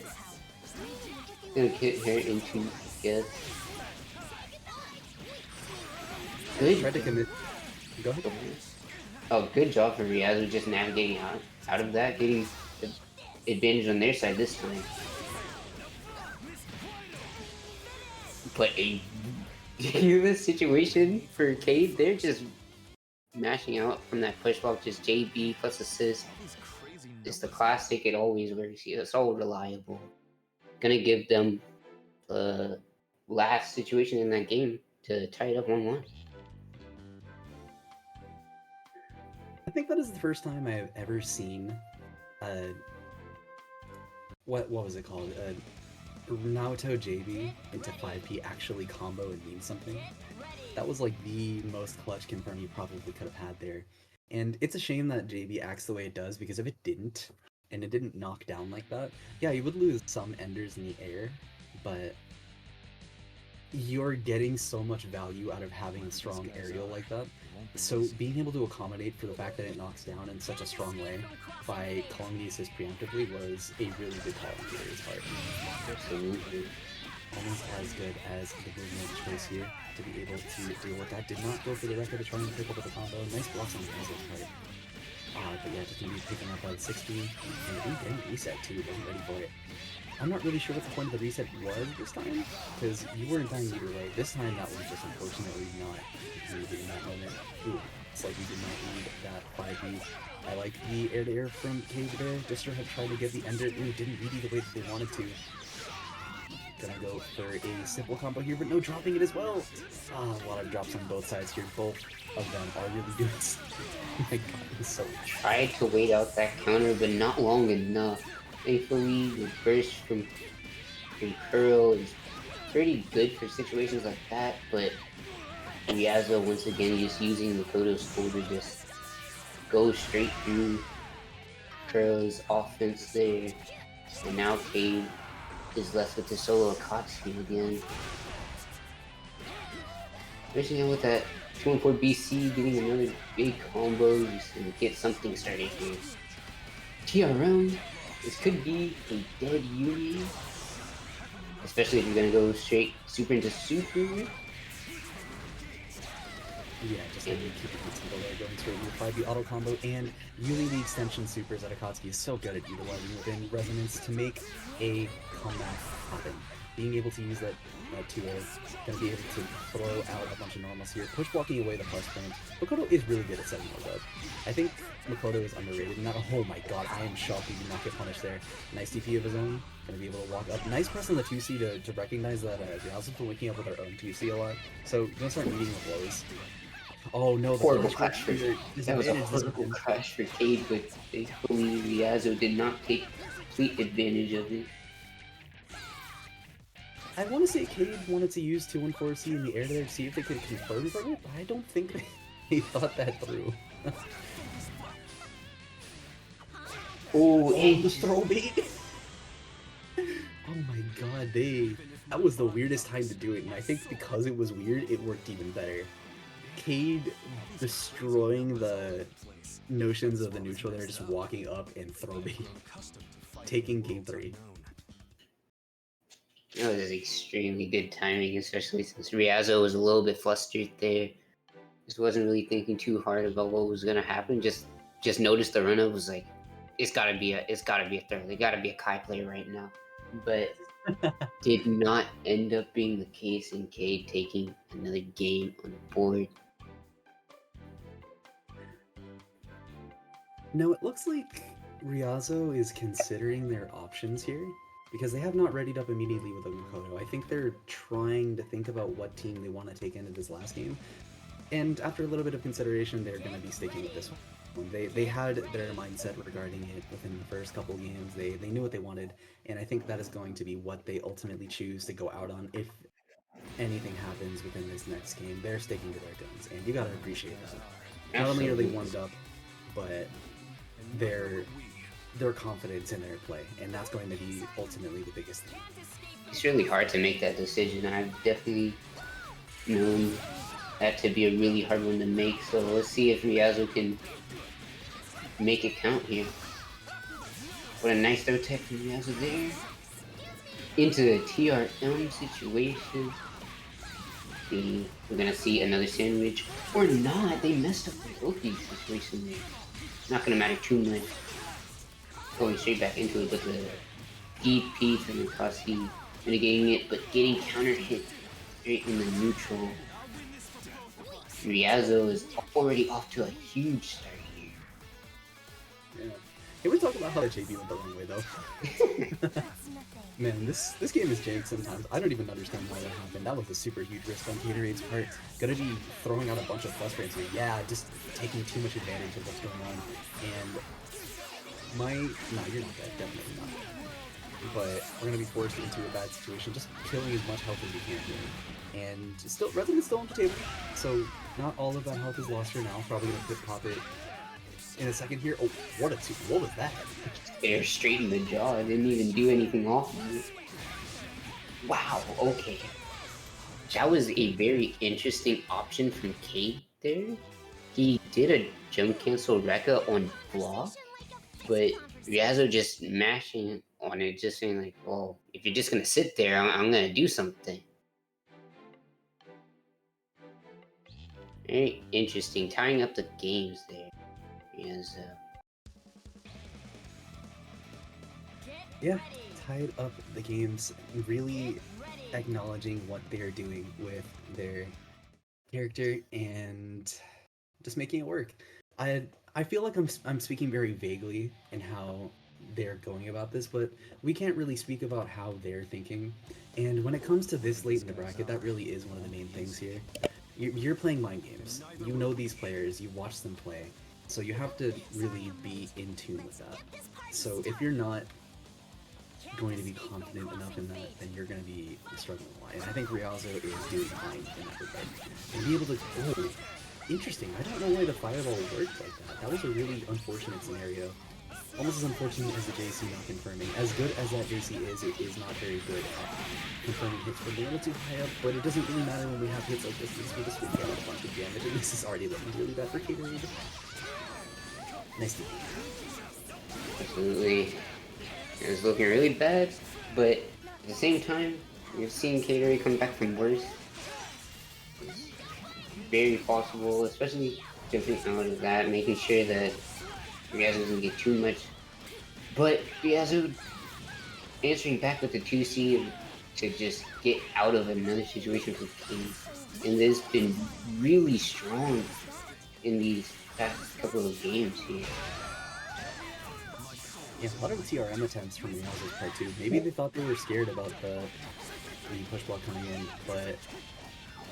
gonna get her into guess. Good. Try to commit. Go ahead. Oh, good job for Ryazo just navigating out of that, getting the advantage on their side this time. But a ridiculous situation for Cade. They're just mashing out from that push block, just JB plus assist. It's the classic, it always works. It's all reliable. Gonna give them the last situation in that game to tie it up 1-1. I think that is the first time I've ever seen what was it called? Naoto JB into 5P actually combo and mean something. That was like the most clutch confirm you probably could have had there. And it's a shame that JB acts the way it does, because if it didn't, and it didn't knock down like that, yeah, you would lose some enders in the air, but you're getting so much value out of having a strong aerial like that. So being able to accommodate for the fact that it knocks down in such a strong way by calling the assist preemptively was a really good call on Gary's part. Absolutely. Almost as good as the movement choice here to be able to deal with that. Did not go for the record to try and pick up with the combo. Nice blocks on Gary's part. But yeah, just gonna be picking up by the 60 and getting reset too. Wasn't ready for it. I'm not really sure what the point of the reset was this time, because you weren't dying either way. This time that was just unfortunately not needed in that moment. Ooh, it's like we did not need that 5B. I like the air-to-air from Cage there. Distor had tried to get the ender. Ooh, didn't read the way that they wanted to. Gonna go for a simple combo here, but no dropping it as well. A lot of drops on both sides here. Both of them are really doing oh my god, it's so Tried to wait out that counter, but not long enough. Thankfully, the burst from Curl is pretty good for situations like that, but Riazzo once again just using Makoto's skill to just go straight through Curl's offense there. And now Cade is left with the solo Akatsuki again. Especially with that 2-4 BC getting another big combo just to get something started here. TRM, this could be a dead Yumi. Especially if you're gonna go straight super into super. Yeah, just keep it simple there, going straight into 5B auto combo, and Yumi the extension supers at Akatsuki is so good at utilizing within resonance to make a comeback happen. Being able to use that 2A, gonna be able to throw out a bunch of normals here, push blocking away the plus point. Makoto is really good at setting those up. I think Makoto is underrated. Not, oh my god, I am shocked he did not get punished there. Nice TP of his own, gonna be able to walk up. Nice press on the 2C to recognize that Riazzo's been waking up with our own 2C a lot. So gonna start meeting the blows. Oh no, the Horrible flash crash for that was a horrible crash for Cade, but thankfully Riazzo did not take complete advantage of it. I want to say Cade wanted to use 214C in the air there to see if they could confirm from it, but I don't think they thought that through. Oh, the throw bait! Oh my god, that was the weirdest time to do it, and I think because it was weird, it worked even better. Cade destroying the notions of the neutral there, just walking up and throw bait, taking game 3. That was extremely good timing, especially since Riazzo was a little bit flustered there. Just wasn't really thinking too hard about what was gonna happen. Just noticed the run up, was like, it's gotta be a third. They gotta be a Kai player right now. But did not end up being the case, in Cade taking another game on the board. No, it looks like Riazzo is considering their options here, because they have not readied up immediately with a Makoto. I think they're trying to think about what team they want to take into this last game, and after a little bit of consideration, they're going to be sticking with this one. They had their mindset regarding it within the first couple games. They knew what they wanted, and I think that is going to be what they ultimately choose to go out on if anything happens within this next game. They're sticking to their guns, and you got to appreciate that. Not only are they warmed up, but their confidence in their play, and that's going to be ultimately the biggest thing. It's really hard to make that decision. I've definitely known that to be a really hard one to make, so let's see if Riazzo can make it count here. What a nice throw tech from Riazzo there. Into the TRM situation. We're gonna see another sandwich, or not. They messed up the Loki situation there. Not gonna matter too much. Going straight back into it, but the DP from Akatsuki mitigating it, but getting counter hit straight in the neutral. Riazzo is already off to a huge start here. Yeah. Can we talk about how the JB went the wrong way though? Man, this game is jank sometimes. I don't even understand why that happened. That was a super huge risk on Gatorade's part. Gonna be throwing out a bunch of frustrates here. Yeah, just taking too much advantage of what's going on. And no, you're not dead, definitely not. But we're gonna be forced into a bad situation, just killing as much health as we can here. And still, Resonance still on the table, so not all of that health is lost for now. Probably gonna quick pop it in a second here. Oh, what was that? Air straight in the jaw. I didn't even do anything off of it. Wow, okay. That was a very interesting option from Cade there. He did a jump cancel Rekka on block, but Riazzo just mashing on it, just saying like, well, if you're just gonna sit there, I'm gonna do something. Very interesting, tying up the games there. Riazzo. Yeah, tied up the games, really acknowledging what they're doing with their character and just making it work. I feel like I'm speaking very vaguely in how they're going about this, but we can't really speak about how they're thinking. And when it comes to this late in the bracket, that really is one of the main things here. You're playing mind games. You know these players. You watch them play. So you have to really be in tune with that. So if you're not going to be confident enough in that, then you're going to be struggling a lot. And I think Riazo is doing fine in that regard. And be able to... Oh, interesting. I don't know why the fireball worked like that. That was a really unfortunate scenario. Almost as unfortunate as the JC not confirming. As good as that JC is, it is not very good at confirming hits from a little too high up, but it doesn't really matter when we have hits like this. We just get a bunch of damage, and this is already looking really bad for Caterade. Nice to see. Absolutely. It was looking really bad, but at the same time, we've seen Caterade come back from worse. It's very possible, especially jumping out of that, making sure that Riazo doesn't get too much. But Riazo answering back with the 2C to just get out of another situation for King. And this has been really strong in these past couple of games here. Yeah, a lot of TRM attempts from Riazo's part too. Maybe they thought they were scared about the push block coming in, but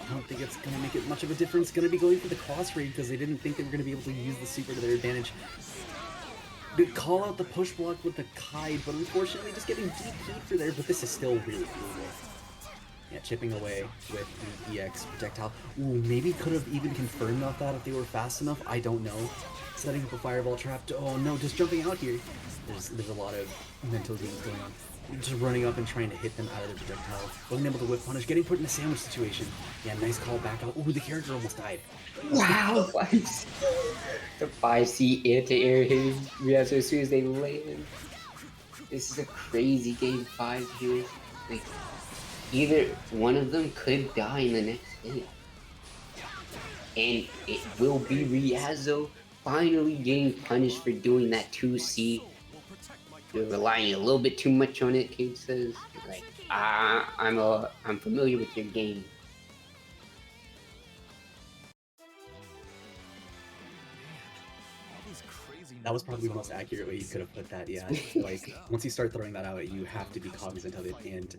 I don't think it's going to make it much of a difference. Going to be going for the cross raid because they didn't think they were going to be able to use the super to their advantage. They call out the push block with the Kite, but unfortunately just getting deep heat for there, but this is still really cool. Yeah, chipping away with the EX projectile. Ooh, maybe could have even confirmed off that if they were fast enough. I don't know. Setting up a fireball trap. Oh no, just jumping out here. There's a lot of mental games going on. Just running up and trying to hit them out of the projectile. Wasn't able to whip punish. Getting put in a sandwich situation. Yeah, nice call back out. Ooh, the character almost died. Wow! The 5C anti-air hit Riazo as soon as they land. This is a crazy game 5 here. Like, either one of them could die in the next hit. And it will be Riazo finally getting punished for doing that 2C. You're relying a little bit too much on it, Kate says. Like, I'm familiar with your game. That was probably the most accurate way you could have put that, yeah. Like, once you start throwing that out, you have to be cognizant of it, and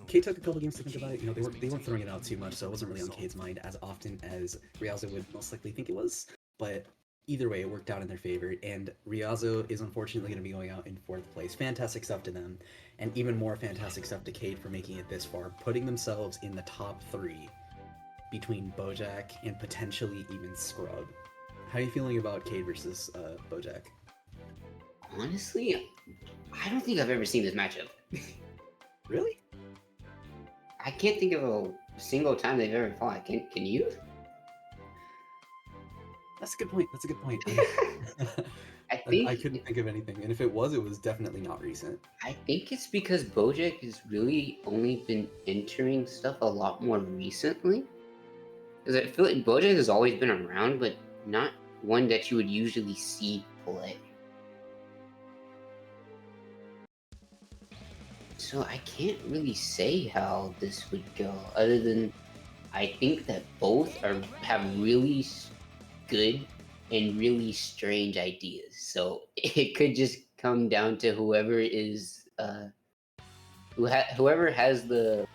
Kate took a couple games to think about it. You know, they weren't throwing it out too much, so it wasn't really on Kate's mind as often as Riazo would most likely think it was, but either way, it worked out in their favor, and Riazo is unfortunately going to be going out in 4th place. Fantastic stuff to them, and even more fantastic stuff to Kate for making it this far, putting themselves in the top 3 between Bojack and potentially even Scrub. How are you feeling about Cade versus Bojack? Honestly, I don't think I've ever seen this matchup. Really? I can't think of a single time they've ever fought. Can you? That's a good point. That's a good point. I couldn't think of anything, and if it was definitely not recent. I think it's because Bojack has really only been entering stuff a lot more recently. Because I feel like Bojack has always been around, but not one that you would usually see play. So I can't really say how this would go, other than I think that both have really good and really strange ideas. So it could just come down to whoever is whoever has the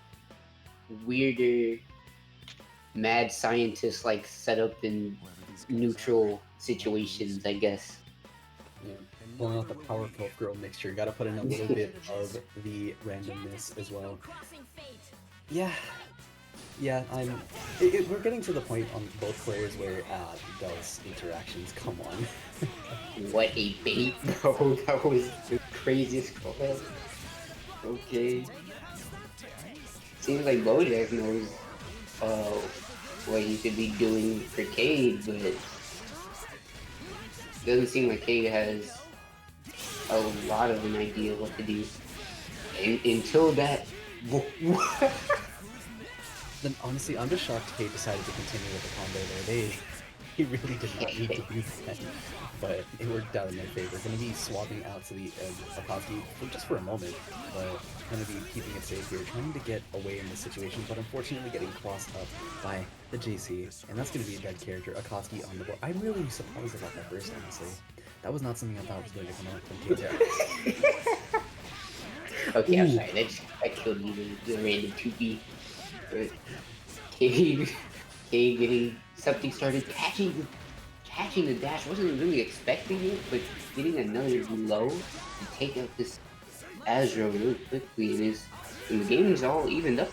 weirder mad scientist like setup in neutral situations, I guess. Yeah, pulling out the Powerpuff Girl mixture. Gotta put in a little bit of the randomness as well. Yeah, we're getting to the point on both players where those interactions. Come on. What a bait, bro! That was the craziest call. Okay. Seems like Bojack knows what he should be doing for Cade, but it doesn't seem like Cade has a lot of an idea what to do. And until that, Then honestly, I'm just shocked Cade decided to continue with the combo there. He really did not need to do that, but it worked out in their favor. Going to be swapping out to the Akatsuki just for a moment, but going to be keeping it safe here, trying to get away in this situation, but unfortunately getting crossed up by the JC, and that's going to be a dead character, Akatsuki on the board. I'm really surprised about that burst, honestly. That was not something I thought was going to come out from KJ. Okay, I'm sorry. That killed me. The random 2B. Cade getting something started catching the dash. Wasn't really expecting it, but getting another low to take out this Azure really quickly, and the game is all evened up.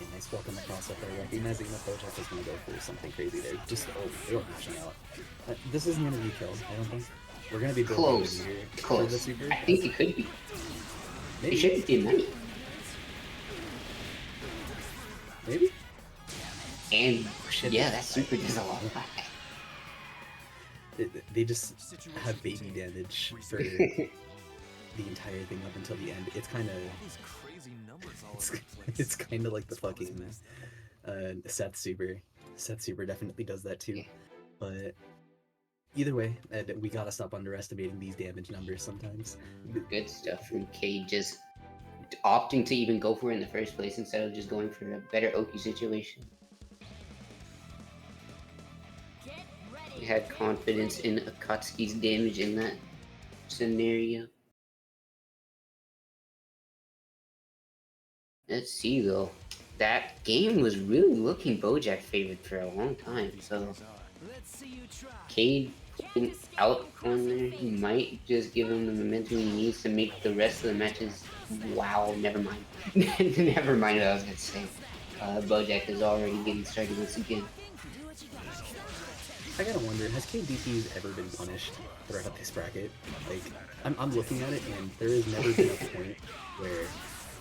A nice welcome across up there, recognizing that Bojack is going to go for something crazy there. Just they were mashing out. This isn't going to be killed, I don't think. We're going to be close. Close. The super. I think it could be. Maybe. It should have been money. Maybe. And yeah, that super does a lot. They just have baby damage for the entire thing up until the end. It's kind of it's kind of like the fucking Seth super. Seth super definitely does that too. But either way, we gotta stop underestimating these damage numbers sometimes. Good stuff from Cade, just opting to even go for it in the first place instead of just going for a better Oki situation. He had confidence in Akatsuki's damage in that scenario. Let's see though. That game was really looking Bojack favored for a long time, so Cade out on there, he might just give him the momentum he needs to make the rest of the matches. Wow, never mind. Never mind what I was gonna say. Bojack is already getting started once again. I gotta wonder, has KDPs ever been punished throughout this bracket? Like, I'm looking at it, and there has never been a point where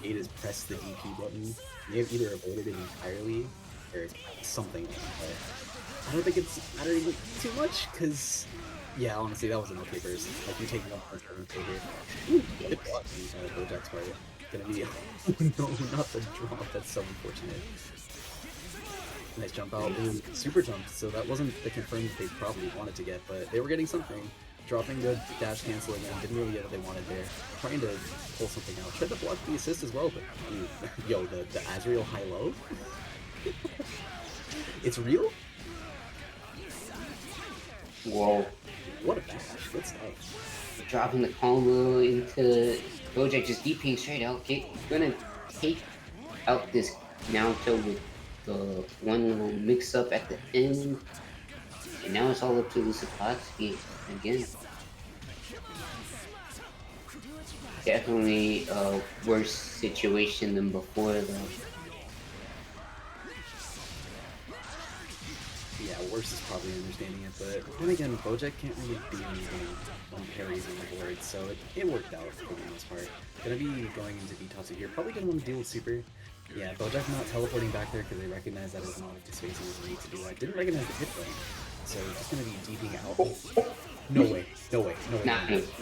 Cade has pressed the DP button. They have either avoided it entirely, or something like that. I don't think it's mattering too much, because, yeah, honestly, that was an okay burst. Like, you're taking off first over here. Good block on Bojack's part. Gonna be, no, not the drop, that's so unfortunate. Nice jump out, and super jump, so that wasn't the confirmed they probably wanted to get, but they were getting something. Dropping the dash cancel again, didn't really get what they wanted there. Trying to pull something out. Tried to block the assist as well, but yo, the Azrael high-low? It's real? Whoa. What a dash, good stuff. Dropping the combo into Bojack, just DPing straight out. Gonna take out this Naruto with the one little mix-up at the end. And now it's all up to Akatsuki again. Definitely a worse situation than before though. Yeah, worse is probably understanding it, but then again, Bojack can't really do anything on parries on the board, so it worked out for the most part. Gonna be going into Bitatsu here, probably gonna want to deal with super. Yeah, Bojack not teleporting back there because they recognize that it's not like his facing is need to do that. Didn't recognize the hit though, so just gonna be deeping out. No way, no way, no way.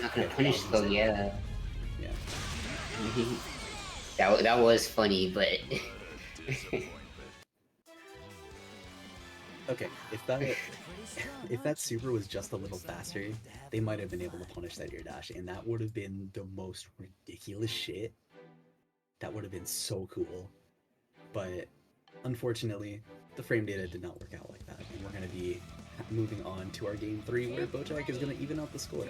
Not gonna punish though, yeah. Yeah. That was funny, but okay, if that super was just a little faster, they might have been able to punish that air dash, and that would have been the most ridiculous shit. That would have been so cool. But unfortunately, the frame data did not work out like that, and we're gonna be moving on to our game 3, where Bojack is gonna even out the score.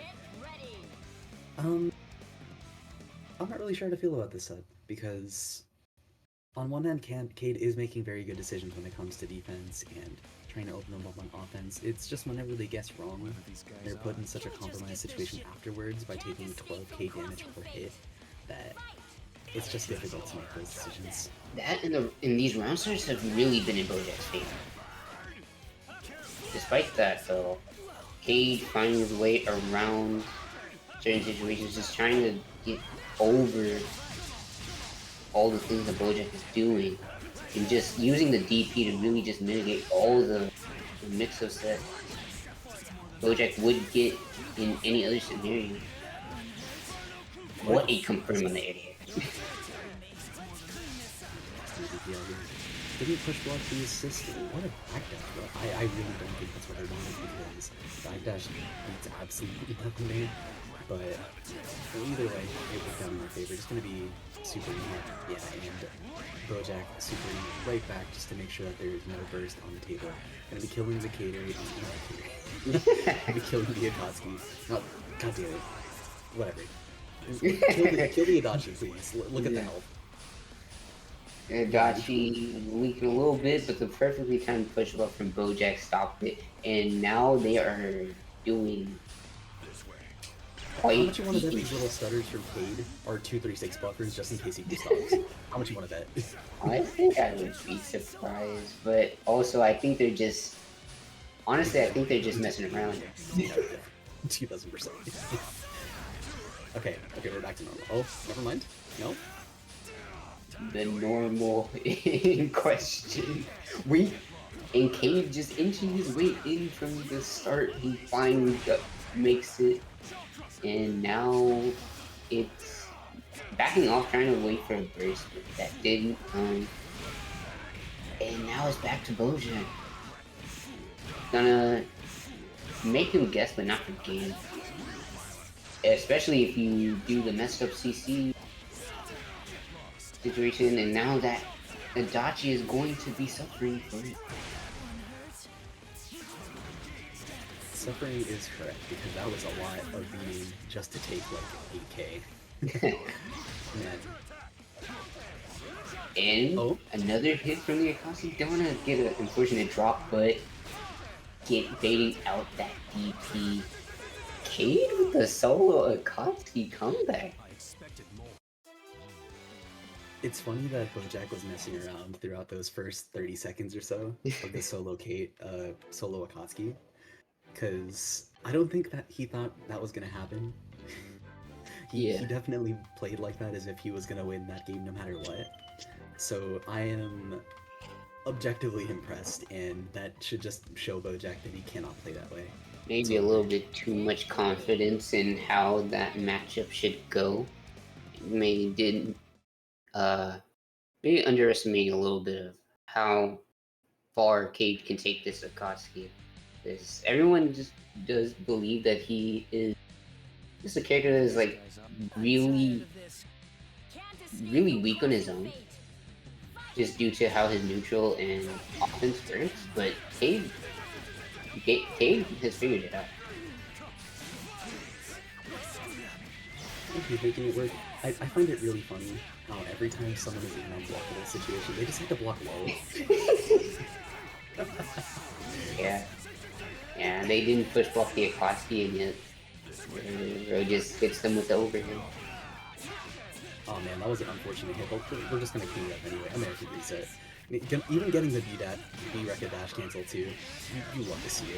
I'm not really sure how to feel about this set, because on one hand, Cade is making very good decisions when it comes to defense and trying to open them up on offense. It's just whenever they guess wrong, they're put in such a compromised situation afterwards by taking 12k damage per hit that it's just difficult to make those decisions. that in these round starts have really been in Bojack's favor. Despite that though, Cade finding his way around certain situations, just trying to get over all the things that Bojack is doing, and just using the DP to really just mitigate all the mix-ups that Bojack would get in any other scenario. What a confirm on the area. didn't push block the assist. What a backdash, bro. I really don't think that's what I wanted because backdash beats absolutely nothing there. But either way, it worked out in my favor. Just gonna be super yeah, and Bojack super right back just to make sure that there's no burst on the table. Gonna be killing the Kater, gonna be killing the Akatsuki. Not, god damn it. Whatever. Kill the Adachi, please. Look at the health. Adachi leaking a little bit, but the perfectly timed push up from Bojack stopped it, and now they are doing quite. How much you want to bet these little stutters from Cade are 236 buffers just in case he stops? How much you want to bet? I think I would be surprised, but also I think they're just. Honestly, I think they're just messing around. 2000%. Okay, we're back to normal. Oh, never mind. No? The normal in question. And Cade just inching his way in from the start. He finally makes it. And now it's backing off, trying to wait for a burst, but that didn't. And now it's back to Bojack. Gonna make him guess, but not for game. Especially if you do the messed up CC situation, and now that Adachi is going to be suffering for it. Suffering is correct, because that was a lot of beating just to take like 8k. Man. And another hit from the Akatsuki. Don't want to get an unfortunate drop, but baiting out that DP. Cade with the solo Akatsuki comeback. It's funny that Bojack was messing around throughout those first 30 seconds or so of the solo Akatsuki, because I don't think that he thought that was gonna happen. He definitely played like that as if he was gonna win that game no matter what. So I am objectively impressed, and that should just show Bojack that he cannot play that way. Maybe a little bit too much confidence in how that matchup should go. Maybe underestimating a little bit of how far Cade can take this Akatsuki. Because everyone just does believe that he is just a character that is like really weak on his own, just due to how his neutral and offense works. But Cade has figured it out. He's making it work. I find it really funny how every time someone is in an unblockable situation, they just have to block low. Yeah, they didn't push block the Akatsuki, and yet Ro just hits them with the overhand. Oh man, that was an unfortunate hit, but we're just gonna clean it up anyway. American reset. Even getting the B-Rekka dash cancel too, you love to see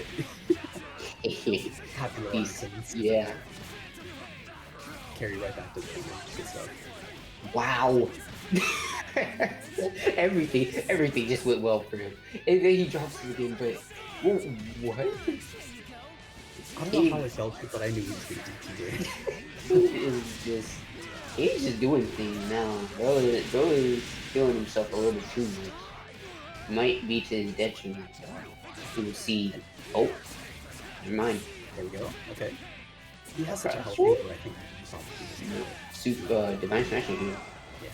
it. Happy reactions. Yeah. Carry right back to the finger. Good stuff. Wow. everything just went well for him. And then he drops it again, but what? I don't know how I felt, but I knew he was going to do He's just doing things now. Bro is feeling himself a little bit too much. Might be to his detriment. We'll see. Oh, never mind. There we go. Okay. He has such a healthy, but I think Super Divine Smashing here. Yeah.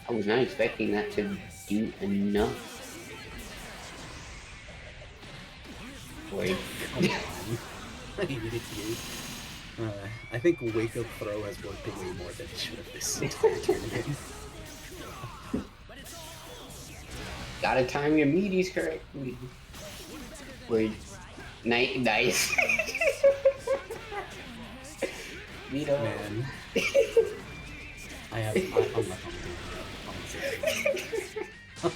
I was not expecting that to do enough. Wait. Come on. I think Wake Up Throw has worked way more than it should have this entire tournament. Gotta time your meaties correctly. Wait. Nice. Man. I'm not commenting on that.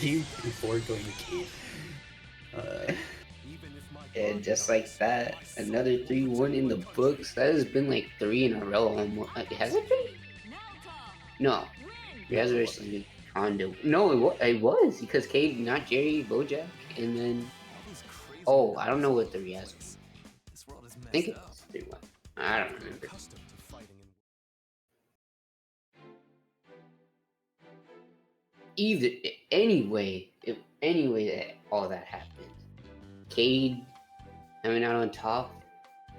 Game 4 going to Cade. And just like that, another 3-1 in the books. That has been like 3 in a row almost. Has it been? No. Azure versus Hondo. No, it was because Cade, not Jerry, Bojack, and then. Oh, I don't know what the Riaz was. I think it was 3-1. I don't remember. Anyway, if any way that all that happened, Cade coming out on top,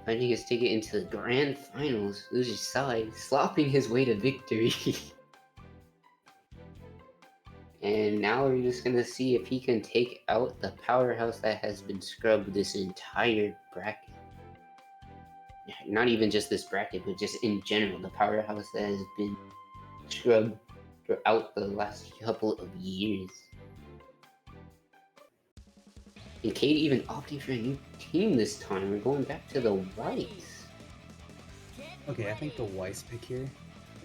punching his ticket into the grand finals, losing side, slopping his way to victory. And now we're just gonna see if he can take out the powerhouse that has been scrubbed this entire bracket. Not even just this bracket, but just in general, the powerhouse that has been scrubbed throughout the last couple of years. And Cade even opting for a new team this time. We're going back to the Whites. Okay, I think the Weiss pick here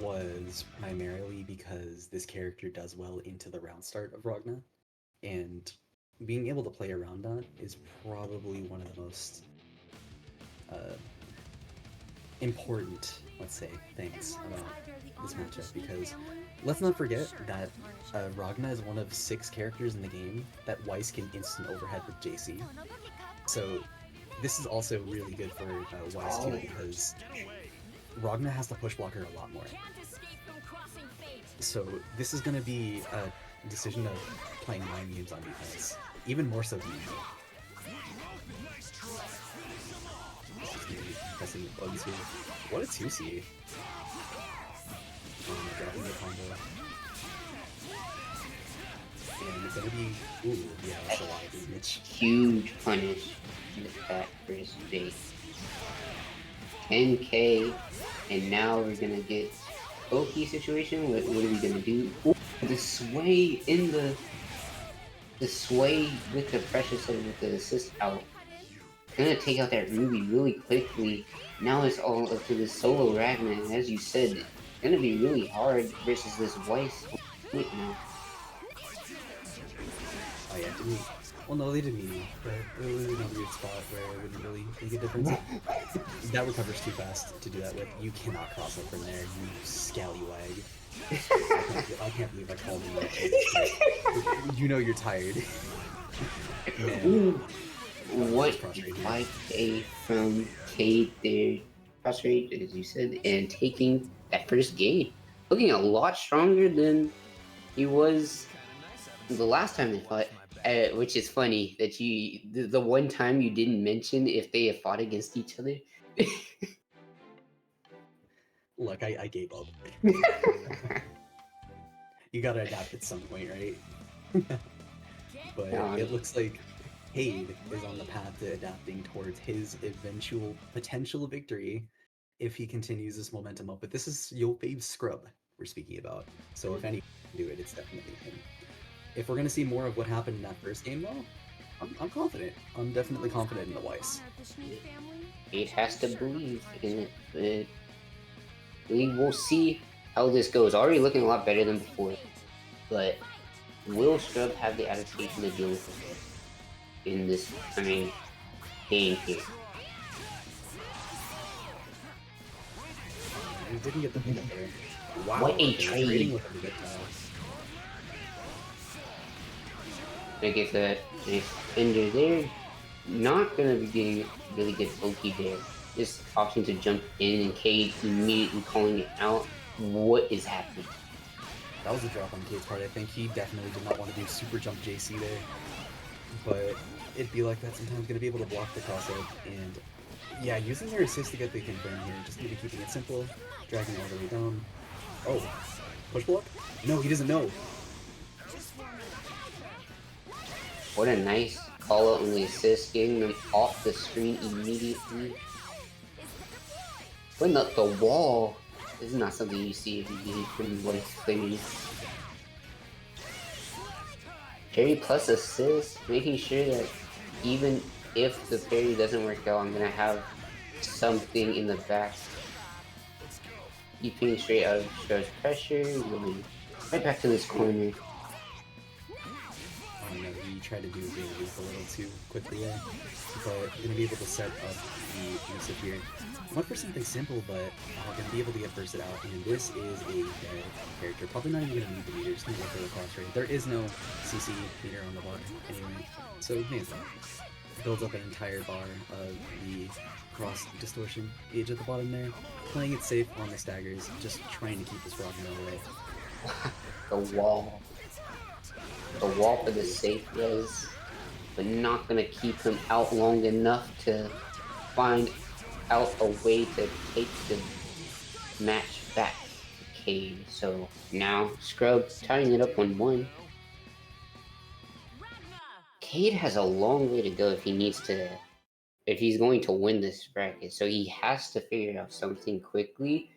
was primarily because this character does well into the round start of Ragna, and being able to play around that is probably one of the most important, let's say, things about this matchup, because let's not forget that Ragna is one of 6 characters in the game that Weiss can instant overhead with JC. So this is also really good for Weiss too, because Ragna has to push block her a lot more. So this is going to be a decision of playing mind games on defense, even more so than usual. Pressing bugs here. What a 2C. Dropping the combo. And it's gonna be, ooh, yeah, that's a lot of damage. Huge punish with that first bait. 10k, and now we're gonna get Oki situation. What are we gonna do? Ooh, the sway in the sway with the pressure set with the assist out. Gonna take out that Ruby really quickly. Now it's all up to this solo Ragna, and as you said, it's gonna be really hard versus this Weiss now. Oh yeah, to me. Well, no, they didn't mean me, but it was in a weird spot where it wouldn't really make a difference. That recovers too fast to do that with. You cannot cross up from there, you scallywag. I can't believe I called him that. You know you're tired. Man. What like a from Cade there, prostrate as you said, and taking that first game, looking a lot stronger than he was the last time they fought. Which is funny that the one time you didn't mention if they have fought against each other. Look, I gave up. You gotta adapt at some point, right? But it looks like Cade is on the path to adapting towards his eventual potential victory if he continues this momentum up. But this is Yofave's scrub we're speaking about. So if any can do it, it's definitely him. If we're going to see more of what happened in that first game, though, I'm confident. I'm definitely confident in the Weiss. It has to believe in it. We will see how this goes. Already looking a lot better than before. But will Scrub have the adaptation to deal with it in this, game here? He didn't get the pick there. Wow. What a trade. Gonna get that ender there. Not gonna be getting really good Oki there. Just opting to jump in, and Cade immediately calling it out. What is happening? That was a drop on Cade's part. I think he definitely did not want to do super jump JC there. But it'd be like that sometimes. Gonna be able to block the cross out, and yeah, using their assist to get the confirm here. Just gonna be keeping it simple, dragging all the way down. Oh, push block? No, he doesn't know. What a nice call out on the assist, getting them off the screen immediately. Putting up the wall. This is not something you see every game from Weiss players. Parry plus assist, making sure that even if the parry doesn't work out, I'm gonna have something in the back. Keeping straight out of Shar's pressure, going right back to this corner. He tried to do the loop a little too quickly there, but you're gonna be able to set up the Yusuf here. Went for something simple, but gonna be able to get bursted out, and this is a dead character. Probably not even gonna need the meter, just gonna go for the cross rate. There is no CC meter on the bar anyway, so man, builds up an entire bar of the cross distortion gauge at the bottom there. Playing it safe on the staggers, just trying to keep this rock away. The wall. the wall for the safe res, but not gonna keep him out long enough to find out a way to take the match back to Cade. So now Scrub tying it up on 1. Cade has a long way to go if he's going to win this bracket. So he has to figure out something quickly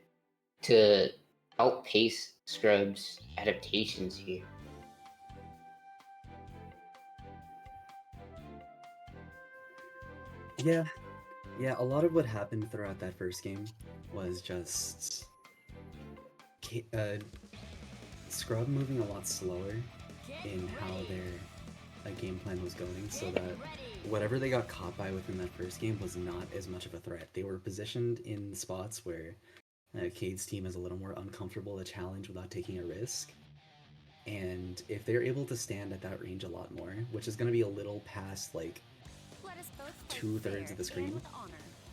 to outpace Scrub's adaptations here. Yeah, a lot of what happened throughout that first game was just Scrub moving a lot slower in how their game plan was going, so that whatever they got caught by within that first game was not as much of a threat. They were positioned in spots where Cade's team is a little more uncomfortable to challenge without taking a risk. And if they're able to stand at that range a lot more, which is going to be a little past like 2/3 of the screen,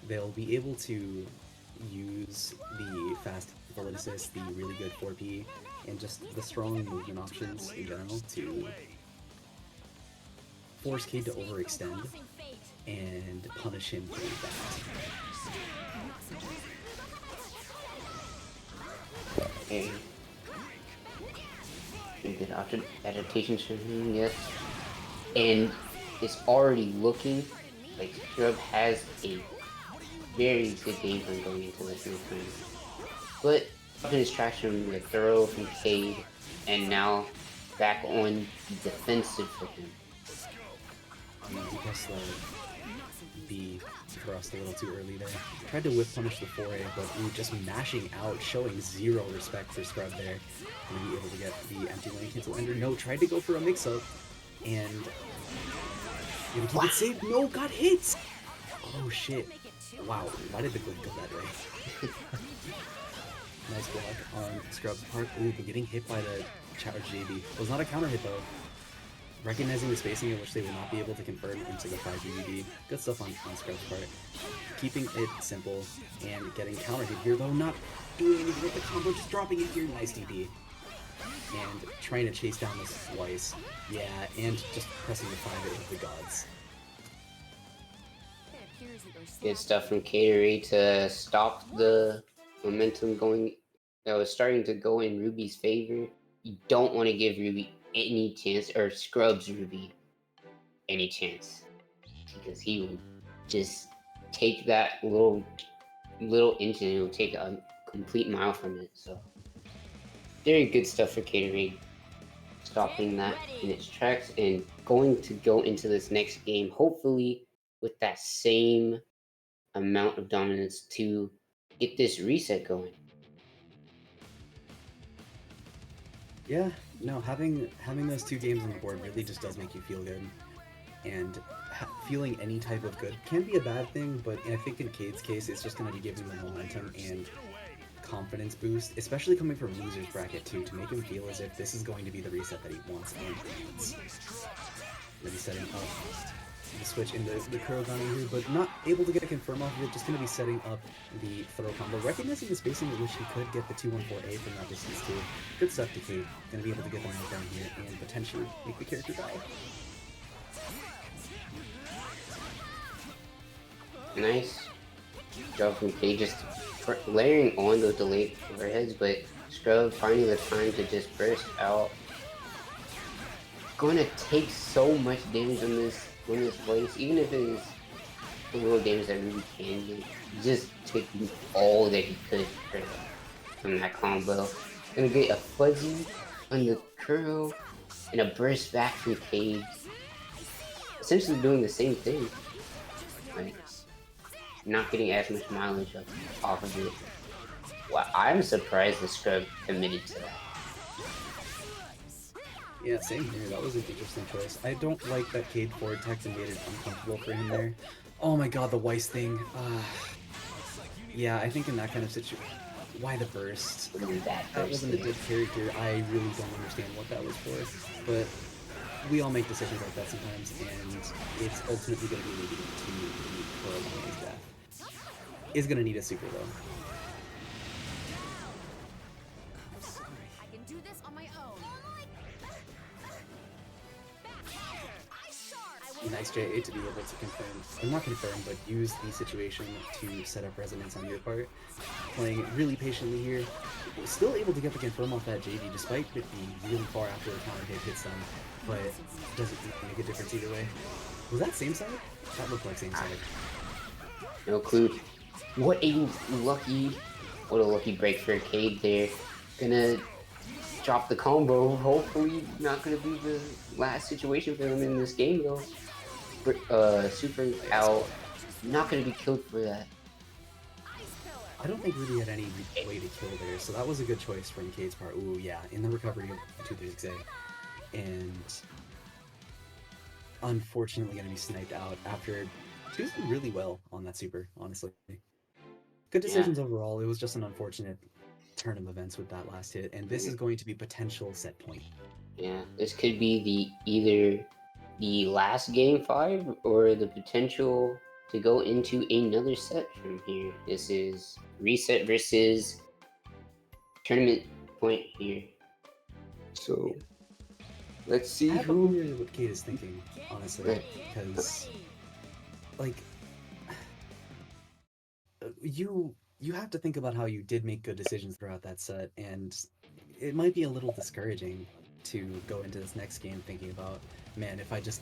they'll be able to use the fast bullet assist, the really good 4P, and just the strong movement options in general to force Cade to overextend and punish him pretty fast. Okay. Pretty good adaptations from him, yes. And it's already looking like Scrub has a very good game plan going into this next round. But his traction with a throw from Cade, and now back on the defensive for him. He pressed the thrust a little too early there. Tried to whip punish the 4A, but just mashing out, showing zero respect for Scrub there. Gonna be able to get the empty lane cancel ender. No, tried to go for a mix-up, and gonna keep it safe. No, got hit! Oh shit. Wow, why did the glitch go that way? Nice block on Scrub's part. Ooh, but getting hit by the charge JB. It was not a counter hit though. Recognizing the spacing in which they will not be able to convert into the 5 BBB. Good stuff on Scrub's part. Keeping it simple and getting counter hit here though, not doing anything with the combo, just dropping it here. Nice DP. And trying to chase down this Slice. Yeah, and just pressing the 5 with the gods. Good stuff from Catery to stop the momentum going that was starting to go in Ruby's favor. You don't want to give Ruby any chance, or Scrub's Ruby any chance, because he will just take that little inch and it will take a complete mile from it. So very good stuff for Catery, stopping that in its tracks and going to go into this next game hopefully with that same amount of dominance to get this reset going. Yeah, no, having those 2 games on the board really just does make you feel good. And feeling any type of good can be a bad thing, but I think in Cade's case, it's just going to be giving him momentum and confidence boost, especially coming from loser's bracket too, to make him feel as if this is going to be the reset that he wants and needs. Really setting up the switch into the Kurogun here, but not able to get a confirm off of it, just going to be setting up the throw combo, recognizing the spacing in which he could get the 2-1-4-A from that distance too. Good stuff to Cade, going to be able to get the knockdown here and potentially make the character die. Nice job from Cade, just layering on those delayed overheads, but Scrub finding the time to just burst out. Going to take so much damage on this place, even if it is the little damage that Ruby can get. Just took all that he could from that combo. Gonna get a fuzzy on the curl and a burst back from Cade. Essentially doing the same thing. Like, not getting as much mileage off of it. Well, I'm surprised the Scrub committed to that. Yeah, same here. That was an interesting choice. I don't like that Cade forward tech and made it uncomfortable for him there. Oh my god, the Weiss thing. Yeah, I think in that kind of situation... Why the burst? That wasn't a good character. I really don't understand what that was for. But we all make decisions like that sometimes, and it's ultimately going to be leading to the Kurogun's death. Is going to need a super though. nice JA to be able to confirm, or not confirm, but use the situation to set up resonance on your part. Playing really patiently here, still able to get the confirm off that JD despite it being really far after the counter hit hits them, but doesn't make a difference either way. Was that same side? That looked like same side. No clue. What a lucky break for Cade there. Gonna drop the combo. Hopefully not gonna be the last situation for him in this game though. Super out. Not gonna be killed for that. I don't think Ruby had any way to kill there, so that was a good choice from Cade's part. Ooh, yeah, in the recovery of 236A. And unfortunately gonna be sniped out after choosing really well on that super, honestly. Good decisions overall. It was just an unfortunate turn of events with that last hit, and this is going to be potential set point. Yeah, this could be either the last game 5 or the potential to go into another set from here. This is reset versus tournament point here. So let's see I have a wonder what Cade is thinking, honestly, because like you have to think about how you did make good decisions throughout that set, and it might be a little discouraging to go into this next game thinking about, man, if I just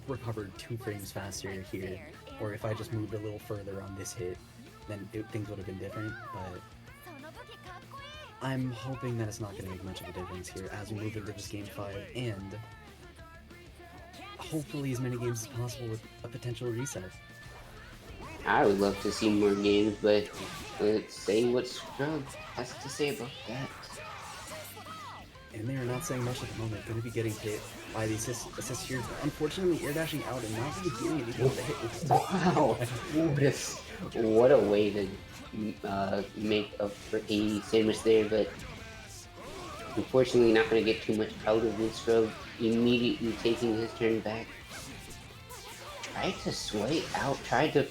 recovered 2 frames faster here, or if I just moved a little further on this hit, then things would have been different, but I'm hoping that it's not going to make much of a difference here as we move into this game 5, and hopefully as many games as possible with a potential reset. I would love to see more games, but let's say what Scrub has to say about that. And they are not saying much at the moment. Going to be getting hit by the assist here. Unfortunately, air dashing out and not really doing anything with the hit. Wow! What a way to make up for a sandwich there, but unfortunately not going to get too much out of this. Scrub immediately taking his turn back. Tried to sway out, tried to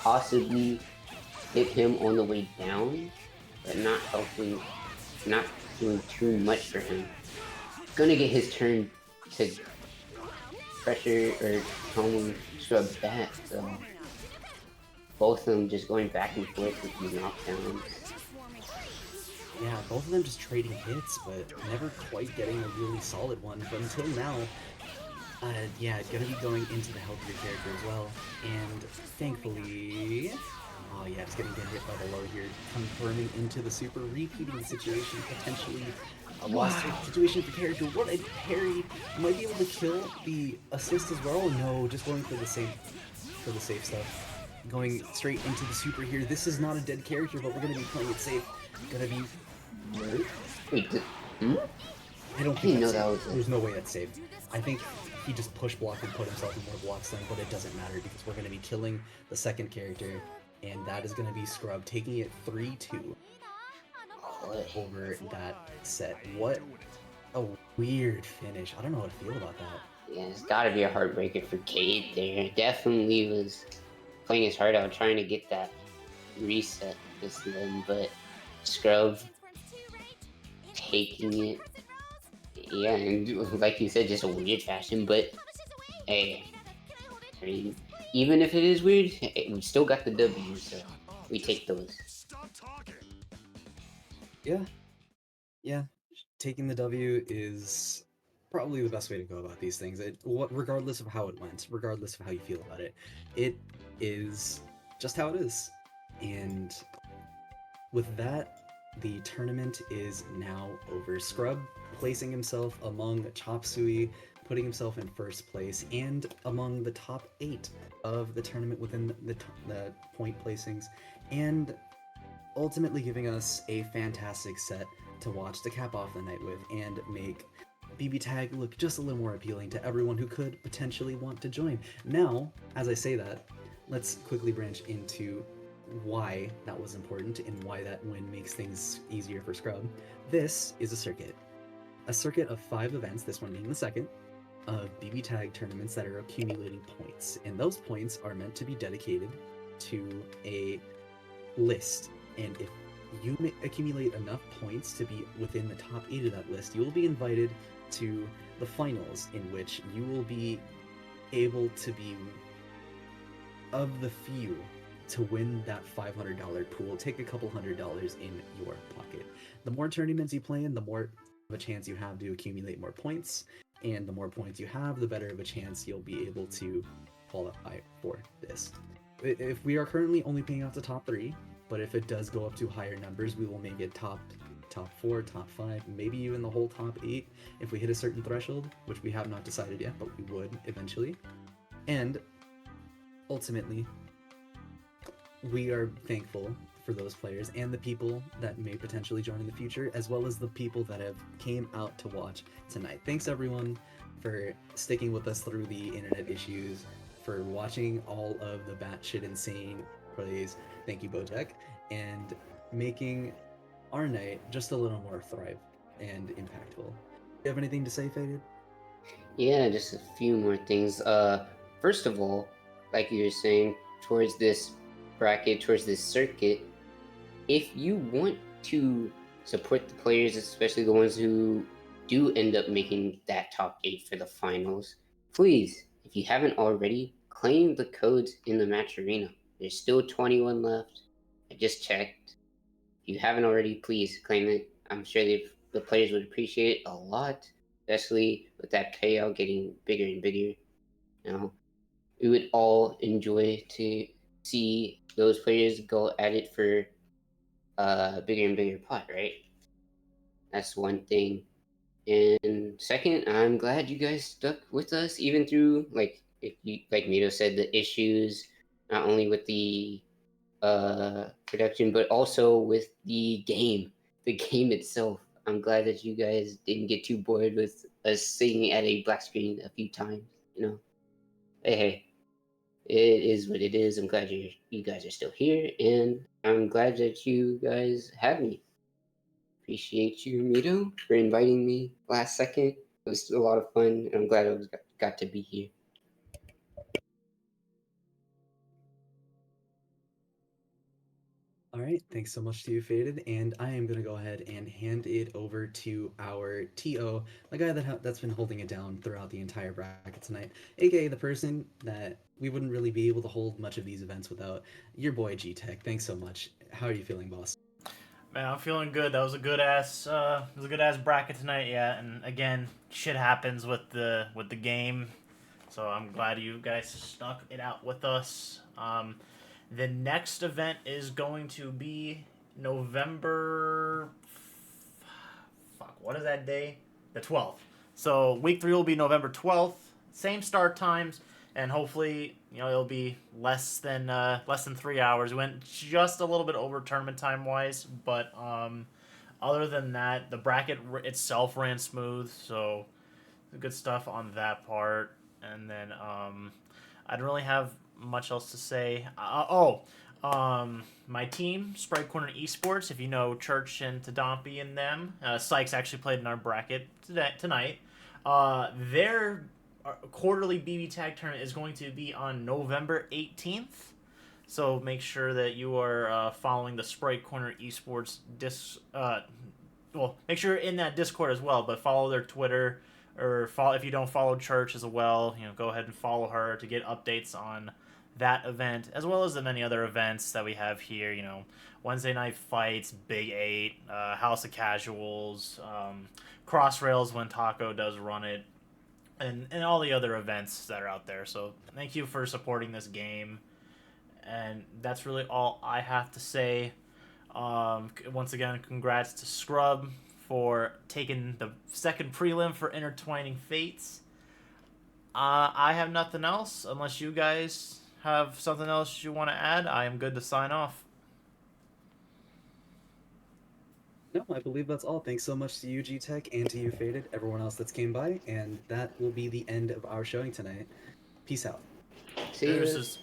possibly hit him on the way down, but not helping, not doing too much for him. Gonna get his turn to pressure or home Scrub back, so both of them just going back and forth with these knockdowns. Yeah, both of them just trading hits, but never quite getting a really solid one. But until now, yeah, gonna be going into the healthier character as well. And thankfully, oh yeah, just getting hit by the low here, confirming into the super, repeating the situation, potentially a lost situation for character. What a parry! Might be able to kill the assist as well. No, just going for the safe stuff. Going straight into the super here. This is not a dead character, but we're gonna be playing it safe. Gonna be. Wait, I don't think that's safe. There's no way that's safe. I think he just push blocked and put himself in more blocks then, but it doesn't matter because we're going to be killing the second character, and that is going to be Scrub taking it 3-2 over that set. What a weird finish. I don't know how to feel about that. Yeah, it's got to be a heartbreaker for Cade there. Definitely was playing his heart out trying to get that reset this then, but Scrub taking it. Yeah, and like you said, just a weird fashion, but hey, I mean, even if it is weird, we still got the W, so we take those. Yeah, taking the W is probably the best way to go about these things. Regardless of how it went, regardless of how you feel about it, it is just how it is. And with that, the tournament is now over. Scrub placing himself among Chop Suey, putting himself in first place, and among the top 8 of the tournament within the point placings, and ultimately giving us a fantastic set to watch to cap off the night with and make BB Tag look just a little more appealing to everyone who could potentially want to join. Now, as I say that, let's quickly branch into why that was important and why that win makes things easier for Scrub. This is a circuit of 5 events, this one being the second, of BB Tag tournaments that are accumulating points. And those points are meant to be dedicated to a list. And if you accumulate enough points to be within the top 8 of that list, you will be invited to the finals, in which you will be able to be of the few to win that $500 pool, take a couple $100 in your pocket. The more tournaments you play in, the more of a chance you have to accumulate more points, and the more points you have, the better of a chance you'll be able to qualify for this. If we are currently only paying out the top 3, but if it does go up to higher numbers, we will make it top 4, top 5, maybe even the whole top 8 if we hit a certain threshold, which we have not decided yet, but we would eventually. And ultimately, we are thankful for those players and the people that may potentially join in the future, as well as the people that have came out to watch tonight. Thanks everyone for sticking with us through the internet issues, for watching all of the batshit insane plays. Thank you, Bojack, and making our night just a little more thrive and impactful. You have anything to say, Faded? Yeah, just a few more things. First of all, like you were saying, towards this bracket, towards this circuit, if you want to support the players, especially the ones who do end up making that top 8 for the finals, please, if you haven't already, claim the codes in the match arena. There's still 21 left. I just checked. If you haven't already, please claim it. I'm sure the players would appreciate it a lot, especially with that payout getting bigger and bigger. You know, we would all enjoy to see those players go at it for a bigger and bigger pot, right? That's one thing. And second, I'm glad you guys stuck with us even through like Mito said, the issues not only with the production but also with the game itself. I'm glad that you guys didn't get too bored with us singing at a black screen a few times. You know, hey, it is what it is. I'm glad you guys are still here, and I'm glad that you guys had me. Appreciate you, Mito, for inviting me last second. It was a lot of fun, and I'm glad I got to be here. All right, thanks so much to you, Faded, and I am gonna go ahead and hand it over to our TO, the guy that's been holding it down throughout the entire bracket tonight, aka the person that we wouldn't really be able to hold much of these events without. Your boy G Tech. Thanks so much. How are you feeling, boss? Man, I'm feeling good. That was a good ass bracket tonight. Yeah, and again, shit happens with the game, so I'm glad you guys stuck it out with us. The next event is going to be November. Fuck, what is that day? The 12th. So week 3 will be November 12th. Same start times, and hopefully, it'll be less than 3 hours. We went just a little bit over tournament time wise, but other than that, the bracket itself ran smooth. So good stuff on that part. And then I don't really have much else to say. My team, Sprite Corner Esports, if you know Church and Tadampi and them, Sykes actually played in our bracket tonight. Their quarterly BB Tag tournament is going to be on November 18th. So make sure that you are following the Sprite Corner Esports make sure you're in that Discord as well, but follow their Twitter, or follow, if you don't follow Church as well, go ahead and follow her to get updates on that event, as well as the many other events that we have here. Wednesday night fights, Big 8, House of Casuals, Crossrails when Taco does run it, and all the other events that are out there. So thank you for supporting this game, and that's really all I have to say. Once again, congrats to Scrub for taking the second prelim for Intertwining Fates. I have nothing else unless you guys have something else you want to add. I am good to sign off. No, I believe that's all. Thanks so much to you, G Tech, and to you, Faded, everyone else that's came by, and that will be the end of our showing tonight. Peace out. See you. Deuces.